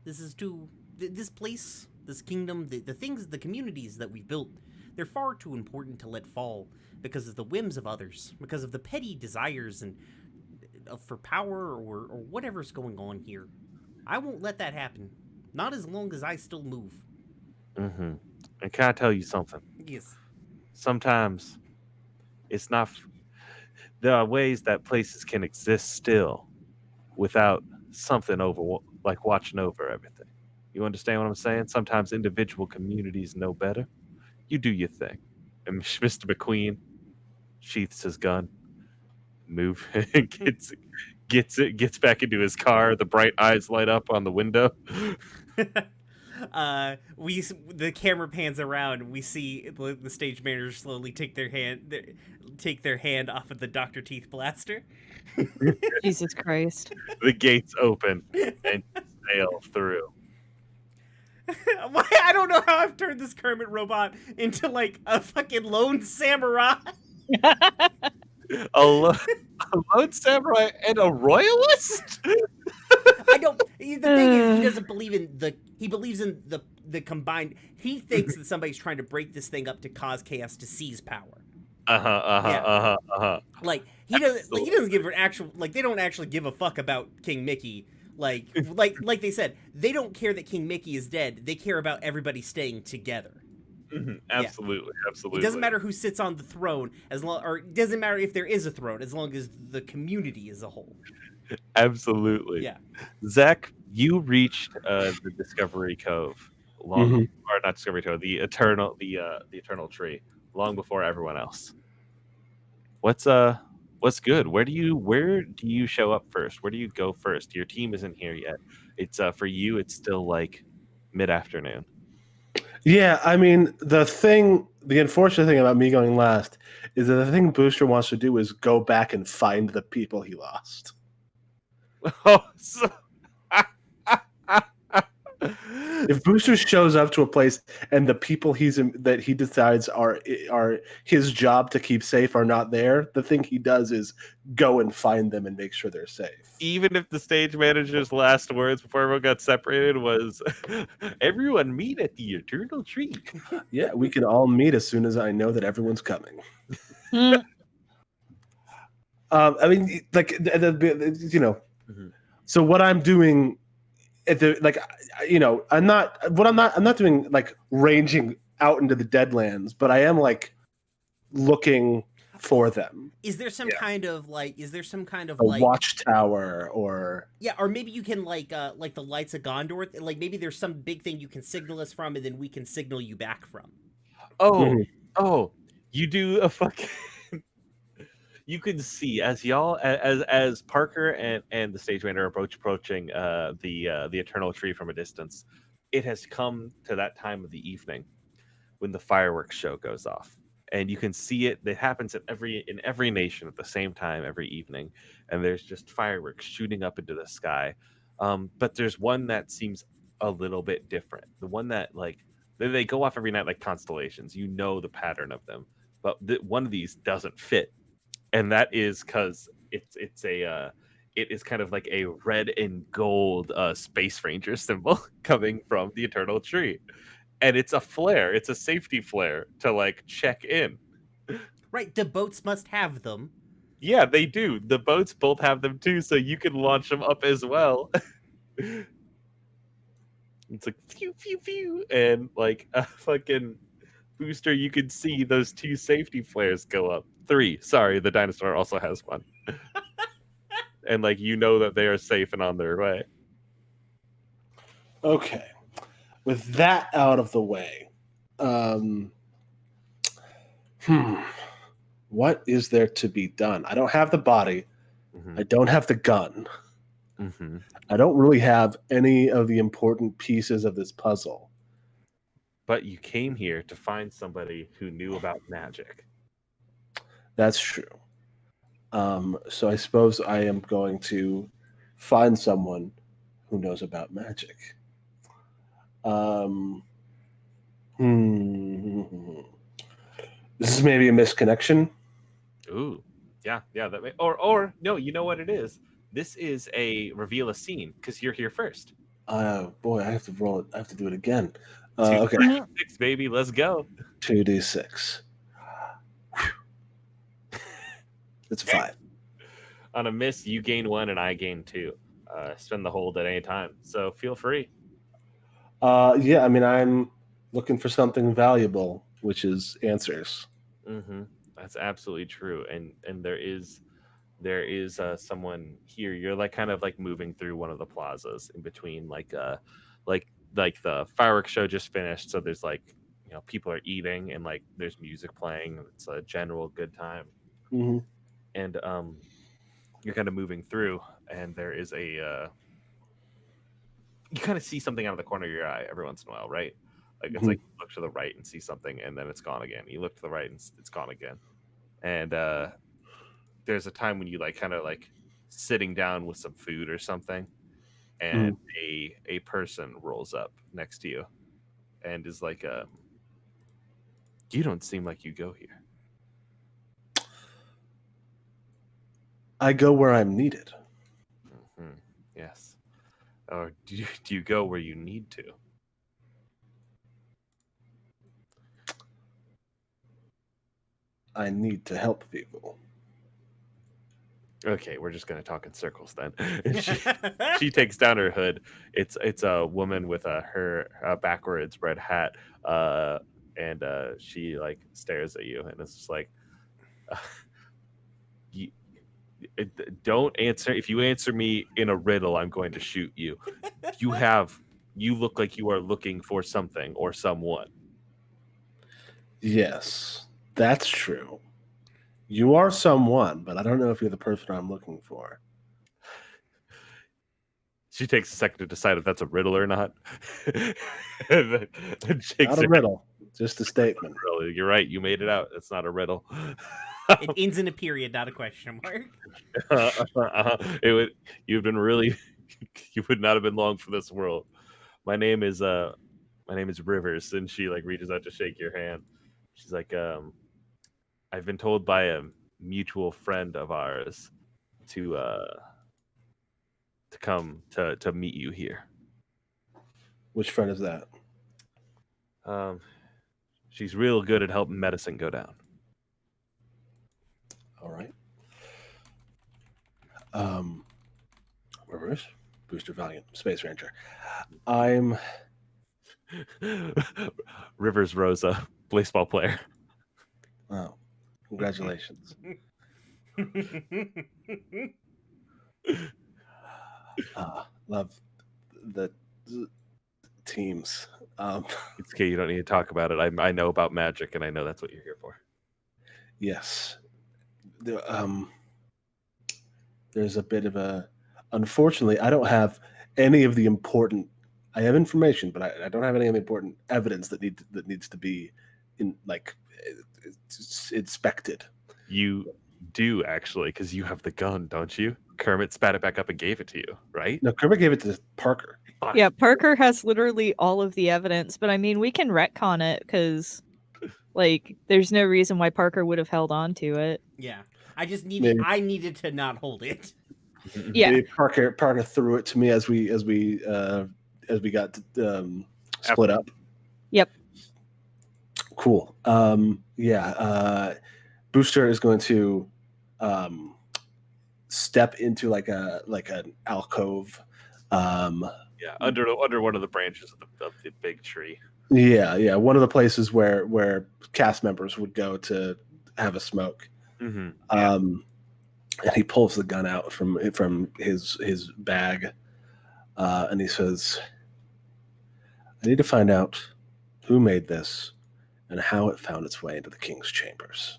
this is too... This place, this kingdom, the things, the communities that we've built, they're far too important to let fall because of the whims of others, because of the petty desires and for power or whatever's going on here. I won't let that happen. Not as long as I still move. And can I tell you something? Yes. Sometimes it's not... There are ways that places can exist still without something like watching over everything. You understand what I'm saying? Sometimes individual communities know better. You do your thing. And Mr. McQueen sheaths his gun, gets back into his car. The bright eyes light up on the window. The camera pans around. We see the stage manager slowly take their hand off of the Dr. Teeth blaster. Jesus Christ! The gates open and sail through. I don't know how I've turned this Kermit robot into like a fucking lone samurai. A lone samurai and a royalist? I don't. The thing is, he doesn't believe in He believes in the combined. He thinks that somebody's trying to break this thing up to cause chaos to seize power. Like he doesn't give an actual, like, they don't actually give a fuck about King Mickey. Like they said, they don't care that King Mickey is dead. They care about everybody staying together. Absolutely. It doesn't matter who sits on the throne, as long, or it doesn't matter if there is a throne, as long as the community as a whole. Absolutely. Yeah. Zach, you reached the Discovery Cove or not Discovery Cove, the Eternal Tree, long before everyone else. What's good? Where do you show up first? Where do you go first? Your team isn't here yet. It's for you. It's still like mid-afternoon. Yeah, I mean, the unfortunate thing about me going last is that the thing Booster wants to do is go back and find the people he lost. Oh, if Booster shows up to a place and the people that he decides are his job to keep safe are not there, the thing he does is go and find them and make sure they're safe. Even if the stage manager's last words before everyone got separated was, "Everyone meet at the Eternal Tree." Yeah, we can all meet as soon as I know that everyone's coming. I mean, like, you know. Mm-hmm. So what I'm doing, I'm not doing like ranging out into the Deadlands, but I am like looking for them. Is there some kind of like a watchtower or or maybe you can like the lights of Gondor, like maybe there's some big thing you can signal us from and then we can signal you back from. Oh, you do a fucking you can see as y'all as Parker and the stage manager approaching the Eternal Tree from a distance. It has come to that time of the evening when the fireworks show goes off, and you can see it. It happens in every nation at the same time every evening, and there's just fireworks shooting up into the sky. But there's one that seems a little bit different. The one that like they go off every night like constellations. You know the pattern of them, but one of these doesn't fit. And that is because it is kind of like a red and gold Space Ranger symbol coming from the Eternal Tree, and it's a flare. It's a safety flare to like check in. Right, the boats must have them. Yeah, they do. The boats both have them too, so you can launch them up as well. It's like phew phew phew, and like a fucking Booster, you can see those 2 safety flares go up. 3. Sorry, the dinosaur also has one. And like you know that they are safe and on their way. Okay. With that out of the way, what is there to be done? I don't have the body. I don't have the gun. I don't really have any of the important pieces of this puzzle. But you came here to find somebody who knew about magic. That's true. So I suppose I am going to find someone who knows about magic. This is maybe a misconnection. Ooh, yeah. That may, or no, you know what it is. This is a reveal a scene because you're here first. Boy, I have to roll it. I have to do it again. 2d6, baby, let's go. 2d6. It's a 5. On a miss, you gain 1 and I gain 2. Spend the hold at any time, so feel free. Yeah, I mean, I'm looking for something valuable, which is answers. That's absolutely true, and there is someone here. You're like kind of like moving through one of the plazas in between, like the fireworks show just finished, so there's like people are eating and like there's music playing. It's a general good time, and you're kind of moving through, and there is a you kind of see something out of the corner of your eye every once in a while, right? Like it's like you look to the right and see something, and then it's gone again. You look to the right and it's gone again, and there's a time when you like kind of like sitting down with some food or something, and a person rolls up next to you and is like, you don't seem like you go here. I go where I'm needed. Yes. Or do you go where you need to? I need to help people. Okay, we're just gonna talk in circles then. And she takes down her hood. It's a woman with her backwards red hat, and she like stares at you, and it's just like, you, don't answer. If you answer me in a riddle, I'm going to shoot you. You look like you are looking for something or someone. Yes, that's true. You are someone, but I don't know if you're the person I'm looking for. She takes a second to decide if that's a riddle or not. Not a riddle, just a statement. You're right. You made it out. It's not a riddle. It ends in a period, not a question mark. You've been really. You would not have been long for this world. My name is Rivers, and she like reaches out to shake your hand. She's like, I've been told by a mutual friend of ours to come to meet you here. Which friend is that? She's real good at helping medicine go down. All right. Rivers, Booster Valiant, Space Ranger. I'm Rivers Rosa, baseball player. Oh, congratulations. Love the teams. It's okay. You don't need to talk about it. I know about magic, and I know that's what you're here for. Yes. There's a bit of a. Unfortunately, I don't have any of the important. I have information, but I don't have any of the important evidence that needs to be inspected. You do actually, because you have the gun, don't you? Kermit spat it back up and gave it to you, right? No, Kermit gave it to Parker. Yeah, Parker has literally all of the evidence, but I mean, we can retcon it because, like, there's no reason why Parker would have held on to it. Yeah, I needed to not hold it. Yeah, Maybe Parker threw it to me as we got split up. Yep. Cool. Booster is going to step into like an alcove. Under one of the branches of the big tree. Yeah. One of the places where cast members would go to have a smoke. Mm-hmm. And he pulls the gun out from his bag, and he says, "I need to find out who made this and how it found its way into the king's chambers."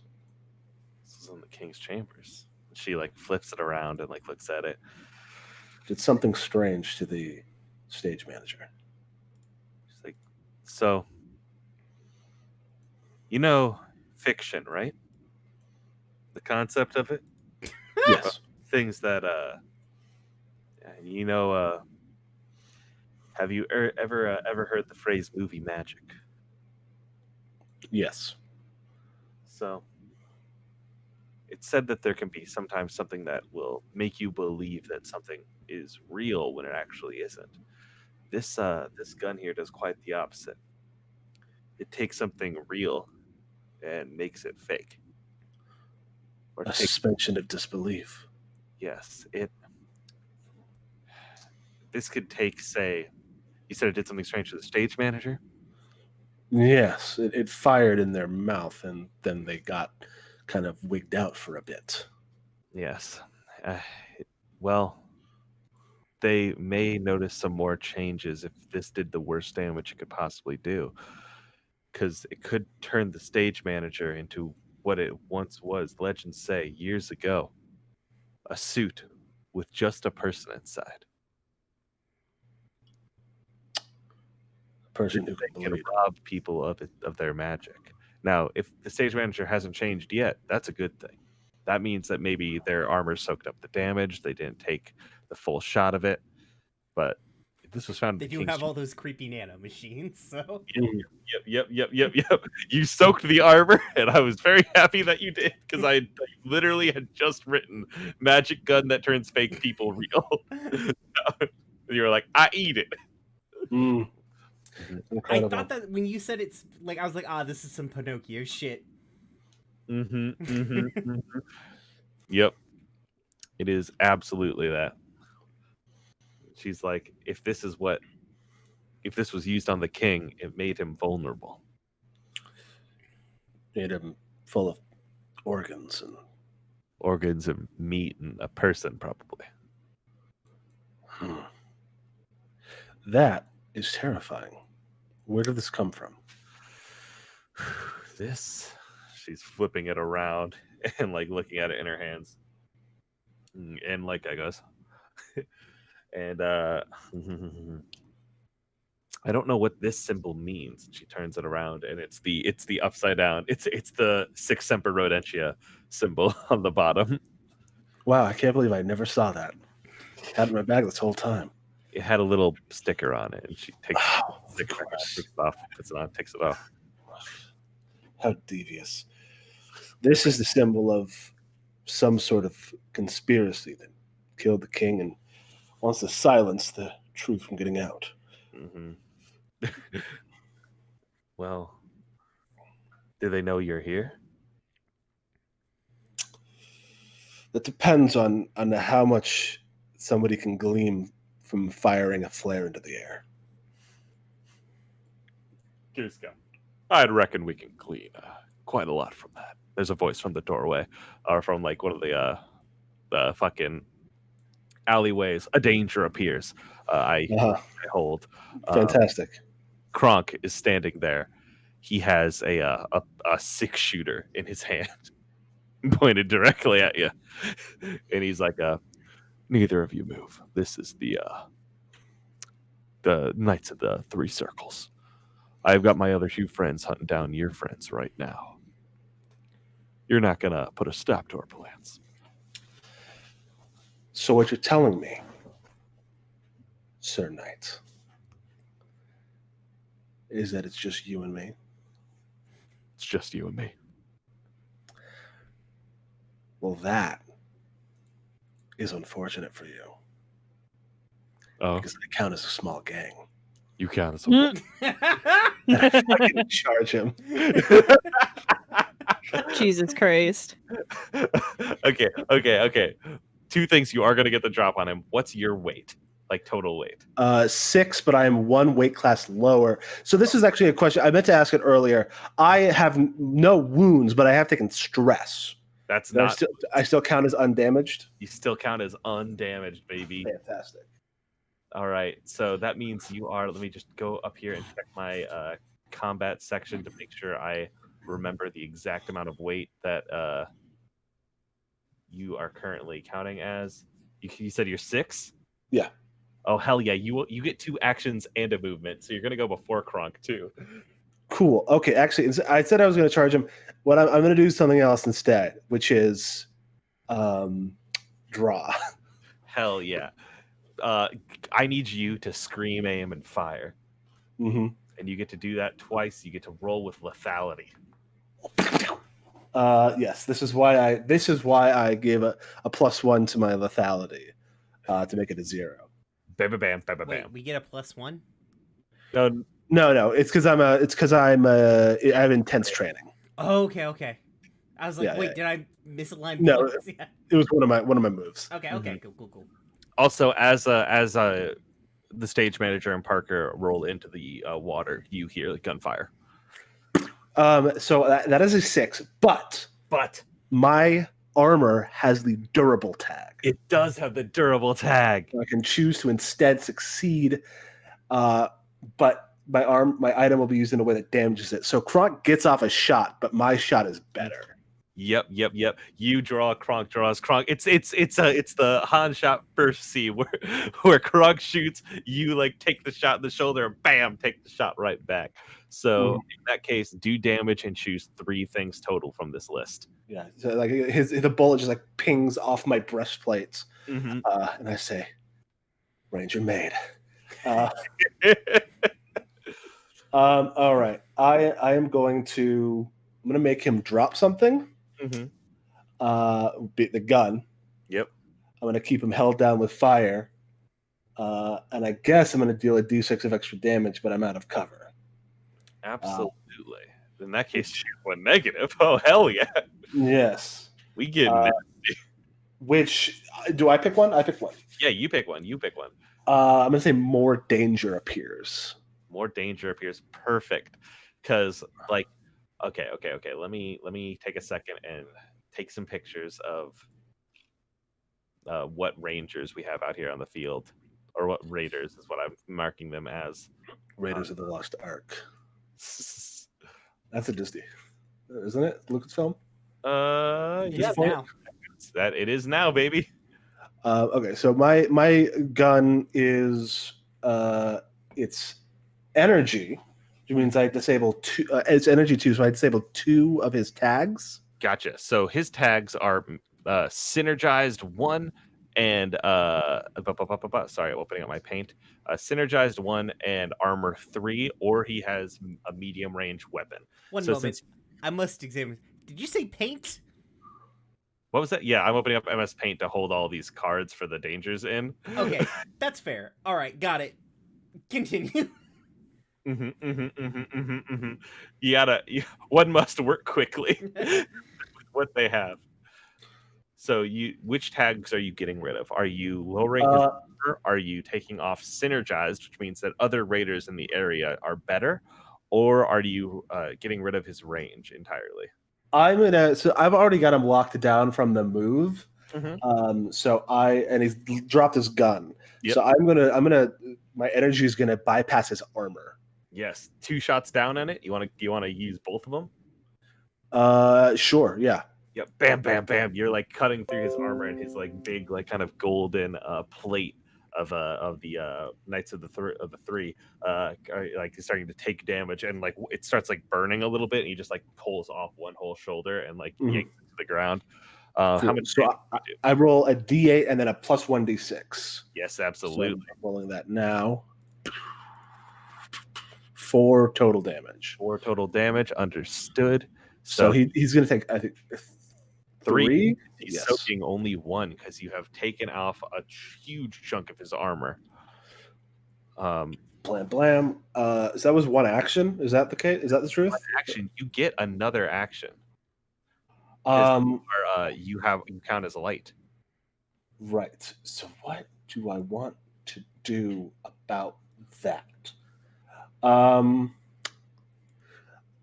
This is in the king's chambers. She like flips it around and like looks at it. Did something strange to the stage manager. She's like, so, you know, fiction, right? The concept of it. Yes. Things that have you ever heard the phrase movie magic? Yes. So it's said that there can be sometimes something that will make you believe that something is real when it actually isn't. This gun here does quite the opposite. It takes something real and makes it fake. Or A suspension of disbelief. Yes, this could take, say, you said it did something strange to the stage manager? Yes, it fired in their mouth, and then they got kind of wigged out for a bit. Yes. Well, they may notice some more changes if this did the worst damage it could possibly do. Because it could turn the stage manager into what it once was, legends say, years ago. A suit with just a person inside. A person who can rob people of their magic. Now, if the stage manager hasn't changed yet, that's a good thing. That means that maybe their armor soaked up the damage. They didn't take the full shot of it. But this was found. They do have all those creepy nano machines, so. Yep. You soaked the armor, and I was very happy that you did, because I literally had just written magic gun that turns fake people real. You were like, I eat it. I thought that when you said it's like, I was like, this is some Pinocchio shit. Yep. It is absolutely that. She's like, if this was used on the king, it made him vulnerable. Made him full of organs and meat and a person, probably. That is terrifying. Where did this come from? This, she's flipping it around and like looking at it in her hands. And like I goes, and I don't know what this symbol means. She turns it around, and it's the upside down. It's the Six Semper Rodentia symbol on the bottom. Wow, I can't believe I never saw that. Had it in my bag this whole time. It had a little sticker on it, and she takes Wow, the sticker, takes it off, puts it on, takes it off. How devious. This is the symbol of some sort of conspiracy that killed the king and wants to silence the truth from getting out. Well, do they know you're here? That depends on how much somebody can glean from firing a flare into the air. Kirska, I'd reckon we can glean quite a lot from that. There's a voice from the doorway, or from like one of the fucking alleyways. A danger appears. I hold. Fantastic. Kronk is standing there. He has a 6-shooter in his hand, pointed directly at you, and he's like, "Neither of you move. This is the Knights of the Three Circles. I've got my other 2 friends hunting down your friends right now. You're not gonna put a stop to our plans." So what you're telling me, Sir Knight, is that it's just you and me? It's just you and me. Well, that is unfortunate for you. Oh, Because I count as a small gang. you count as a I can charge him. Jesus Christ. Okay. 2 things you are going to get the drop on him. What's your weight? Like total weight? 6, but I am 1 weight class lower. So this is actually a question. I meant to ask it earlier. I have no wounds, but I have taken stress. That's not. I still count as undamaged? You still count as undamaged, baby. Fantastic. All right. So that means you are. Let me just go up here and check my combat section to make sure I remember the exact amount of weight that you are currently counting as. You said you're 6? Yeah. Oh hell yeah! You get 2 actions and a movement, so you're gonna go before Kronk too. Cool. Okay. Actually, I said I was going to charge him. What I'm going to do something else instead, which is draw. Hell yeah! I need you to scream, aim, and fire. Mm-hmm. And you get to do that twice. You get to roll with lethality. Yes. This is why I gave a +1 to my lethality to make it a 0. Bam, bam, bam, bam, Wait, bam. we get a +1? No. It's because I have intense training. Oh, okay. I was like, Yeah, wait, did I misalign? No, points? Yeah. it was one of my moves. Okay, cool. Also, as the stage manager and Parker roll into the water, you hear gunfire. So that is a 6, but my armor has the durable tag. It does have the durable tag. I can choose to instead succeed, but my item will be used in a way that damages it. So Kronk gets off a shot, but my shot is better. Yep. You draw, Kronk draws. Kronk. It's the Han shot first scene where Kronk shoots, you like take the shot in the shoulder, and bam, take the shot right back. So in that case, do damage and choose 3 things total from this list. Yeah. So like the bullet just like pings off my breastplates, Mm-hmm. and I say, "Ranger made." All right. I'm going to make him drop something. Mm-hmm. The gun. Yep. I'm going to keep him held down with fire. And I guess I'm going to deal a d6 of extra damage, but I'm out of cover. Absolutely. In that case, you went negative. Oh, hell yeah. Yes. We get Which do I pick one? I pick one. Yeah, you pick one. I'm gonna say more danger appears. More danger appears. Perfect. Because okay. Let me take a second and take some pictures of what rangers we have out here on the field, or what raiders is what I'm marking them as. Raiders of the Lost Ark. That's a Disney, isn't it? Lucasfilm. Yeah, now. That it is now, baby. Okay, so my gun is it's energy, which means I disable two. It's energy 2, so I disable 2 of his tags. Gotcha. So his tags are synergized 1 and sorry, opening up my paint. Synergized 1 and armor 3, or he has a medium range weapon. One moment. I must examine. Did you say paint? What was that? Yeah, I'm opening up MS Paint to hold all these cards for the dangers in. Okay, that's fair. All right, got it. Continue. One must work quickly with what they have. So which tags are you getting rid of? Are you lowering his armor? Are you taking off synergized, which means that other raiders in the area are better? Or are you getting rid of his range entirely? So I've already got him locked down from the move. And he's dropped his gun. Yep. So I'm gonna my energy is gonna bypass his armor. Yes, 2 shots down on it. You want to use both of them? Sure, yeah. Yep, bam, bam, bam. You're like cutting through his armor and his like big like kind of golden plate of the Knights of the Three like he's starting to take damage, and like it starts like burning a little bit, and he just like pulls off one whole shoulder and like yanks it to the ground. Cool. How much? So I roll a D8 and then a plus 1d6. Yes, absolutely. So I'm rolling that now. 4 total damage. 4 total damage. Understood. So he's going to take, I think, 3. He's soaking only 1 because you have taken off a huge chunk of his armor. Blam blam. So that was 1 action. Is that the case? Is that the truth? 1 action. You get another action. You count as a light. Right. So what do I want to do about that?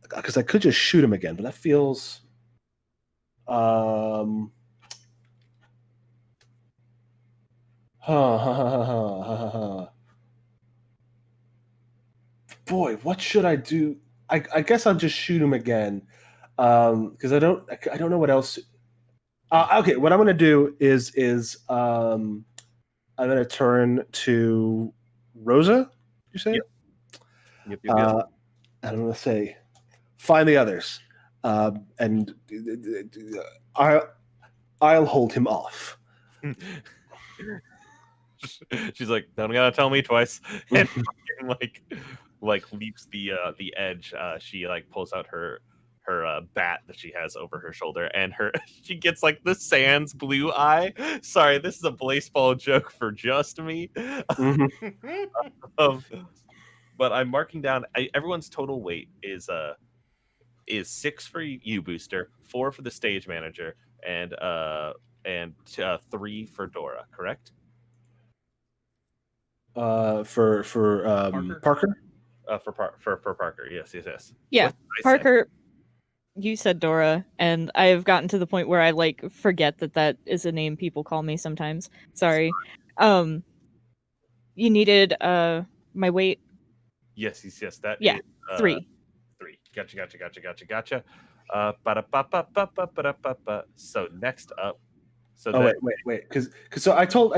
Because I could just shoot him again, but that feels boy, what should I do? I guess I'll just shoot him again. Because I don't know what else. Okay, what I'm going to do is I'm going to turn to Rosa. You say? Yep. And I'm going to say, find the others, and I'll hold him off. She's like, don't gotta tell me twice, and like leaps the edge. She like pulls out her bat that she has over her shoulder, and she gets like the Sans blue eye. Sorry, this is a baseball joke for just me. But I'm marking down everyone's total weight is 6 for you, Booster, 4 for the stage manager, and 3 for Dora. Correct? For Parker. For Parker, yes. Yeah, Parker. You said Dora, and I've gotten to the point where I like forget that is a name people call me sometimes. Sorry. You needed my weight. Yes. That is 3. 3. Gotcha. So next up. So wait. Because I told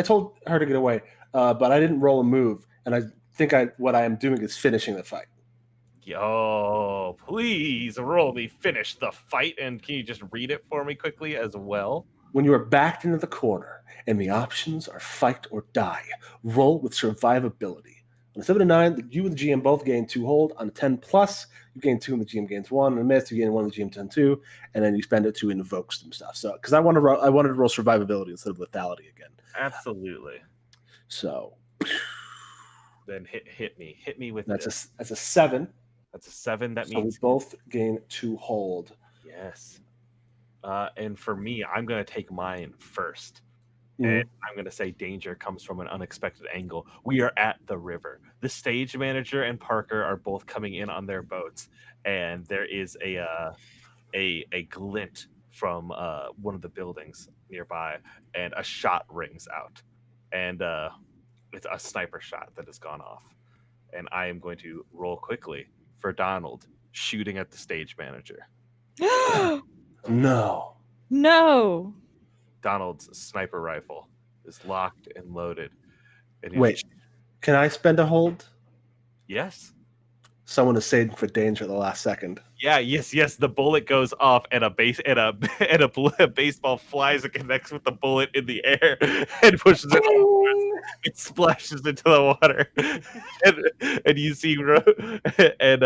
her to get away, but I didn't roll a move, and I think what I am doing is finishing the fight. Yo, please roll me finish the fight, and can you just read it for me quickly as well? When you are backed into the corner and the options are fight or die, roll with survivability. On a 7 to 9, you and the GM both gain 2 hold. On a 10 plus, you gain 2 and the GM gains 1. On a miss, you gain 1 and the GM 10 2, and then you spend it to invoke some stuff. So, because I wanted to roll survivability instead of lethality again. Absolutely. So then hit me with that's a 7. That's a 7. That So we means both gain 2 hold. yes. And for me, I'm going to take mine first. Mhm. And I'm going to say danger comes from an unexpected angle. We are at the river. The stage manager and Parker are both coming in on their boats, and there is a glint from one of the buildings nearby, and a shot rings out, and it's a sniper shot that has gone off. And I am going to roll quickly for Donald shooting at the stage manager. No. No. Donald's sniper rifle is locked and loaded. And he- Wait, can I spend a hold? yes. Someone is saving for danger at the last second. Yeah, yes. The bullet goes off, and a baseball flies and connects with the bullet in the air and pushes it over. It splashes into the water, and you see, and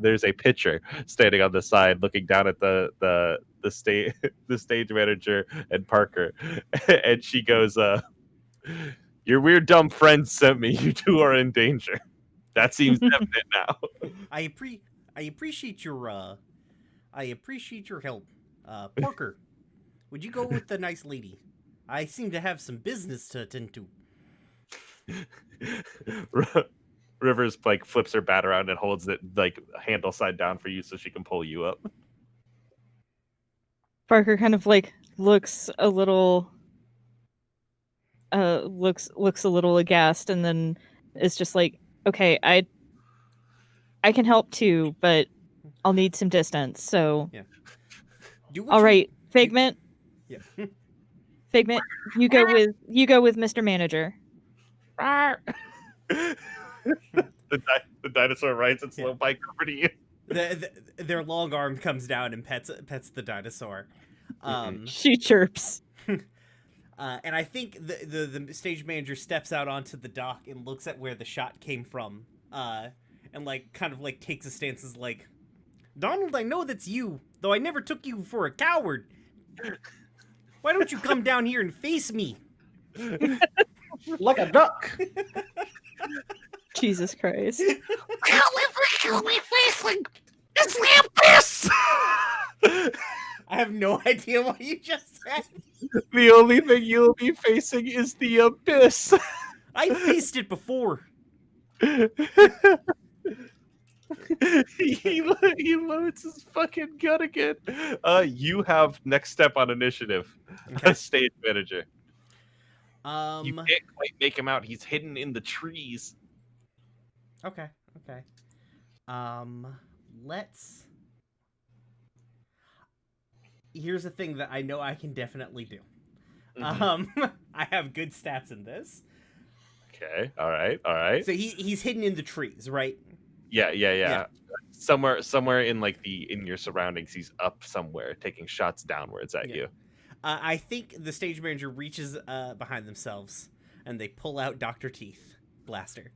there's a pitcher standing on the side, looking down at the stage the stage manager and Parker, and she goes, "Your weird dumb friend sent me. You two are in danger." That seems evident now. I appreciate your help. Parker, would you go with the nice lady? I seem to have some business to attend to. Rivers like flips her bat around and holds it like handle side down for you so she can pull you up. Parker kind of like looks a little looks a little aghast, and then is just like, okay, I can help too, but I'll need some distance. So all right, Figment. Yeah. Figment, you go with Mr. Manager. the dinosaur rides its slow bike over to you. Their long arm comes down and pets the dinosaur. She chirps. And I think the stage manager steps out onto the dock and looks at where the shot came from, and like kind of like takes a stance as like, Donald, I know that's you, though I never took you for a coward. Why don't you come down here and face me? Like a duck. Jesus Christ. I have no idea what you just said. The only thing you'll be facing is the abyss. I faced it before. he loads his fucking gun again. You have next step on initiative. Okay. Stage manager. You can't quite make him out. He's hidden in the trees. Okay. Let's. Here's a thing that I know I can definitely do. I have good stats in this. Okay. All right. So he's hidden in the trees, right? Yeah. Somewhere in like in your surroundings, he's up somewhere taking shots downwards at you. I think the stage manager reaches behind themselves and they pull out Dr. Teeth blaster.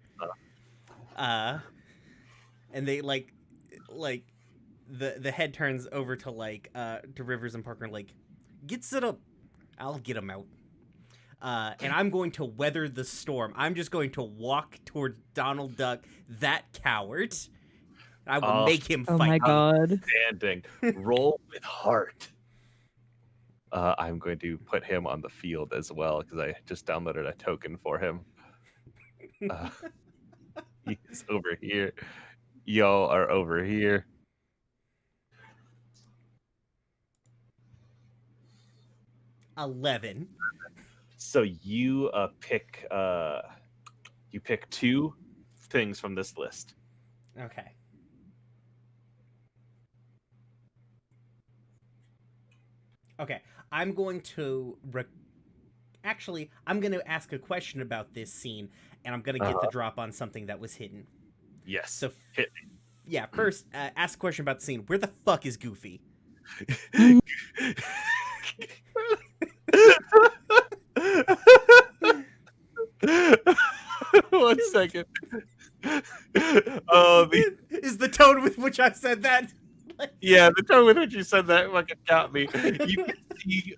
And they like the head turns over to like to Rivers and Parker, like, get set up. I'll get him out. And I'm going to weather the storm. I'm just going to walk toward Donald Duck, that coward. I will make him fight. Oh my god. Standing. Roll with heart. I'm going to put him on the field as well because I just downloaded a token for him. He's over here. Y'all are over here. $11. So you pick 2 things from this list. Okay. I'm going to actually I'm going to ask a question about this scene, and I'm going to get the drop on something that was hidden. Yes. So hit me. Yeah, first ask a question about the scene. Where the fuck is Goofy? 1 second. Is the tone with which I said that? Yeah, the tone with which you said that fucking got me. You can see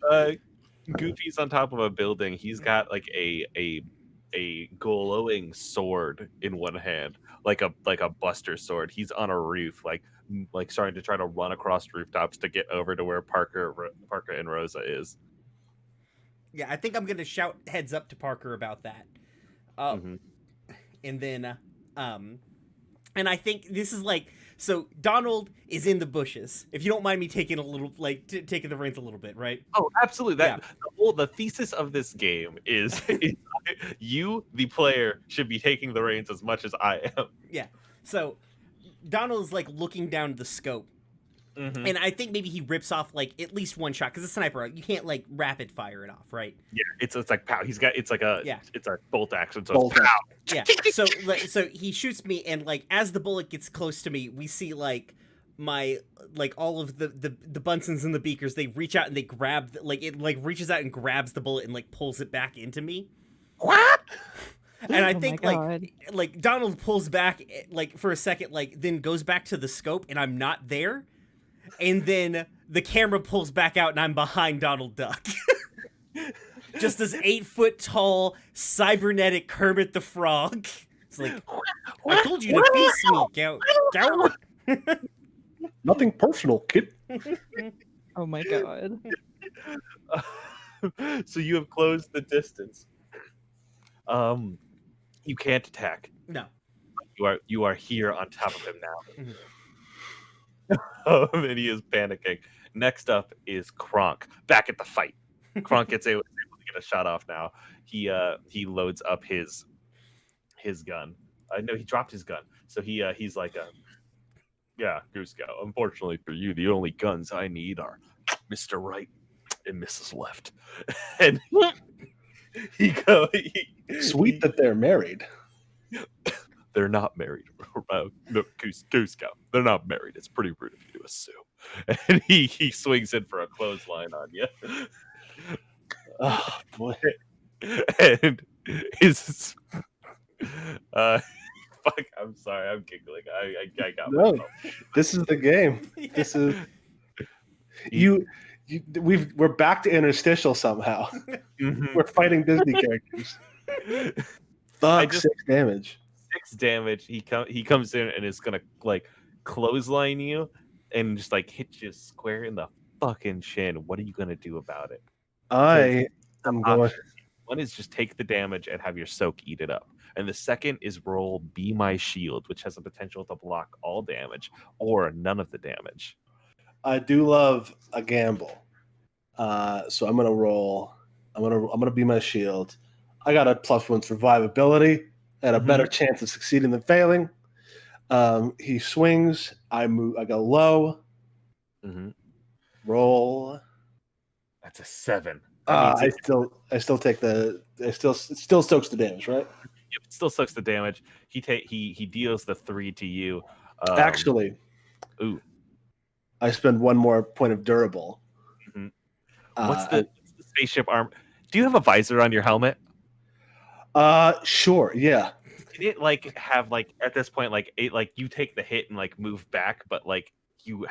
Goofy's on top of a building. He's got like a a glowing sword in one hand, like a buster sword. He's on a roof, like starting to try to run across rooftops to get over to where Parker and Rosa is. Yeah, I think I'm gonna shout heads up to Parker about that. Mhm. And then and I think this is like, so Donald is in the bushes. If you don't mind me taking a little, like, taking the reins a little bit, right? Oh, absolutely. Yeah. The thesis of this game is you, the player, should be taking the reins as much as I am. Yeah. So Donald is like looking down the scope. Mhm. And I think maybe he rips off like at least one shot, because a sniper, you can't like rapid fire it off, right? Yeah, it's like pow. It's a bolt action. So Bolt it's pow. Yeah. So he shoots me, and like as the bullet gets close to me, we see like my like all of the Bunsen's and the beakers. They reach out and they grab like it like reaches out and grabs the bullet and like pulls it back into me. What? And I Oh my think God. like Donald pulls back like for a second, like then goes back to the scope, and I'm not there. And then the camera pulls back out, and I'm behind Donald Duck. Just this 8-foot tall cybernetic Kermit the Frog. It's like, I told you to face me, coward. Nothing personal, kid. Oh my God. So you have closed the distance. You can't attack. No. You are here on top of him now. Mhm. And he is panicking. Next up is Kronk, back at the fight. Kronk is able to get a shot off now. He loads up his gun. No, he dropped his gun. So he's like, yeah, Goose Cow. Unfortunately for you, the only guns I need are Mr. Right and Mrs. Left. And Sweet that they're married. they're not married. No, Goose Cow. They're not married. It's pretty rude of you to assume. And he swings in for a clothesline on you. Oh boy. And his fuck, I'm sorry, I'm giggling. I got No, myself. this is the game. This is we're back to interstitial somehow. Mhm. We're fighting Disney characters. Fuck, 6 damage. 6 damage. He comes in and is gonna like clothesline you and just like hit you square in the fucking chin. What are you gonna do about it? I am going. One is just take the damage and have your soak eat it up. And the second is roll Be My Shield, which has the potential to block all damage or none of the damage. I do love a gamble. So I'm gonna roll. I'm gonna be my shield. I got a +1 survivability and a better chance of succeeding than failing. He swings. I move. I go low. Mm-hmm. Roll. That's a 7. I still take the. It still soaks the damage, right? Yep, it still sucks the damage. He deals the 3 to you. Actually, I spend 1 more point of durable. Mhm. What's the spaceship arm? Do you have a visor on your helmet? Sure, yeah. Can it like have like at this point like you take the hit and like move back, but like you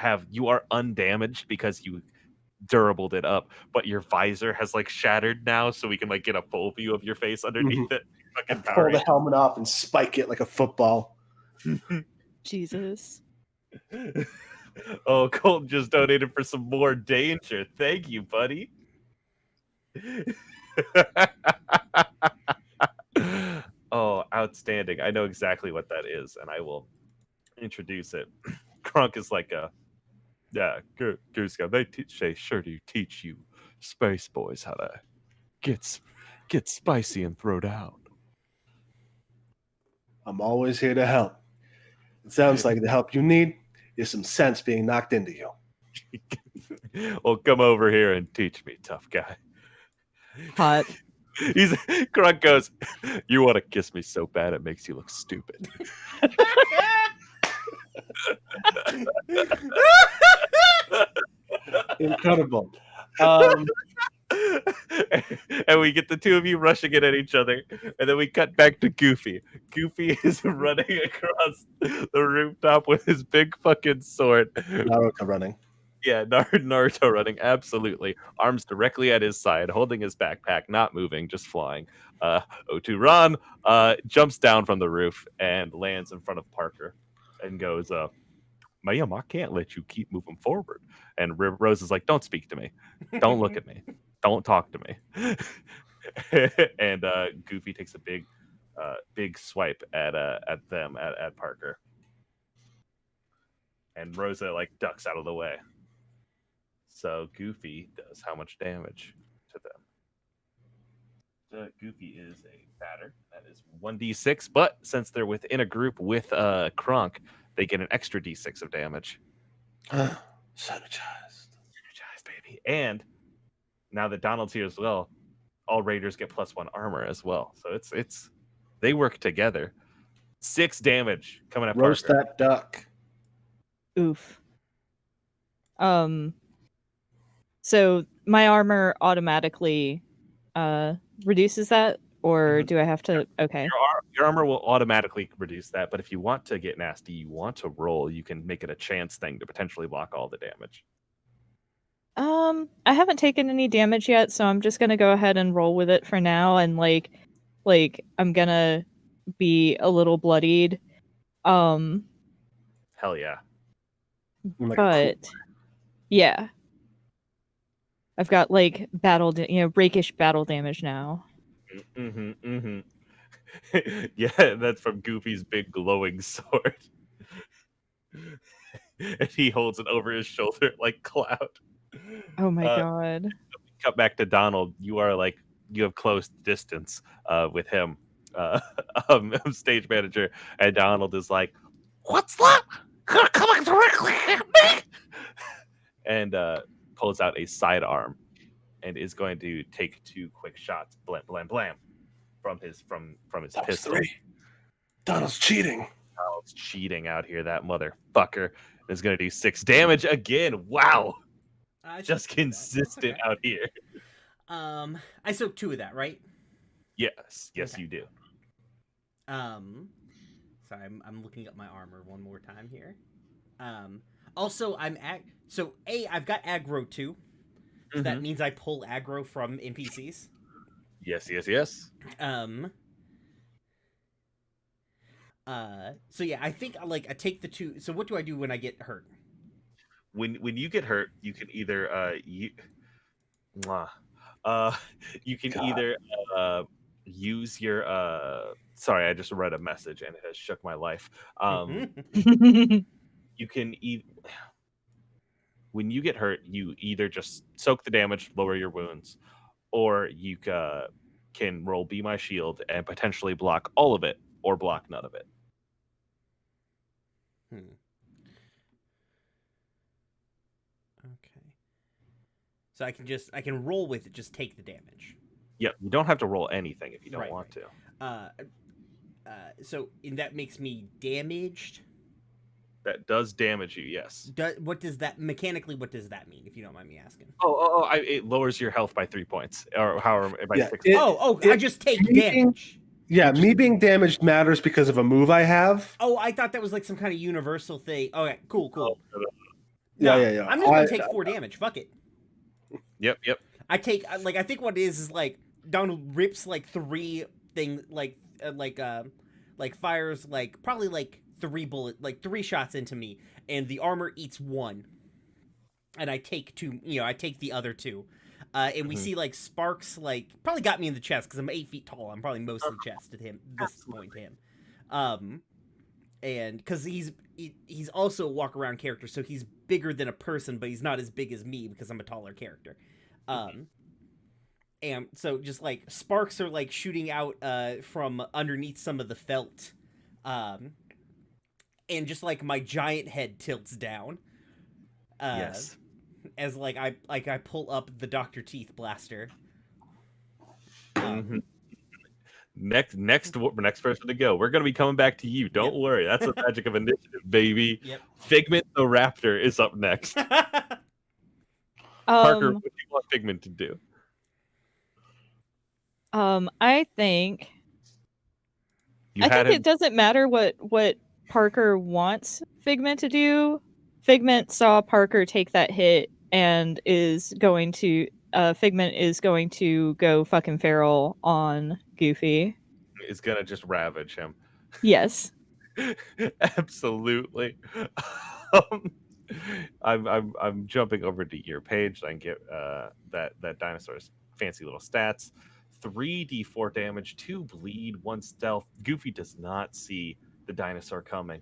are undamaged because you durabled it up, but your visor has like shattered now, so we can like get a full view of your face underneath it. Fucking pull the helmet off and spike it like a football. Jesus. Oh, Colton just donated for some more danger. Thank you, buddy. Oh, outstanding. I know exactly what that is, and I will introduce it. Kronk is like Goose Scout. They sure do teach you space boys how to get spicy and throw down. I'm always here to help. It sounds like the help you need is some sense being knocked into you. Well, come over here and teach me, tough guy. Hot. Kronk goes, you want to kiss me so bad it makes you look stupid. Incredible. And we get the two of you rushing it at each other, and then we cut back to Goofy. Goofy is running across the rooftop with his big fucking sword. Naruto running. Yeah, Naruto running, absolutely. Arms directly at his side, holding his backpack, not moving, just flying. O2 jumps down from the roof and lands in front of Parker and goes, Ma'am, I can't let you keep moving forward. And Rose is like, don't speak to me. Don't look at me. Don't talk to me. And Goofy takes a big swipe at them, at Parker. And Rosa like ducks out of the way. So Goofy does how much damage to them? Goofy is a batter. That is 1d6, but since they're within a group with Kronk, they get an extra d6 of damage. Synergized, baby. And now that Donald's here as well, all Raiders get +1 armor as well. So it's they work together. 6 damage coming at roast Parker. that duck. Oof. So my armor automatically reduces that, or do I have to? Okay. Your armor will automatically reduce that, but if you want to get nasty, you want to roll, you can make it a chance thing to potentially block all the damage. I haven't taken any damage yet, so I'm just gonna go ahead and roll with it for now, and like I'm gonna be a little bloodied. Hell yeah. Like But yeah, I've got like rakish battle damage now. Yeah, that's from Goofy's big glowing sword. And he holds it over his shoulder like Cloud. Oh my god. Cut back to Donald. You have close distance with him, stage manager, and Donald is like, "What's that? Coming directly at me!" And pulls out a sidearm and is going to take 2 quick shots, blam blam blam, from his that was pistol. 3. Donald's cheating. Donald's cheating out here, that motherfucker. Is going to do 6 damage again. Wow. Just consistent out here. I soak 2 of that, right? Yes, Okay. you do. Sorry, I'm looking up my armor one more time here. Also, I've got aggro 2. So that means I pull aggro from NPCs. Yes. So yeah, I think I take the 2. So what do I do when I get hurt? When you get hurt, you can either use your sorry, I just read a message and it has shook my life. You can when you get hurt, you either just soak the damage, lower your wounds, or you can roll Be My Shield and potentially block all of it or block none of it. Okay. So I can roll with it, just take the damage. Yeah, you don't have to roll anything if you don't want to. So that makes me damaged. That does damage you, yes. What does that mechanically? What does that mean? If you don't mind me asking. It lowers your health by 3 points, or however by 6. I just take damage. Yeah, me being damaged matters because of a move I have. Oh, I thought that was like some kind of universal thing. Okay, cool. Yeah. I'm just gonna take 4 damage. Fuck it. Yep. I take I think what it is like Donald rips like 3 things fires like probably like 3 shots into me, and the armor eats 1, and I take 2. I take the other 2. And we see like sparks probably got me in the chest because I'm 8 feet tall. I'm probably mostly chest at him this point to him. And because he's also a walk around character, so he's bigger than a person, but he's not as big as me because I'm a taller character. And so just like sparks are like shooting out from underneath some of the felt, and just like my giant head tilts down. Yes. As I pull up the Dr. Teeth blaster. Next person to go. We're gonna be coming back to you. Don't worry. That's the magic of initiative, baby. Yep. Figment the Raptor is up next. Parker, what do you want Figment to do? I think it doesn't matter what Parker wants Figment to do. Figment saw Parker take that hit and is going to Figment is going to go fucking feral on Goofy. Is gonna just ravage him. Yes. Absolutely. um, I'm jumping over to your page. So I can get that dinosaur's fancy little stats. 3d4 damage, 2 bleed, 1 stealth. Goofy does not see the dinosaur coming.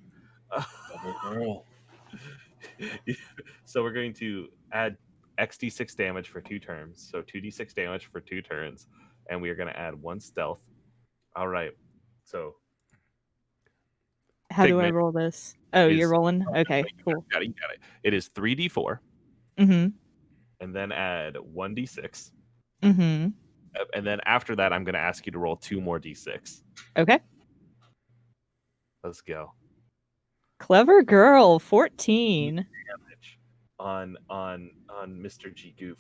So we're going to add xd6 damage for 2 turns. So 2d6 damage for 2 turns, and we are going to add 1 stealth. All right. So how do I Figment roll this? Oh, is- you're rolling? Okay, cool. Got it. It is 3d4, Mm-hmm. and then add 1d6. Mm-hmm. And then after that, I'm going to ask you to roll 2 more d6. Okay. Let's go. Clever girl, 14. Damage on Mr. G Goof,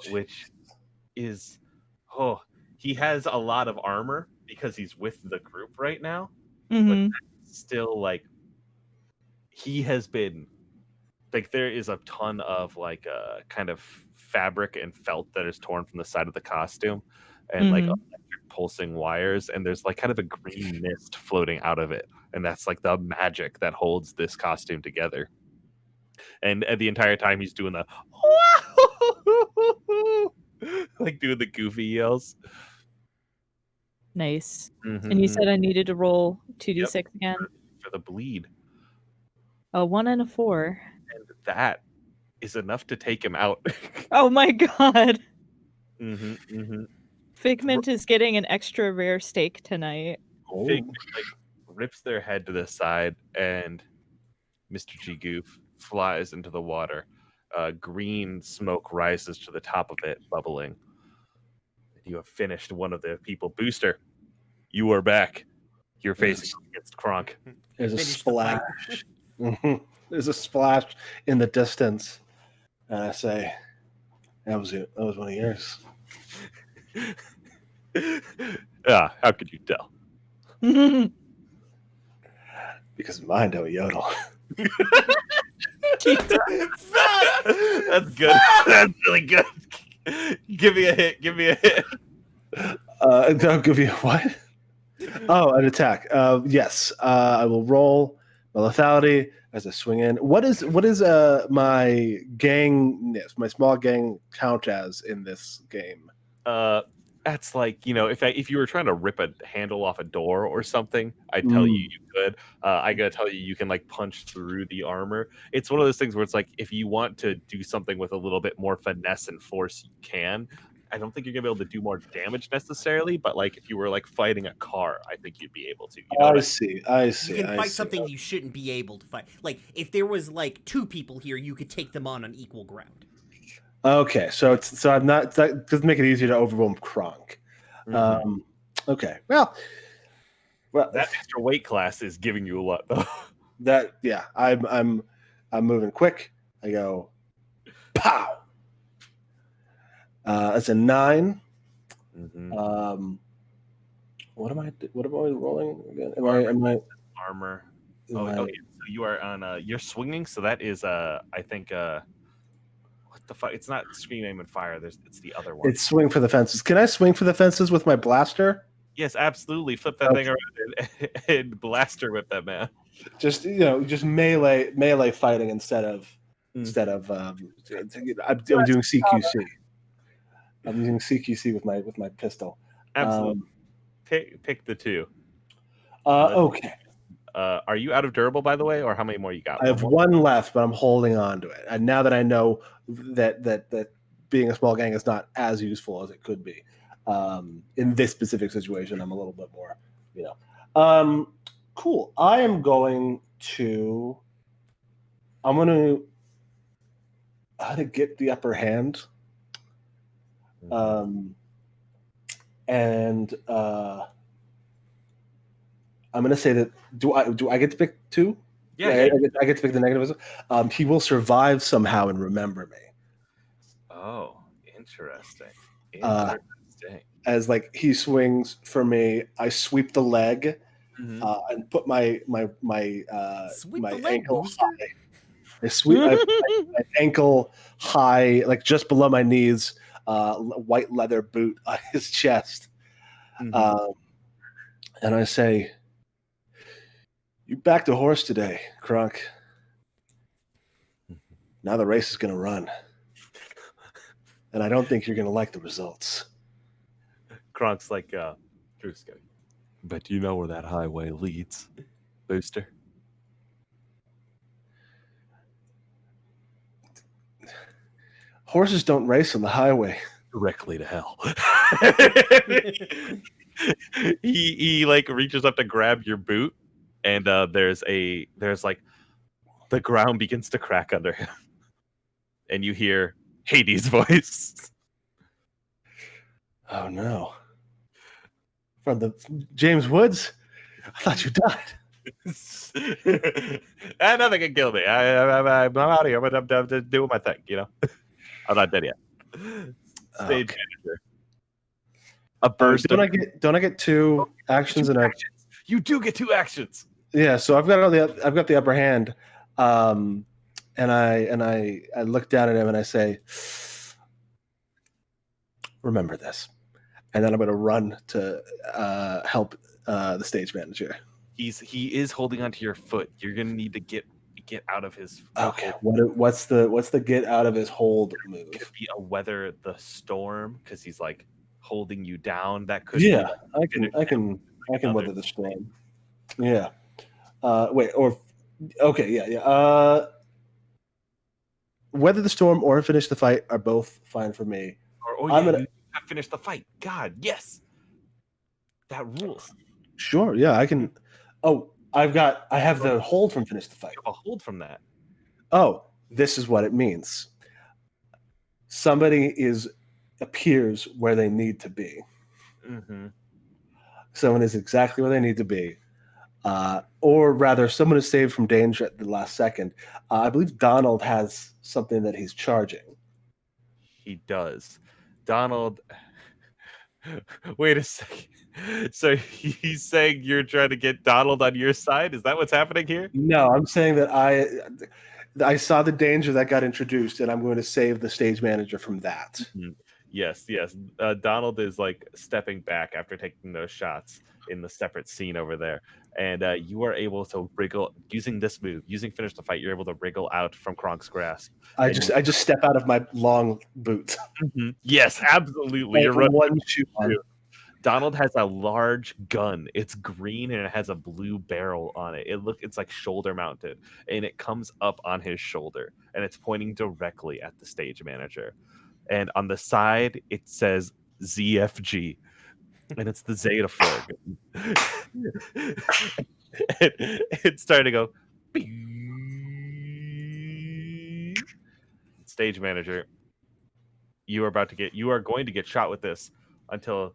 which is he has a lot of armor because he's with the group right now, Mm-hmm. but still like he has been like there is a ton of like kind of fabric and felt that is torn from the side of the costume and like Mhm. electric pulsing wires, and there's like kind of a green mist floating out of it, and that's like the magic that holds this costume together. And the entire time he's doing the like doing the Goofy yells. Nice. Mm-hmm. And you said I needed to roll 2d6 again? For the bleed, A 1 and a 4. and that is enough to take him out. Oh my god. Mm-hmm, mm-hmm. Figment is getting an extra rare steak tonight. Figment like rips their head to the side, and Mr. G Goof flies into the water. Green smoke rises to the top of it, bubbling. You have finished one of the people. Booster, you are back. You're facing against Kronk. There's a Finish the splash. Mhm. There's a splash in the distance, and I say, "That was it. That was one of yours." Ah, how could you tell? Because mine don't yodel. That's good. That's really good. Give me a hit. Give me a hit. I'll give you what? Oh, an attack. Yes. I will roll my lethality as I swing in. What is my gangness, my small gang count as in this game? That's like, if you were trying to rip a handle off a door or something, I'd tell you could. I gotta tell you, you can like punch through the armor. It's one of those things where it's like, if you want to do something with a little bit more finesse and force, you can. I don't think you're gonna be able to do more damage necessarily, but like if you were like fighting a car, I think you'd be able to. I see. You can fight something you shouldn't be able to fight. Like if there was like 2 people here, you could take them on equal ground. Okay, so I'm not. That doesn't make it easier to overwhelm Kronk. Okay, well, that extra weight class is giving you a lot, though. I'm moving quick. I go, pow. That's a 9. Mm-hmm. What am I rolling again? Am I armor? Okay. So you are on. You're swinging. So that is. I think. What the fuck? It's not scream, aim, and fire. It's the other one. It's swing for the fences. Can I swing for the fences with my blaster? Yes, absolutely. Flip that thing around and blaster whip that man. Just melee fighting instead of I'm doing CQC. I'm using CQC with my pistol. Absolutely. Pick the 2. Okay. Are you out of durable, by the way, or how many more you got? I have 1 left, but I'm holding on to it. And now that I know that being a small gang is not as useful as it could be, in this specific situation, I'm a little bit more, cool. I'm going to how to get the upper hand. And I'm going to say that do I get to pick 2? Yeah. I get to pick the negative. He will survive somehow and remember me. Oh, interesting. As like he swings for me, I sweep the leg and put my ankle high. An ankle high, like just below my knees, white leather boot on his chest. Mhm. And I say, "You backed a horse today, Kronk. Now the race is going to run. And I don't think you're going to like the results." Kronk's like, Drewski, but do you know where that highway leads, Booster? Horses don't race on the highway. Directly to hell. he like reaches up to grab your boot, and there's like the ground begins to crack under him, and you hear Hades' voice. Oh no. From the James Woods? I thought you died. Nothing can kill me. I'm out of here. I'm just doing my thing, you know? I'm not dead yet. Stage manager. A burst don't I get 2 actions and actions? You do get 2 actions. Yeah, so I've got the upper hand. And I look down at him and I say, "Remember this." And then I'm going to run to help the stage manager. He is holding onto your foot. You're going to need to get out of his. Okay. What's the get out of his hold move? Could be a weather the storm because he's like holding you down. That could I be I can weather the storm. Yeah. Weather the storm or finish the fight are both fine for me. You have finished the fight. God, yes. That rules. Sure, yeah, I can. Oh, I have the hold from finish the fight. You have a hold from that. Oh, this is what it means. Somebody appears where they need to be. Mm-hmm. Someone is exactly where they need to be. Or rather, someone is saved from danger at the last second. I believe Donald has something that he's charging. He does. Donald. Wait a second. So he's saying you're trying to get Donald on your side? Is that what's happening here? No, I'm saying that I saw the danger that got introduced, and I'm going to save the stage manager from that. Mm-hmm. Yes. Donald is like stepping back after taking those shots in the separate scene over there. And you are able to wriggle using this move, using finish the fight. You're able to wriggle out from Kronk's grasp. I just step out of my long boots. Mm-hmm. Yes, absolutely. You're running one shoe on. Donald has a large gun. It's green and it has a blue barrel on it. It's like shoulder mounted, and it comes up on his shoulder, and it's pointing directly at the stage manager. And on the side, it says ZFG, and it's the Zeta flag. It's starting to go. Stage manager, you are going to get shot with this until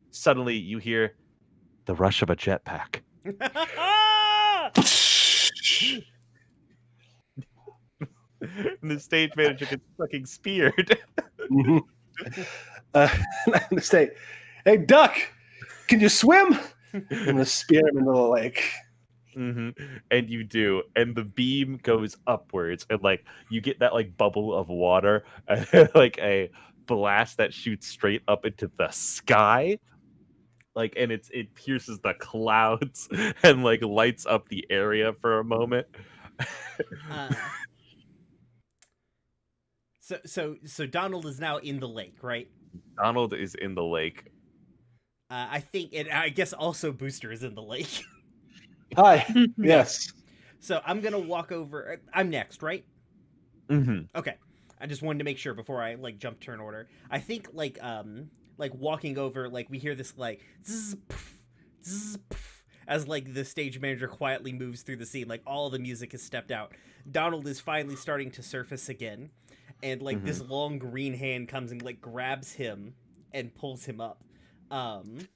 suddenly you hear the rush of a jetpack. And the stage manager gets fucking speared. Mm-hmm. I say, "Hey, Duck, can you swim?" I'm going to spear him into the lake. Mm-hmm. And you do, and the beam goes upwards, and like you get that like bubble of water, like a blast that shoots straight up into the sky. Like, and it pierces the clouds and like lights up the area for a moment. So Donald is now in the lake, right? Donald is in the lake. I think, and I guess also Booster is in the lake. Hi. Yes. So I'm gonna walk over. I'm next, right? Mm-hmm. Okay. I just wanted to make sure before I like jump turn order. I think like walking over, like we hear this like zzz, poof, zzz, poof, as like the stage manager quietly moves through the scene. Like all the music has stepped out. Donald is finally starting to surface again, and like this long green hand comes and like grabs him and pulls him up. And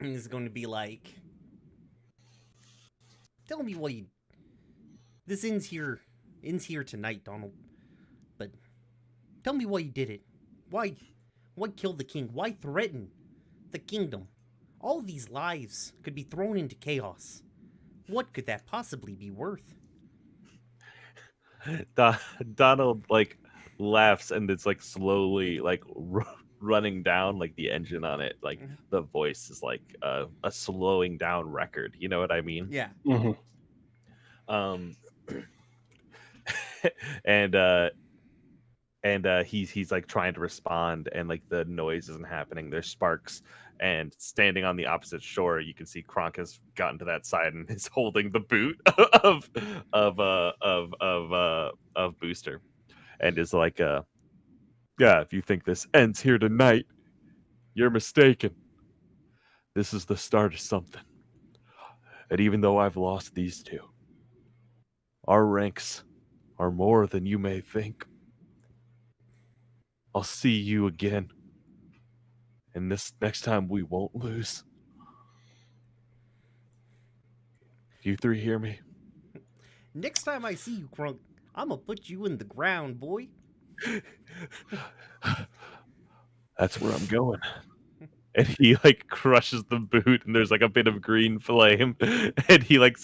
is going to be like, "Tell me why you. This ends here tonight, Donald. But tell me why you did it. Why kill the king? Why threaten the kingdom? All these lives could be thrown into chaos. What could that possibly be worth?" Donald like laughs, and it's like slowly like running down like the engine on it. Like Mhm. the voice is like a slowing down record. You know what I mean? Yeah. Mhm. Um, and he's like trying to respond, and like the noise isn't happening. There's sparks, and standing on the opposite shore, you can see Kronk has gotten to that side and is holding the boot of of Booster, and is like, yeah, if you think this ends here tonight, you're mistaken. This is the start of something. And even though I've lost these two, our ranks are more than you may think. I'll see you again. And this next time we won't lose. You three hear me? Next time I see you, Crunk, I'm gonna put you in the ground, boy. That's where I'm going. And he like crushes the boot, and there's like a bit of green flame, and he like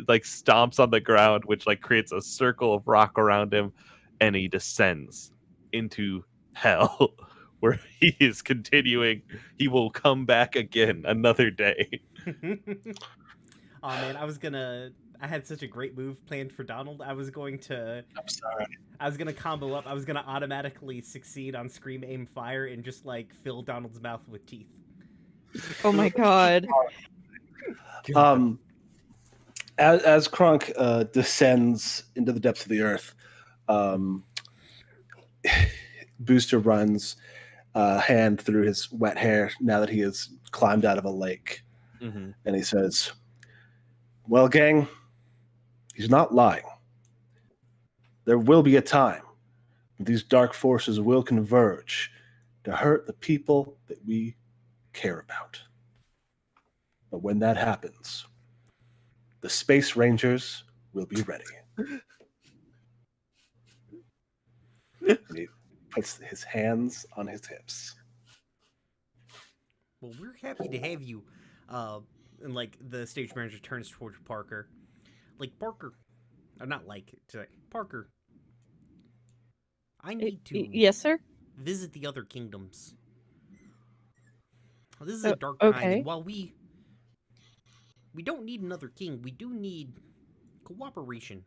like stomps on the ground, which like creates a circle of rock around him, and he descends into hell, where he is continuing. He will come back again another day. Oh man, I had such a great move planned for Donald. I'm sorry. I was gonna combo up. I was gonna automatically succeed on Scream, Aim, Fire, and just like fill Donald's mouth with teeth. Oh my god. As Kronk descends into the depths of the earth, um, Booster runs a hand through his wet hair now that he has climbed out of a lake. Mm-hmm. And he says, well, gang, he's not lying. There will be a time when these dark forces will converge to hurt the people that we care about. But when that happens, the Space Rangers will be ready. And he puts his hands on his hips. Well, we're happy to have you. And like the stage manager turns towards Parker, like Parker, or not like today. Parker, I need to Yes, sir. visit the other kingdoms. This is a dark okay. time, and while we don't need another king, we do need cooperation.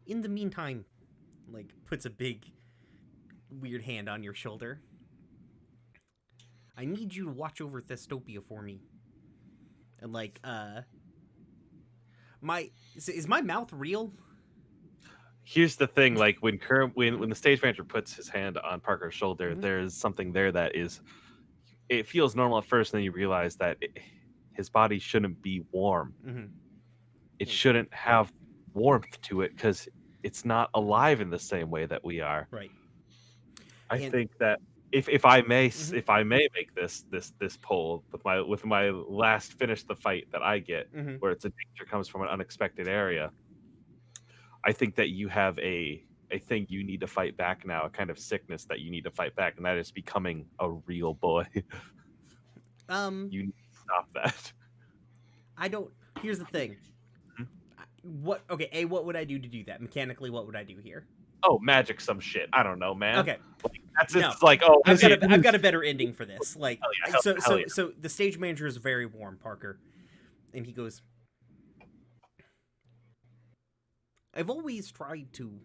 In the meantime, like puts a big weird hand on your shoulder. I need you to watch over Thestopia for me. And like, is my mouth real? Here's the thing: like when the stage manager puts his hand on Parker's shoulder, Mhm. there's something there that is. It feels normal at first, and then you realize that his body shouldn't be warm. Mm-hmm. It shouldn't have warmth to it because it's not alive in the same way that we are. Right. I And- think that if I may Mhm. if I may make this poll with my last finish the fight that I get, Mhm. where it's a danger comes from an unexpected area, I think that you have a thing you need to fight back now, a kind of sickness that you need to fight back, and that is becoming a real boy. You need to stop that. I don't. Here's the thing. Hmm? What? Okay. A. What would I do to do that mechanically? What would I do here? Oh, magic some shit. I don't know, man. Okay. Like, that's No. it's like, oh, I've got a better ending for this. Like, Hell yeah, hell yeah. so the stage manager is very warm, Parker, and he goes, I've always tried to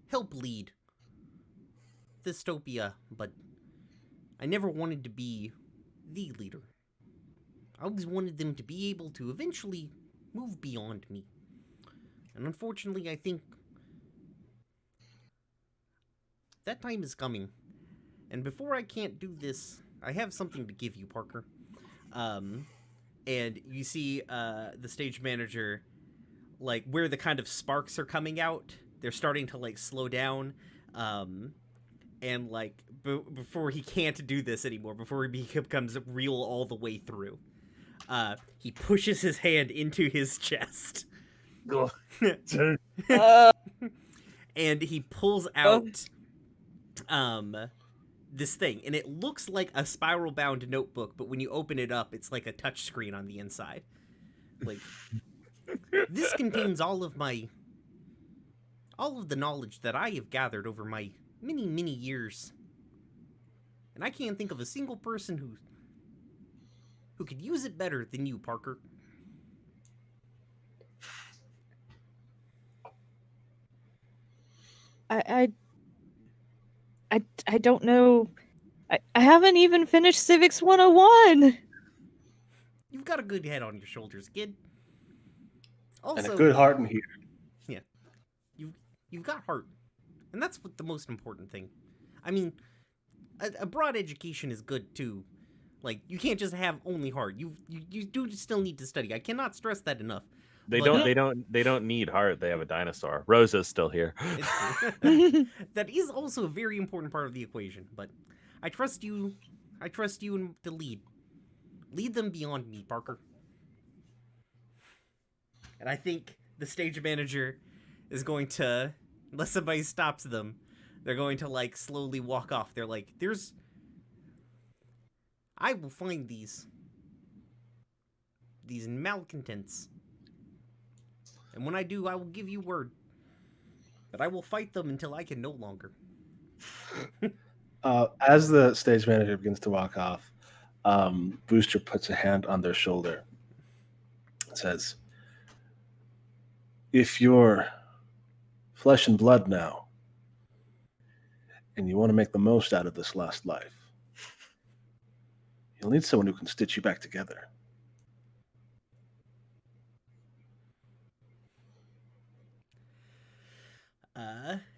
help lead Thistopia, but I never wanted to be the leader. I always wanted them to be able to eventually move beyond me. And unfortunately, I think that time is coming. And before I can't do this, I have something to give you, Parker. And you see the stage manager, like, where the kind of sparks are coming out, they're starting to, like, slow down. And, like, before he can't do this anymore, before he becomes real all the way through, he pushes his hand into his chest. And he pulls out this thing, and it looks like a spiral bound notebook, but when you open it up, it's like a touch screen on the inside. Like, this contains all of the knowledge that I have gathered over my many, many years. And I can't think of a single person who could use it better than you, Parker. I don't know. I haven't even finished Civics 101. You've got a good head on your shoulders, kid. Also, And a good heart in here. Yeah, you've got heart, and that's what the most important thing. I mean, a broad education is good too. Like, you can't just have only heart. You do still need to study. I cannot stress that enough. They But- don't need heart. They have a dinosaur. Rosa's still here. It's true. That is also a very important part of the equation. But I trust you. I trust you to lead. Lead them beyond me, Parker. And I think the stage manager is going to, unless somebody stops them, they're going to, like, slowly walk off. They're like, I will find these malcontents. And when I do, I will give you word. But I will fight them until I can no longer. As the stage manager begins to walk off, Booster puts a hand on their shoulder and says, if you're flesh and blood now, and you want to make the most out of this last life, you'll need someone who can stitch you back together.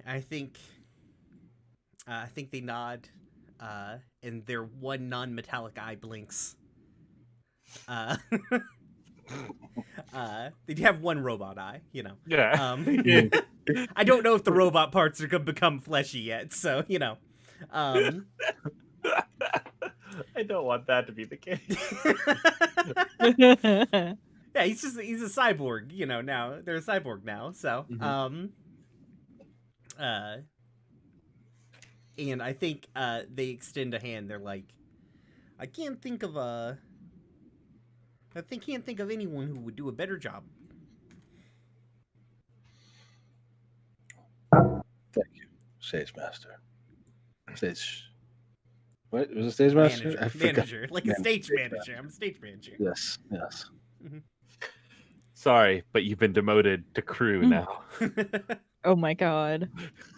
I think they nod, and their one non-metallic eye blinks. They do have one robot eye, you know. Yeah. I don't know if the robot parts are gonna become fleshy yet, so, you know. I don't want that to be the case. Yeah, he's a cyborg, you know, now. They're a cyborg now, so, and I think, they extend a hand. They're like, I can't think of anyone who would do a better job. Thank you, Stage Master. What was it, Stage Master? I forgot. Manager, like a stage manager. I'm a stage manager. Yes, yes. Sorry, but you've been demoted to crew now. Oh my god.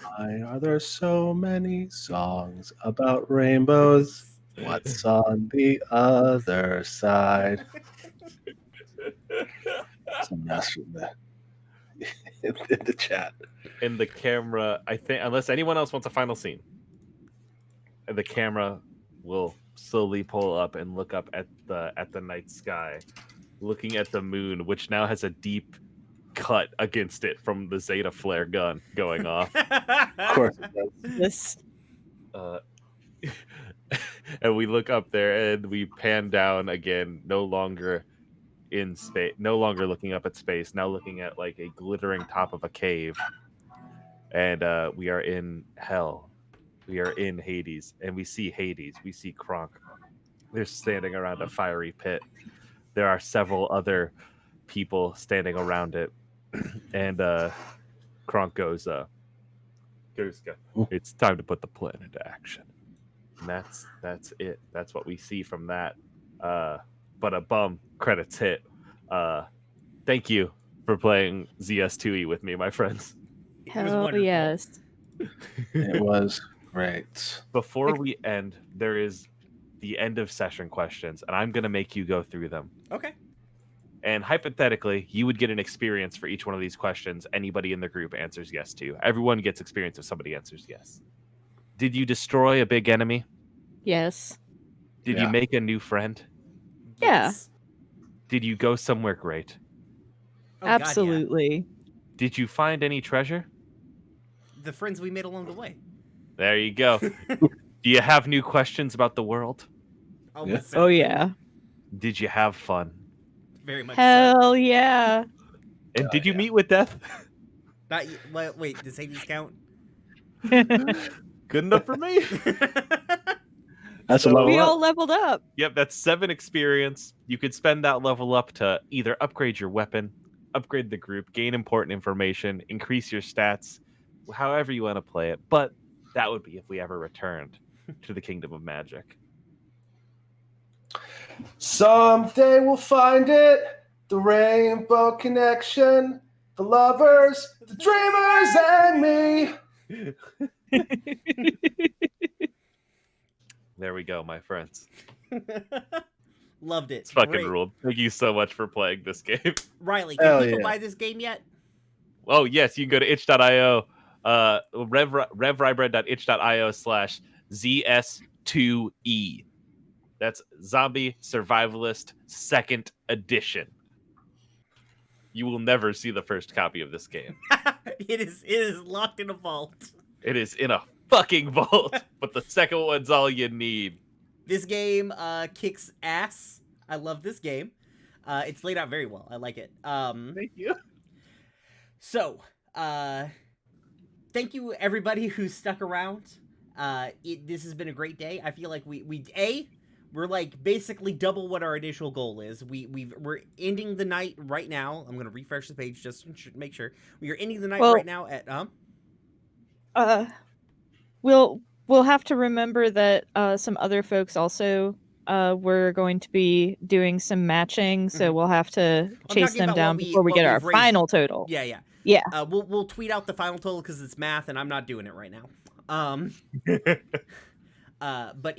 Why are there so many songs about rainbows? What's on the other side? Some master in the chat. In the camera, I think, unless anyone else wants a final scene, the camera will slowly pull up and look up at the night sky, looking at the moon, which now has a deep cut against it from the Zeta flare gun going off. Of course it does. This And we look up there and we pan down again, no longer in space, no longer looking up at space, now looking at like a glittering top of a cave. And we are in hell. We are in Hades, and we see Hades. We see Kronk. They're standing around a fiery pit. There are several other people standing around it. And Kronk goes, it's time to put the plan into action. And that's it. That's what we see from that. But a bum credits hit. Thank you for playing ZS2E with me, my friends. It was hell wonderful. yes. It was great. Before we end, there is the end of session questions, and I'm going to make you go through them. Okay. And hypothetically, you would get an experience for each one of these questions. Anybody in the group answers yes to. Everyone gets experience if somebody answers yes. Did you destroy a big enemy? Yes. Did Yeah. you make a new friend? Yeah. Yes. Did you go somewhere great? Oh, God, yeah. Absolutely. Did you find any treasure? The friends we made along the way. There you go. Do you have new questions about the world? Almost Oh yeah. Did you have fun? Very much so. Hell yeah. And did you yeah. meet with death? Not wait, does Hades count? Good enough for me. That's a So- level We all up. leveled up. Yep, that's 7 experience. You could spend that level up to either upgrade your weapon, upgrade the group, gain important information, increase your stats, however you want to play it. But that would be if we ever returned to the Kingdom of Magic. Someday we'll find it. The Rainbow Connection. The lovers, the dreamers, and me. There we go, my friends. Loved it. It's fucking Great. ruled. Thank you so much for playing this game. Riley, can Hell people yeah. buy this game yet? Oh, yes, you can go to itch.io, revrybread.itch.io/ZS2E. That's Zombie Survivalist 2nd Edition. You will never see the first copy of this game. It is locked in a vault. It is in a fucking vault, but the second one's all you need. This game kicks ass. I love this game. It's laid out very well. I like it. Thank you. So, thank you everybody who stuck around. This has been a great day. I feel like we're like basically double what our initial goal is. We're ending the night right now. I'm gonna refresh the page just to make sure. We are ending the night right now at We'll have to remember that some other folks also were going to be doing some matching, so we'll have to chase them down before we get our final total. Yeah. We'll tweet out the final total because it's math and I'm not doing it right now. But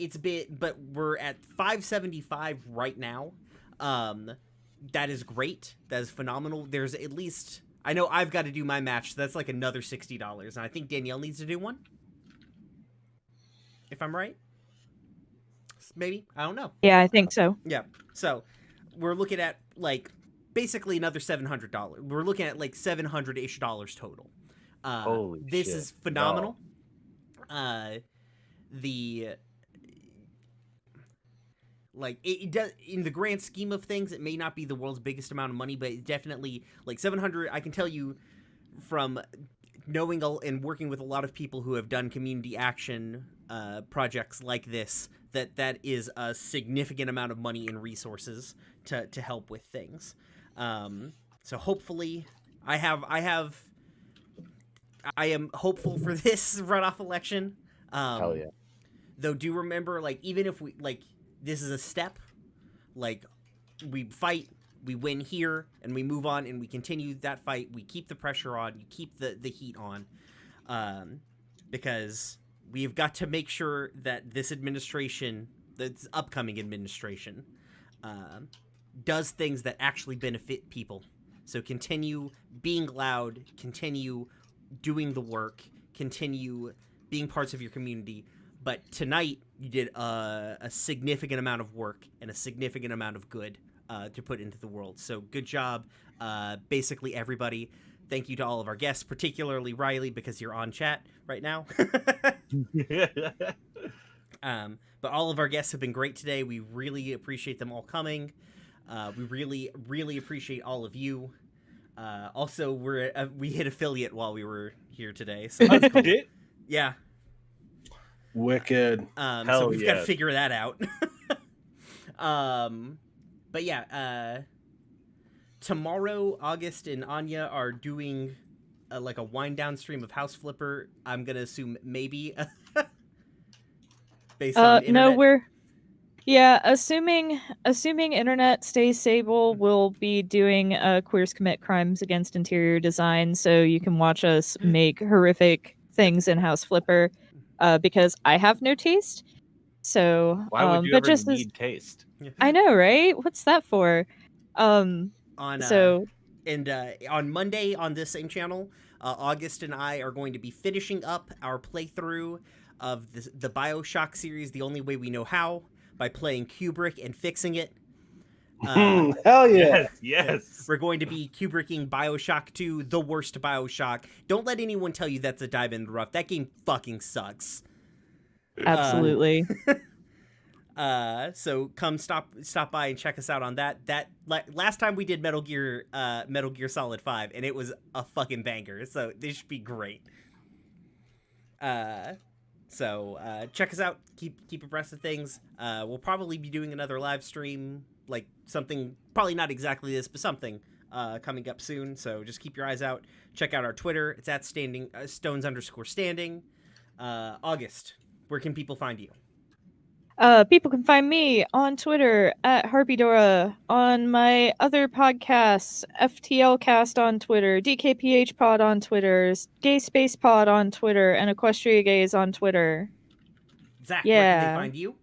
we're at 575 right now. That is great. That is phenomenal. There's at least, I know I've got to do my match, so that's like another $60, and I think Danielle needs to do one. If I'm right? Maybe? I don't know. Yeah, I think so. Yeah. So, we're looking at, like, basically another $700. We're looking at, like, $700-ish total. Holy this shit. is phenomenal. It does, in the grand scheme of things, it may not be the world's biggest amount of money, but it definitely, like, 700, I can tell you from knowing and working with a lot of people who have done community action projects like this, that is a significant amount of money and resources to help with things. So hopefully I am hopeful for this runoff election. Hell yeah. Though do remember, like, even if we, like, this is a step, like, we fight, we win here, and we move on, and we continue that fight. We keep the pressure on, you keep the heat on, because we've got to make sure that this administration, this upcoming administration, does things that actually benefit people. So continue being loud, continue doing the work, continue being parts of your community. But tonight, you did a significant amount of work and a significant amount of good to put into the world. So good job, basically everybody. Thank you to all of our guests, particularly Riley, because you're on chat right now. But all of our guests have been great today. We really appreciate them all coming. We really, really appreciate all of you. Also, we hit affiliate while we were here today. So that's cool. Yeah. Wicked. So we've got to figure that out. But yeah, tomorrow, August and Anya are doing like a wind down stream of House Flipper. I'm gonna assume maybe based on internet. Assuming internet stays stable, we'll be doing Queers Commit Crimes Against Interior Design, so you can watch us make horrific things in House Flipper. Because I have no taste, so why would you ever need taste? I know, right? What's that for? On Monday on this same channel, August and I are going to be finishing up our playthrough of the BioShock series, The Only Way We Know How, by playing Kubrick and fixing it. Hell yeah. Yes. We're going to be Kubricking BioShock 2, the worst BioShock. Don't let anyone tell you that's a diamond in the rough. That game fucking sucks. Absolutely. So come stop by and check us out on that. Last time we did Metal Gear Solid 5, and it was a fucking banger. So this should be great. So check us out. Keep abreast of things. We'll probably be doing another live stream, like something probably not exactly this, but something coming up soon. So just keep your eyes out. Check out our Twitter. It's at Stones_standing. August, where can people find you? People can find me on Twitter at Harpydora, on my other podcasts, FTL Cast on Twitter, DKPH Pod on Twitter, Gay Space Pod on Twitter, and Equestria Gays on Twitter. Zach, where can they find you? You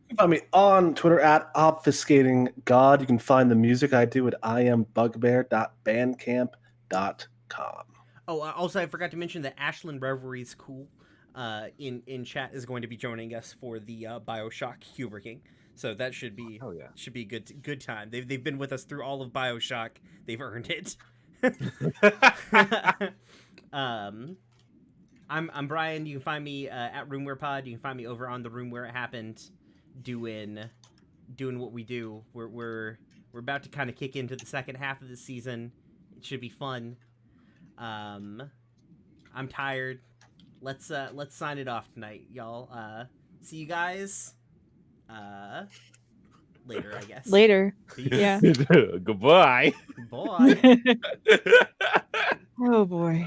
can find me on Twitter at obfuscatinggod. You can find the music I do at iambugbear.bandcamp.com. Oh, also I forgot to mention that Ashlyn Revelry's cool. In chat is going to be joining us for the BioShock Huber King, so that should be good time. They've been with us through all of BioShock. They've earned it. I'm Brian. You can find me at Roomware Pod. You can find me over on the Room Where It Happened, doing what we do. We're about to kind of kick into the second half of the season. It should be fun. I'm tired. Let's sign it off tonight, y'all. See you guys later, I guess. Later. Peace. Yeah. Goodbye. Bye. Oh boy.